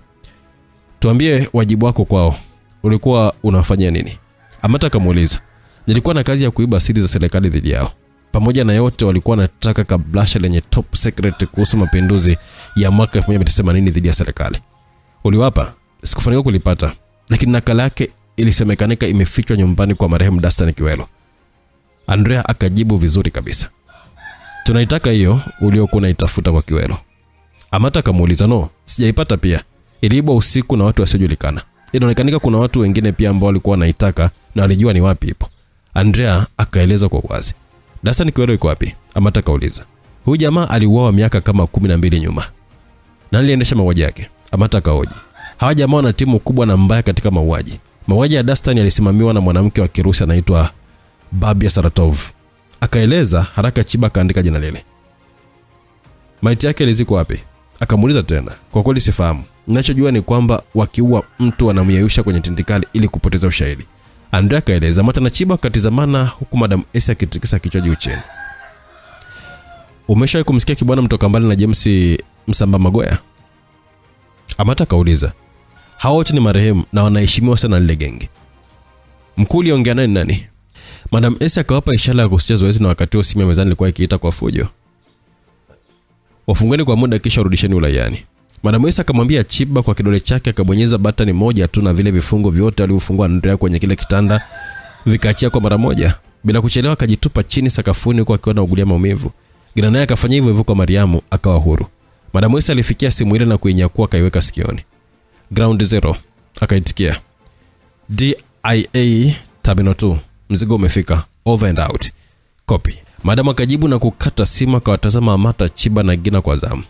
Tuambie wajibu wako kwao. Ulikuwa unafanya nini? Amata akamuuliza. Nilikuwa na kazi ya kuiba siri za serikali dhidi yao. Pamoja na yote walikuwa wanataka kablasha lenye top secret kuhusu mapinduzi ya mwaka 1980 dhidi ya serikali. Uliwapa? Sikufanikiwa kulipata. Lakini nakala yake ilisemekanika imefichwa nyumbani kwa marehemu Dastan Kiwelo. Andrea akajibu vizuri kabisa. Tunaitaka hiyo uliokuwa unaitafuta kwa Kiwelo. Amata akamuuliza. No, sijaipata pia. Iliibwa usiku na watu wasiojulikana. Inaonekana kuna watu wengine pia ambao walikuwa wanaitaka na walijua ni wapi ipo. Andrea akaeleza kwa uwazi. Dastan Kiwelo yuko wapi? Amata kauliza. Huyu jamaa aliuawa miaka kama 12 nyuma. Nani aliendesha mauaji yake? Amata kaoji. Hawa jamaa wana timu kubwa na mbaya katika mauaji. Mauaji ya Dastan yalisimamiwa na mwanamke wa Kirusi anaitwa Babia Saratov. Akaeleza haraka. Chiba kaandika jina lile. Maiti yake ilizikwa wapi? Akamuuliza tena. Kwa kweli sifahamu. Ninachojua ni kwamba wakiua mtu wanamyeyusha kwenye tindikali ili kupoteza ushahidi. Andrea kaeleza. Amata na Chiba katizamana huku Madam Esa akitikisa kichwa juu chini. Umeshawahi kumsikia kibwana mtoka mbali na James Msamba Magoya? Amata kauliza. Hao wote ni marehemu na wanaheshimiwa sana lile genge. Mkuu aliongea naye nani? Madam Esa akawapa ishara ya kusitisha zoezi na wakati huo simu ya mezani ilikuwa ikiita kwa fujo. Wafungweni kwa muda kisha rudisheni ulaiani. Madam Esa akamwambia Chiba kwa kidole chake, akabonyeza batani moja tu na vile vifungo vyote alivyofungwa Andrea kwenye kile kitanda vikaachia kwa mara moja. Bila kuchelewa akajitupa chini sakafuni kwa akiwa anaugulia maumivu. Gina naye akafanya hivyo kwa Mariamu akawa huru. Madam Esa alifikia simu ile na kuinyakua akaiweka sikioni. Ground 0 akaitikia. DIA Terminal 2. Mzigo umefika. Over and out. Copy. Madam akajibu na kukata simu akawatazama Amata, Chiba na Gina kwa zamu.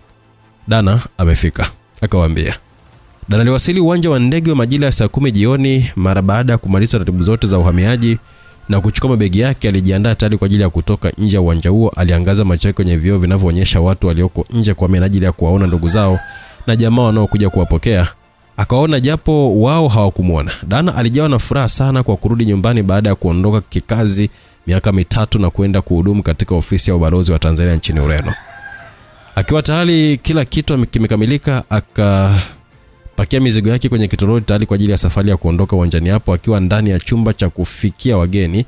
Dana amefika, akawaambia. Dana aliwasili uwanja wa ndege wa majira ya saa 10 jioni mara baada ya kumaliza taratibu zote za uhamiaji na kuchukua mabegi yake. Alijiandaa tayari kwa ajili ya kutoka nje ya uwanja huo. Aliangaza macho yake kwenye vioo vinavyoonyesha watu walioko nje kwa minajili ya kuwaona ndugu zao na jamaa wanaokuja kuwapokea. Akaona japo wao hawakumuona. Dana alijawa na furaha sana kwa kurudi nyumbani baada ya kuondoka kikazi miaka 3 na kwenda kuhudumu katika ofisi ya ubalozi wa Tanzania nchini Ureno. Akiwa tayari kila kitu kimekamilika, akapakia mizigo yake kwenye kitoroli tayari kwa ajili ya safari ya kuondoka uwanjani hapo. Akiwa ndani ya chumba cha kufikia wageni,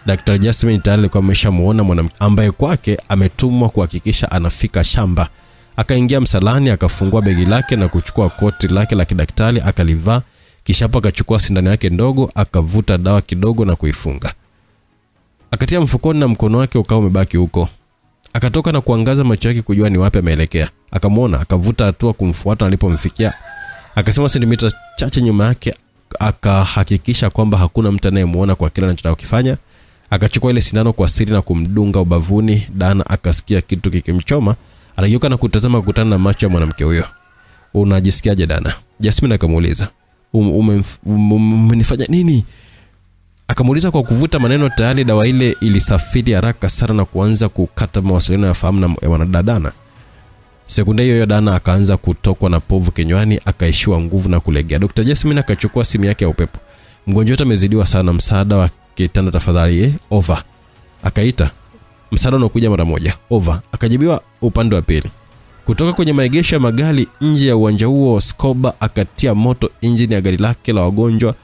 Dr. Jasmine tayari alikuwa ameshamuona mwanamke ambaye kwake ametumwa kuhakikisha anafika shamba. Akaingia msalani, akafungua begi lake na kuchukua koti lake la kidaktari akalivaa, kisha hapo akachukua sindano yake ndogo, akavuta dawa kidogo na kuifunga. Akatia mfukoni na mkono wake ukawa umebaki huko. Akatoka na kuangaza macho yake kujua ni wapi ameelekea. Akamuona, akavuta hatua kumfuata. Alipomfikia akasema sentimita chache nyuma yake, akahakikisha kwamba hakuna mtu anayemuona kwa kile anachotaka kufanya. Akachukua ile sindano kwa siri na kumdunga ubavuni. Dana akasikia kitu kikimchoma. Aligeuka na kutazama kukutana na macho ya mwanamke huyo. Unajisikiaje Dana? Jasmine akamuuliza. Umenifanya nini? Akamuuliza kwa kuvuta maneno. Tayari dawa ile ilisafiri haraka sana na kuanza kukata mawasiliano ya fahamu na wanadadana. Sekunde hiyo Dana akaanza kutokwa na povu kinywani, akaishiwa nguvu na kulegea. Dr. Jasmine akachukua simu yake ya upepo. Mgonjwa wetu amezidiwa sana, msaada wa kitanda tafadhali. Over. Akaita. Msaada unakuja mara moja. Over. Akajibiwa upande wa pili. Kutoka kwenye maegesho ya magari nje ya uwanja huo, Scoba akatia moto injini ya gari lake la wagonjwa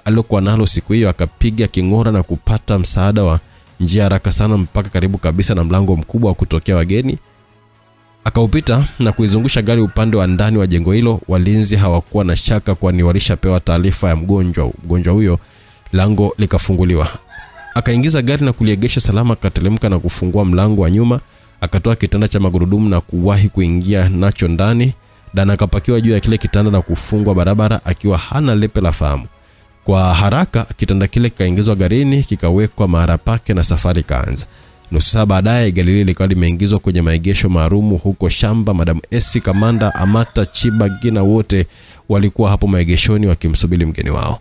alilokuwa nalo siku hiyo, akapiga king'ora na kupata msaada wa njia haraka sana mpaka karibu kabisa na mlango mkubwa wa kutokea wageni. Akaupita na kuizungusha gari upande wa ndani wa jengo hilo. Walinzi hawakuwa na shaka kwani walishapewa taarifa ya mgonjwa huyo. Lango likafunguliwa. Akaingiza gari na kuliegesha salama, akatelemka na kufungua mlango wa nyuma, akatoa kitanda cha magurudumu na kuwahi kuingia nacho ndani. Dana akapakiwa juu ya kile kitanda na kufungwa barabara akiwa hana lepe la fahamu. Kwa haraka kitanda kile kikaingizwa garini, kikawekwa mahali pake na safari kaanza. Nusu saa baadaye gari lile likawa limeingizwa kwenye maegesho maalumu huko shamba. Madam Essie, Kamanda, Amata, Chiba, Gina wote walikuwa hapo maegeshoni wakimsubiri mgeni wao.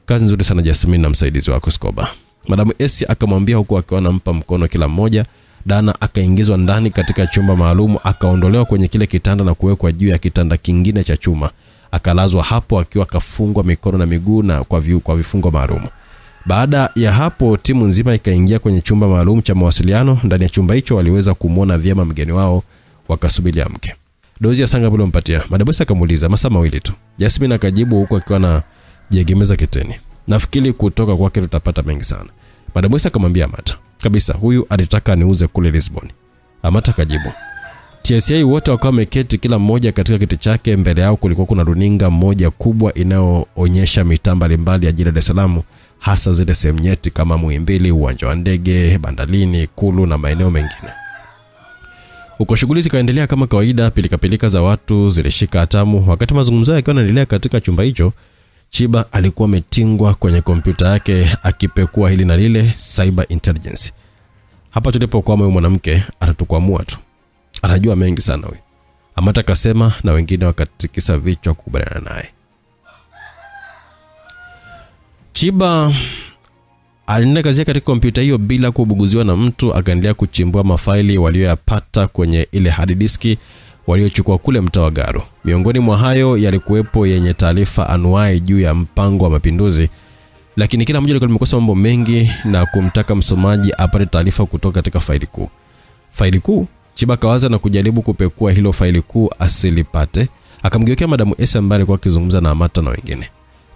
Kazi nzuri sana Jasmine na msaidizi wako Scoba. Madam Essie akamwambia huko akiwa anampa mkono kila mmoja. Dana akaingizwa ndani katika chumba maalumu, akaondolewa kwenye kile kitanda na kuwekwa juu ya kitanda kingine cha chuma. Akalazwa hapo akiwa kafungwa mikono na miguu na kwa vifungo maalumu. Baada ya hapo timu nzima ikaingia kwenye chumba maalum cha mawasiliano. Ndani ya chumba hicho waliweza kumuona vyema mgeni wao, wakasubiri amke. Dozi ya sanga bilo mpatia. Madam Essie akamuuliza, masaa mawili tu. Jasmine akajibu huko akiwa na jiegemeza kiteni, nafikiri kutoka kwake tutapata mengi sana. Madam Essie akamwambia Amata, kabisa huyu alitaka niuze kule Lisbon. Amata akajibu. TSA wote wakawa wameketi kila mmoja katika kiti chake. Mbele yao kulikuwa kuna runinga moja kubwa inayoonyesha mitaa mbalimbali ya jiji la Dar es Salaam, hasa zile sehemu nyeti kama Muhimbili, uwanja wa ndege, bandarini, Ikulu na maeneo mengine. Uko shughuli zikaendelea kama kawaida, pilika za watu zilishika hatamu. Wakati mazungumzo yakiwa yanaendelea katika chumba hicho, Chiba alikuwa ametingwa kwenye kompyuta yake akipekua hili na lile, cyber intelligence. Hapa tulipokuwa huyu mwanamke atatukwamua tu. Anajua mengi sana huyu, Amata kasema, na wengine wakatikisa vichwa kukubaliana naye. Chiba alienda kazi katika kompyuta hiyo bila kubuguziwa na mtu. Akaendelea kuchimbua mafaili walioyapata kwenye ile hard disk waliochukua kule mtaa wa Garo. Miongoni mwa hayo yalikuwepo yenye taarifa anuai juu ya mpango wa mapinduzi, lakini kila mmoja alikuwa limekosa mambo mengi na kumtaka msomaji apate taarifa kutoka katika faili kuu. Faili kuu, Chiba kawaza na kujaribu kupekua hilo faili kuu asilipate. Akamgeukia Madam Essie ambaye alikuwa akizungumza na Amata na wengine.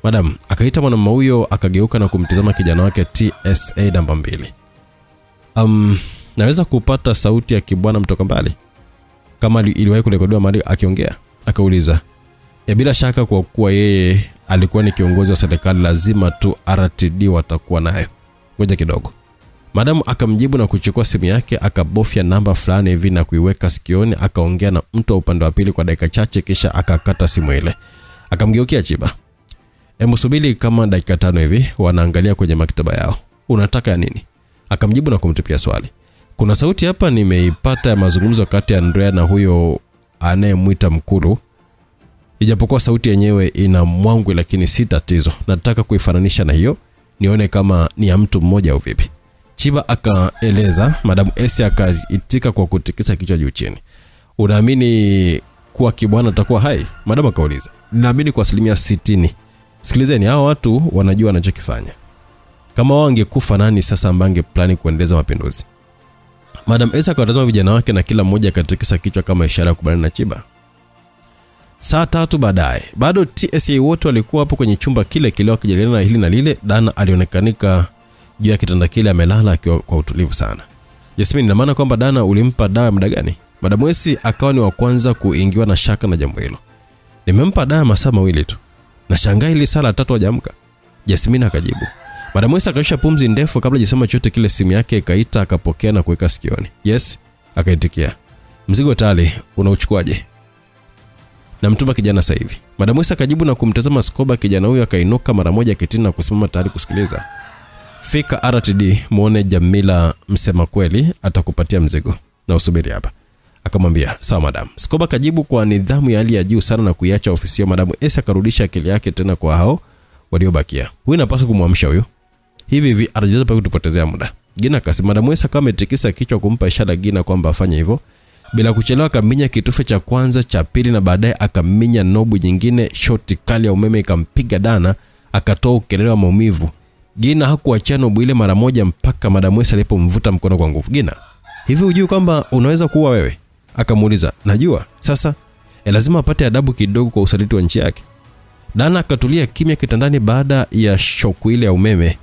Madam akaita mwanamume huyo, akageuka na kumtazama kijana wake TSA namba 2. Naweza kupata sauti ya kibwana mtoka mbali kama iliwahi kurekodiwa mahali akiongea? Akauliza. Bila shaka kwa kuwa yeye alikuwa ni kiongozi wa serikali lazima tu RTD watakuwa nayo. Ngoja kidogo. Madam akamjibu na kuchukua simu yake, akabofya namba fulani hivi na kuiweka sikioni. Akaongea na mtu upande wa pili kwa dakika chache, kisha akakata simu ile. Akamgeukia Chiba. Subiri kama dakika 5 hivi, wanaangalia kwenye maktaba yao. Unataka ya nini? Akamjibu na kumtupia swali. Kuna sauti hapa nimeipata ya mazungumzo kati ya Andrea na huyo anayemwita Mkuru. Ijapokuwa sauti yenyewe ina mwangwi, lakini si tatizo. Nataka kuifananisha na hiyo, nione kama ni ya mtu mmoja au vipi. Chiba akaeleza. Madam Essie akaitika kwa kutikisa kichwa juu chini. Unaamini kuwa kibwana atakuwa hai? Madam akauliza. Naamini kwa 60%. Sikilizeni, hao watu wanajua wanachokifanya. Kama wao wangekufa nani sasa ambange plani kuendeleza mapinduzi? Madam Essie akawatazama vijana wake na kila mmoja katikisa kichwa kama ishara ya kubaliana na Chiba. Saa 3 baadaye, bado TSA wote walikuwa hapo kwenye chumba kile kile wakijadiliana na hili na lile. Dana alionekanika juu ya kitanda kile amelala akiwa kwa utulivu sana. Jasmine, ina maana kwamba Dana ulimpa dawa muda gani? Madam Essie akawa ni wa kwanza kuingiwa na shaka na jambo hilo. Nimempa dawa masaa 2 tu. Na shangaa ile saa 3 hajaamka. Jasmine akajibu. Madam Essie akaisha pumzi ndefu kabla hajasema chochote kile. Simu yake ikaita, akapokea na kuweka sikioni. Yes, akaitikia. Mzigo tayari, unauchukuaje? Na mtuma kijana sasa hivi. Madam Essie akajibu na kumtazama Scoba. Kijana huyo akainuka mara moja kitini na kusimama tayari kusikiliza. Fika RTD, muone Jamila msema kweli, atakupatia mzigo. Na usubiri hapa. Akamwambia, sawa madam. Scoba kajibu kwa nidhamu ya hali ya juu sana na kuiacha ofisi ya Madam Essie. Akarudisha akili yake tena kwa hao waliobakia. Huyu napaswa kumwamsha huyo. Hivi anajaza pa kutupotezea muda. Gina akasema. Madam Essie kama ametikisa kichwa kumpa ishara Gina kwamba afanye hivyo. Bila kuchelewa akaminya kitufe cha kwanza, cha pili na baadaye akaminya nobu nyingine. Shoti kali ya umeme ikampiga Dana, akatoa ukelele wa maumivu. Gina hakuachia nobu ile mara moja mpaka Madam Essie alipomvuta mkono kwa nguvu. Gina, hivi hujui kwamba unaweza kuua wewe? Akamuuliza, najua, sasa lazima apate adabu kidogo kwa usaliti wa nchi yake. Dana akatulia kimya kitandani baada ya shoku ile ya umeme.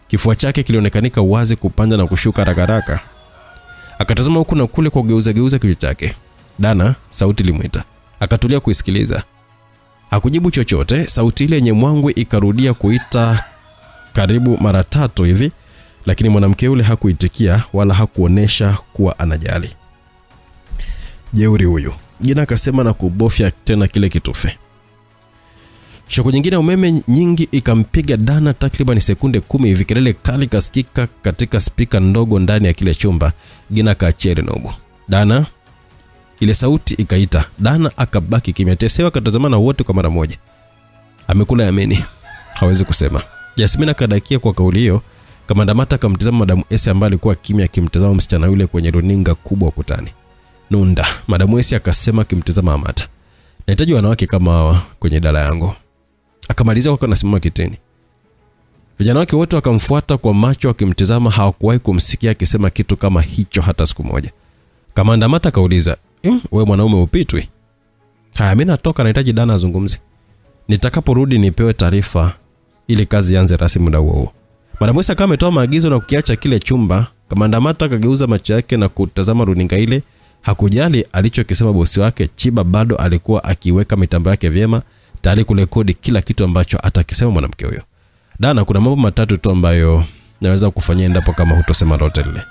Kifua chake kilionekanika wazi kupanda na kushuka haraka. Akatazama huku na kule kwa geuza kichwa chake. Dana, sauti ilimuita. Akatulia kuisikiliza. Hakujibu chochote. Sauti ile yenye mwangwi ikarudia kuita karibu mara 3 hivi, lakini mwanamke yule hakuitikia wala hakuonesha kuwa anajali. Jeuri huyu, Gina akasema na kubofya tena kile kitufe. Shoko nyingine ya umeme nyingi ikampiga Dana takriban sekunde 10 hivi. Kelele kali kasikika katika spika ndogo ndani ya kile chumba. Gina kaachia nobo. Dana, ile sauti ikaita. Dana akabaki kimya. Tesewa akatazamana wote kwa mara moja. Amekula yameni, hawezi kusema. Yasmina kadakia kwa kauli hiyo. Kamanda Mata akamtazama Madam Esi ambaye alikuwa kimya akimtazama msichana yule kwenye runinga kubwa ukutani. Nunda, Madam Esi akasema akimtazama Amata, nahitaji wanawake kama hawa kwenye dala yangu. Akamaliza kwa anasimama kitini. Vijana wake wote wakamfuata kwa macho wakimtazama. Hawakuwahi kumsikia akisema kitu kama hicho hata siku moja. Kamanda Mata kauliza, wewe mwanaume upitwi? Haya, mimi natoka, nahitaji Dana azungumze. Nitakaporudi nipewe taarifa ili kazi ianze rasmi muda huo. Madam Esi kama ametoa maagizo na kukiacha kile chumba. Kamanda Mata akageuza macho yake na kutazama runinga ile. Hakujali alichokisema bosi wake. Chiba bado alikuwa akiweka mitambo yake vyema, tayari kurekodi kila kitu ambacho atakisema mwanamke huyo. Dana, kuna mambo matatu tu ambayo naweza kufanyia endapo kama hutosema lolote lile.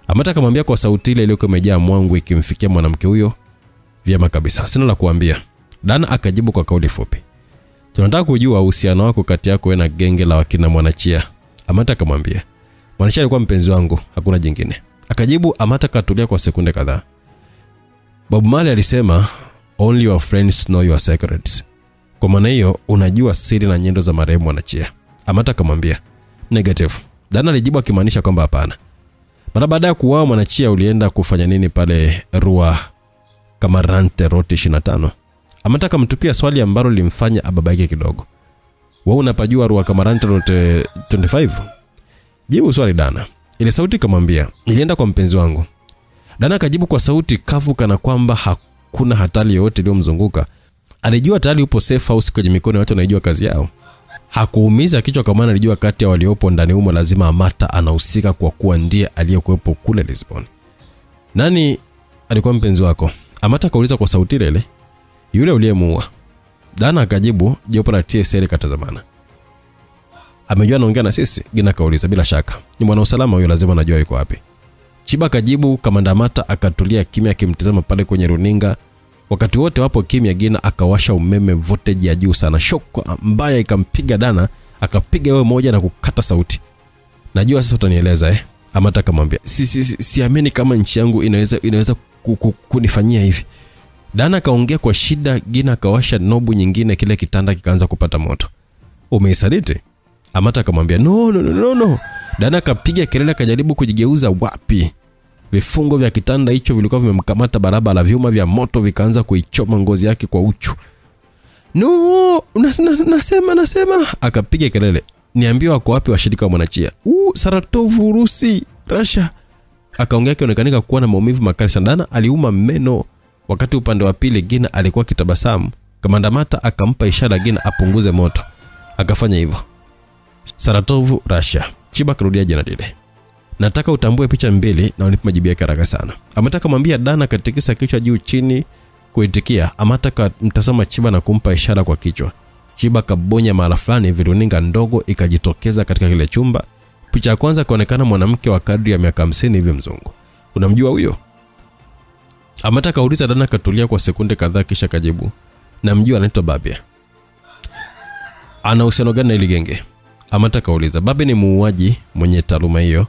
Amata akamwambia kwa sauti ile iliyokuwa imejaa mwangu ikimfikia mwanamke huyo. Vyema kabisa, sina la kuambia. Dana akajibu kwa kauli fupi. Tunataka kujua uhusiano wako kati yako wewe na genge la wakina Mwanachia. Amata akamwambia, Mwanachia alikuwa mpenzi wangu, hakuna jingine. Akajibu. Amata katulia kwa sekunde kadhaa. Bob Marley alisema, only your friends know your secrets. Kwa maana hiyo unajua siri na nyendo za marehemu Mwanachia. Amata akamwambia, negative. Dana alijibu akimaanisha kwamba hapana. Mara baada ya kuuawa Mwanachia ulienda kufanya nini pale Rua Kamarante Route 25? Amata akamtupia swali ambalo limfanya ababaike kidogo. Wewe unapajua Rua Kamarante Route 25? Jibu swali Dana. Ile sauti kamwambia, nilienda kwa mpenzi wangu. Dana akajibu kwa sauti kavu kana kwamba hakuna hatari yoyote iliyomzunguka. Alijua tayari upo safe house kwenye mikono ya watu wanaojua kazi yao. Hakuumiza kichwa kama alijua kati ya waliopo ndani humo lazima Amata anahusika kwa kuwa ndiye aliyekuwepo kule Lisbon. Nani alikuwa mpenzi wako? Amata kauliza kwa sauti ile. Yule uliyemuua. Dana akajibu. Jopo la TSL katazamana. Amejua anaongea na sisi? Gina kauliza. Bila shaka. Ni mwana usalama huyo, lazima anajua yuko wapi. Chiba akajibu. Kamanda Amata akatulia kimya akimtazama pale kwenye runinga. Wakati wote wapo kimya, Gina akawasha umeme voltage ya juu sana. Shock mbaya ikampiga Dana, akapiga wewe moja na kukata sauti. Najua sasa utanieleza Amata akamwambia, siamini kama nchi yangu inaweza kunifanyia hivi. Dana kaongea kwa shida. Gina akawasha nobu nyingine, kile kitanda kikaanza kupata moto. Umeisaliti? Amata akamwambia, no. Dana kapiga kelele akajaribu kujigeuza. Wapi? Vifungo vya kitanda hicho vilikuwa vimemkamata barabara. Vyuma vya moto vikaanza kuichoma ngozi yake kwa uchu. No, nasema. Akapiga kelele. Niambie wako wapi washirika wa Mwanachia? Saratov, Urusi, Russia. Akaongea kionekanika kuwa na maumivu makali sana. Dana aliuma meno. Wakati upande wa pili Gina alikuwa kitabasamu. Kamanda Mata akampa ishara Gina apunguze moto. Akafanya hivyo. Saratov, Russia. Chiba karudia jina lile. Nataka utambue picha mbili na unipe majibu yake haraka sana. Amata akamwambia. Dana katikisa kichwa juu chini kuitikia. Amata akamtazama Chiba na kumpa ishara kwa kichwa. Chiba kabonya mara fulani, viruninga ndogo ikajitokeza katika kile chumba. Picha ya kwanza kaonekana mwanamke wa kadri ya miaka 50 hivi mzungu. Unamjua huyo? Amata kauliza. Dana katulia kwa sekunde kadhaa kisha kajibu, namjua, anaitwa Babia. Ana uhusiano gani na ile genge? Amata kauliza. Babia ni muuaji mwenye taaluma hiyo.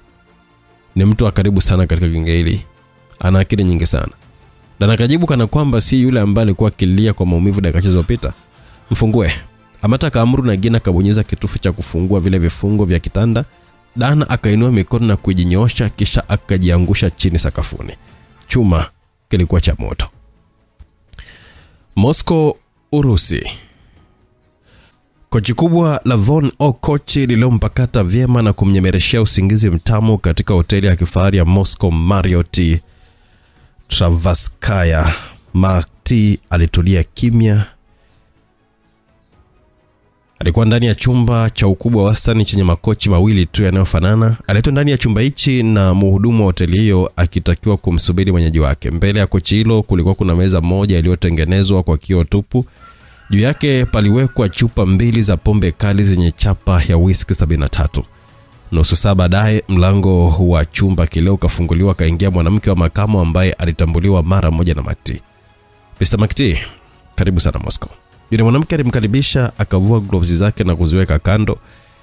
Ni mtu wa karibu sana katika genge hili. Ana akili nyingi sana. Dana kajibu kana kwamba si yule ambaye alikuwa akilia kwa maumivu dakika zilizopita. Mfungue. Amata kaamuru na Gina kabonyeza kitufe cha kufungua vile vifungo vya kitanda. Dana akainua mikono na kujinyoosha kisha akajiangusha chini sakafuni. Chuma kilikuwa cha moto. Moscow, Urusi. Kochi kubwa la Von Okochi lilompakata vyema na kumnyemereshia usingizi mtamu katika hoteli ya kifahari ya Moscow Marriott Travaskaya. Makti alitulia kimya. Alikuwa ndani ya chumba cha ukubwa wastani chenye makochi mawili tu yanayofanana. Aliletwa ndani ya chumba hichi na mhudumu wa hoteli hiyo akitakiwa kumsubiri mwenyeji wake. Mbele ya kochi hilo kulikuwa kuna meza moja iliyotengenezwa kwa kioo tupu. Juu yake paliwekwa chupa mbili za pombe kali zenye chapa ya whisky 73. Nusu saa baadaye mlango wa chumba kile ukafunguliwa, kaingia mwanamke wa makamo ambaye alitambuliwa mara moja na Makti. Mr. Makti, karibu sana Moscow. Yule mwanamke alimkaribisha, akavua gloves zake na kuziweka kando.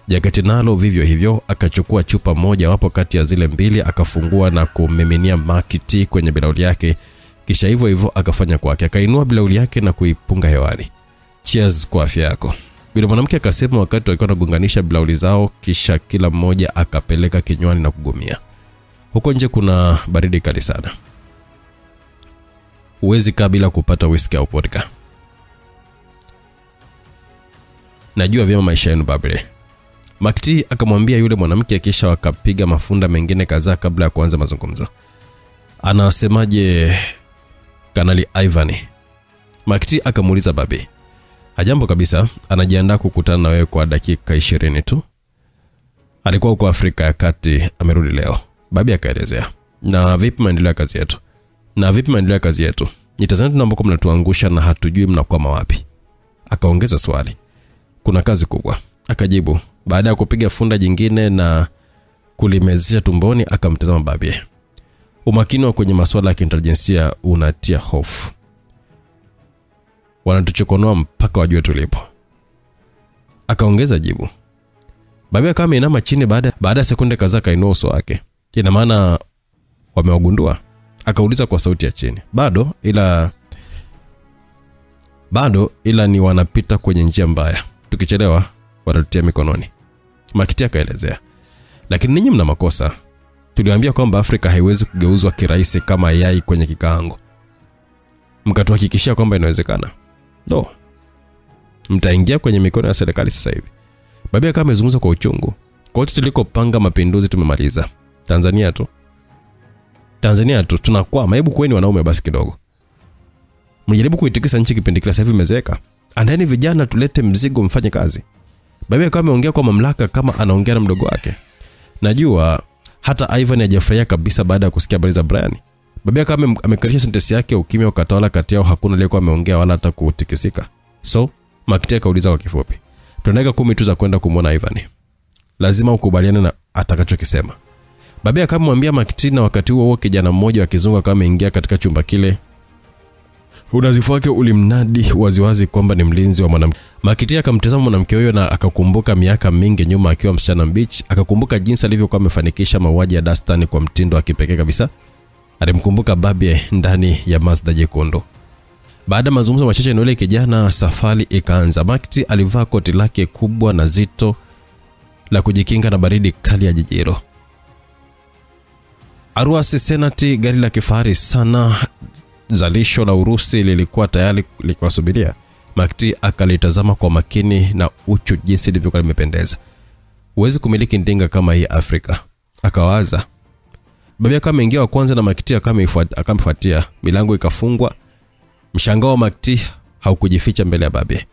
Jaketi nalo vivyo hivyo. Akachukua chupa moja wapo kati ya zile mbili, akafungua na kumiminia Makti kwenye bilauri yake. Kisha hivyo hivyo akafanya kwake. Akainua bilauri yake na kuipunga hewani. Cheers kwa afya yako. Yule mwanamke akasema wakati walikuwa wanagonganisha bilauri zao, kisha kila mmoja akapeleka kinywani na kugumia. Huko nje kuna baridi kali sana. Huwezi kaa bila kupata whisky au vodka. Najua vyema maisha yenu babele. Makti akamwambia yule mwanamke, kisha wakapiga mafunda mengine kadhaa kabla ya kuanza mazungumzo. Anasemaje Kanali Ivan? Makti akamuuliza babi. Hajambo kabisa, anajiandaa kukutana na wewe kwa dakika 20 tu. Alikuwa huko Afrika ya Kati, amerudi leo. Babi akaelezea. Na vipi maendeleo ya kazi yetu? Nitazama tunaambako mnatuangusha na hatujui mnakwama wapi. Akaongeza swali. Kuna kazi kubwa. Akajibu. Baada ya kupiga funda jingine na kulimezesha tumboni, akamtazama babi. Umakini wa kwenye masuala ya kiintelijensia unatia hofu. Wanatuchokonoa mpaka wajue tulipo. Akaongeza jibu. Babi akawa ameinama chini baada ya sekunde kadhaa kainua uso wake. Ina maana wamewagundua? Akauliza kwa sauti ya chini. Bado ila ni wanapita kwenye njia mbaya. Tukichelewa watatutia mikononi. Makti akaelezea. Lakini ninyi mna makosa. Tuliwaambia kwamba Afrika haiwezi kugeuzwa kirahisi kama yai kwenye kikaango. Mkatuhakikishia kwamba inawezekana. No. Mtaingia kwenye mikono ya serikali sasa hivi. Babi akawa amezungumza kwa uchungu. Kote tulikopanga mapinduzi tumemaliza. Tanzania tu tunakwama. Hebu kweni wanaume basi kidogo. Mjaribu kuitikisa nchi kipindi kile, sasa hivi imezeeka. Andani vijana tulete mzigo mfanye kazi. Babi akawa ameongea kwa mamlaka kama anaongea na mdogo wake. Najua hata Ivan hajafurahia kabisa baada ya kusikia habari za Brian. Babi akawa amekarisha sentence yake, ukimya ukatawala kati yao, hakuna aliyekuwa ameongea wala hata kutikisika. So, Makti akauliza kwa kifupi. Tunaweka 10 tu za kwenda kumuona Ivan. Lazima ukubaliane na atakachokisema. Babi akamwambia Makti, na wakati huo kijana mmoja wa kizungu akawa ameingia katika chumba kile. Unazifu wake ulimnadi waziwazi kwamba ni mlinzi wa mwanamke. Makti akamtazama mwanamke huyo na akakumbuka miaka mingi nyuma akiwa msichana mbichi, akakumbuka jinsi alivyokuwa amefanikisha mauaji ya Dastan kwa mtindo wa kipekee kabisa. Alimkumbuka babi ndani ya Mazda jekundu. Baada ya mazungumzo machache na yule kijana, safari ikaanza. Makti alivaa koti lake kubwa na zito la kujikinga na baridi kali ya jijiro. Aruasi Senati, gari la kifahari sana zalisho la Urusi, lilikuwa tayari likiwasubiria. Makti akalitazama kwa makini na uchu jinsi lilivyokuwa limependeza. Huwezi kumiliki ndinga kama hii Afrika, akawaza. Babi akawa ameingia wa kwanza na Makti akamfuatia. Milango ikafungwa. Mshangao wa Makti haukujificha mbele ya babi.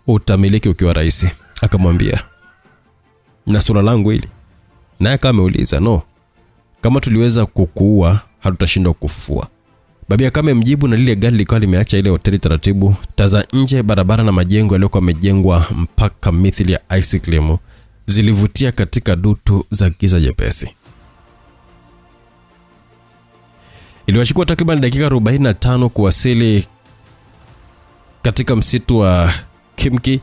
Utamiliki ukiwa rais, akamwambia. Na sura langu hili. Naye akawa ameuliza, no. Kama tuliweza kukuua, hatutashindwa kukufufua. Babi akawa amemjibu, na lile gari likawa limeacha ile hoteli taratibu. Taza nje, barabara na majengo yaliyokuwa yamejengwa mpaka mithili ya ice cream zilivutia katika dutu za giza jepesi. Iliwachukua takriban dakika 45 kuwasili katika msitu wa Kimki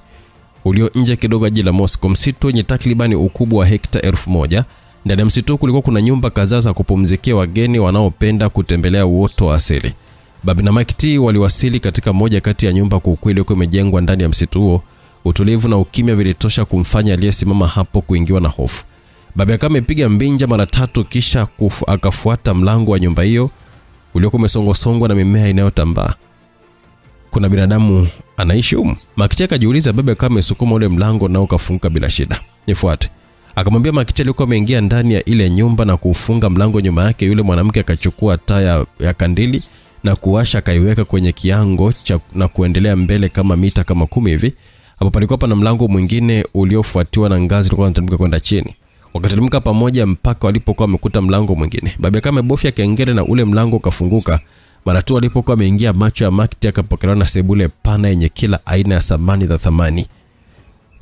ulio nje kidogo ya jiji la Moscow. Msitu wenye takriban ukubwa wa hekta 1000. Ndani ya msitu kulikuwa kuna nyumba kadhaa za kupumzikia wageni wanaopenda kutembelea uoto wa asili. Babi na Makti waliwasili katika moja kati ya nyumba kuu iliyokuwa imejengwa ndani ya msitu huo. Utulivu na ukimya vilitosha kumfanya aliyesimama hapo kuingiwa na hofu. Babi akawa amepiga mbinja mara 3, kisha akafuata mlango wa nyumba hiyo uliokuwa umesongwa na mimea inayotambaa. Kuna binadamu anaishi humu? Makti akajiuliza. Babi akawa amesukuma ule mlango na ukafunguka bila shida. Nifuate. Akamwambia Makiti alikuwa ameingia ndani ya ile nyumba na kufunga mlango nyuma yake. Yule mwanamke akachukua taa ya kandili na kuwasha, akaiweka kwenye kiango na kuendelea mbele kama mita kama 10 hivi. Hapo palikuwa pana mlango mwingine uliofuatiwa na ngazi ilikuwa inateremka kwenda chini. Wakateremka pamoja mpaka walipokuwa wamekuta mlango mwingine. Babu kama bofya kengele na ule mlango ukafunguka. Mara tu walipokuwa wameingia, macho ya Makiti yakapokelewa na sebule pana yenye kila aina ya samani za thamani.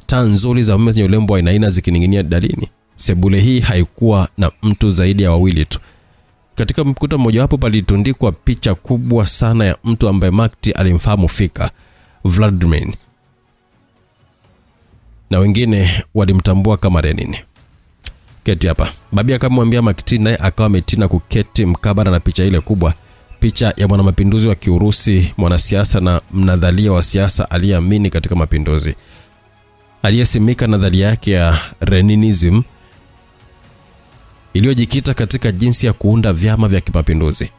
Taa nzuri za umeme zenye urembo wa aina zikining'inia darini. Sebule hii haikuwa na mtu zaidi ya wawili tu. Katika mkuta mmoja wapo palitundikwa picha kubwa sana ya mtu ambaye Makiti alimfahamu fika, Vladimir. Na wengine walimtambua kama Lenin. Keti hapa. Babu akamwambia Makiti, naye akawa ametina kuketi mkabala na picha ile kubwa. Picha ya mwanamapinduzi wa Kiurusi, mwanasiasa na mnadharia wa siasa aliyeamini katika mapinduzi. Aliyesimika nadharia yake ya Leninism iliyojikita katika jinsi ya kuunda vyama vya kimapinduzi.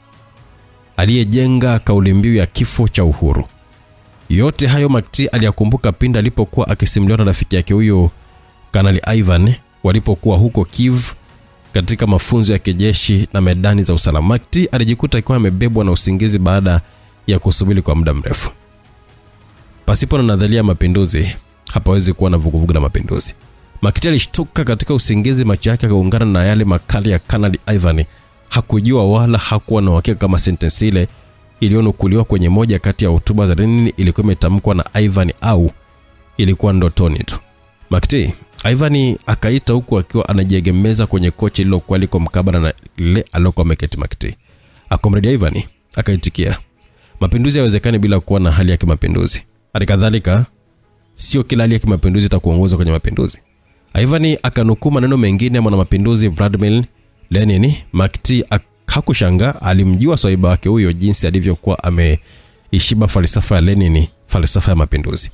Aliyejenga kauli mbiu ya kifo cha uhuru. Yote hayo Makiti aliyakumbuka pindi alipokuwa akisimuliwa na rafiki yake huyo Kanali Ivan walipokuwa huko Kiev katika mafunzo ya kijeshi na medani za usalama. Makiti alijikuta akiwa amebebwa na usingizi baada ya kusubiri kwa muda mrefu. Pasipo na nadharia ya mapinduzi, hapawezi kuwa na vuguvugu la mapinduzi. Makiti alishtuka katika usingizi, macho yake yakaungana na yale makali ya Kanali Ivan. Hakujua wala hakuwa na uhakika kama sentensi ile iliyonukuliwa kwenye moja kati ya hotuba za Lenin ilikuwa imetamkwa na Ivan au ilikuwa ndotoni tu. Makiti, Ivan akaita huku akiwa anajiegemeza kwenye kochi lilokuwa liko mkabala na lile alilokuwa ameketi Makiti. Akamrejea Ivan, akaitikia, mapinduzi hayawezekani bila kuwa na hali ya kimapinduzi. Halikadhalika, sio kila hali ya kimapinduzi itakuongoza kwenye mapinduzi. Ivan akanukuu maneno mengine ya mwanamapinduzi Vladimir Lenin. Makiti hakushangaa, alimjua swaiba wake huyo jinsi alivyokuwa ameishiba falsafa ya Lenin, falsafa ya mapinduzi.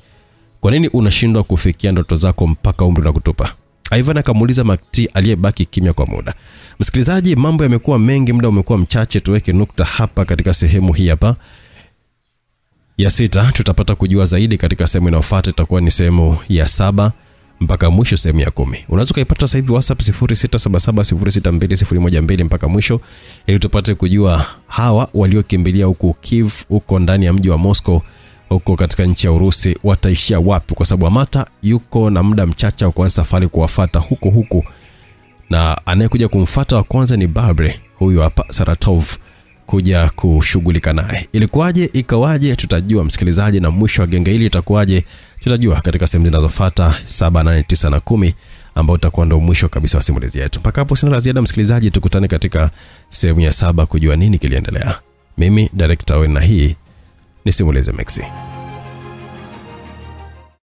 Kwa nini unashindwa kufikia ndoto zako mpaka umri unakutupa? Ivan akamuuliza Makiti aliyebaki kimya kwa muda. Msikilizaji, mambo yamekuwa mengi, muda umekuwa mchache, tuweke nukta hapa katika sehemu hii hapa ya 6. Tutapata kujua zaidi katika sehemu inayofuata, itakuwa ni sehemu ya 7 mpaka mwisho sehemu ya 10. Unaweza kuipata sasa hivi WhatsApp 0677062012 mpaka mwisho ili tupate kujua hawa waliokimbilia huko Kiev, huko ndani ya mji wa Moscow, huko katika nchi ya Urusi, wataishia wapi, kwa sababu Amata yuko na muda mchache wa kuanza safari kuwafuata huko na anayekuja kumfuata wa kwanza ni Babre huyu hapa Saratov kuja kushughulika naye. Ilikuwaje, ikawaje, tutajua msikilizaji, na mwisho wa genge hili itakuwaje tutajua katika sehemu zinazofuata 7, 8, 9 na 10 ambao utakuwa ndio mwisho kabisa wa simulizi yetu. Mpaka hapo sina la ziada msikilizaji, tukutane katika sehemu ya 7 kujua nini kiliendelea. Mimi director wenu na hii ni Simulizi Maxi.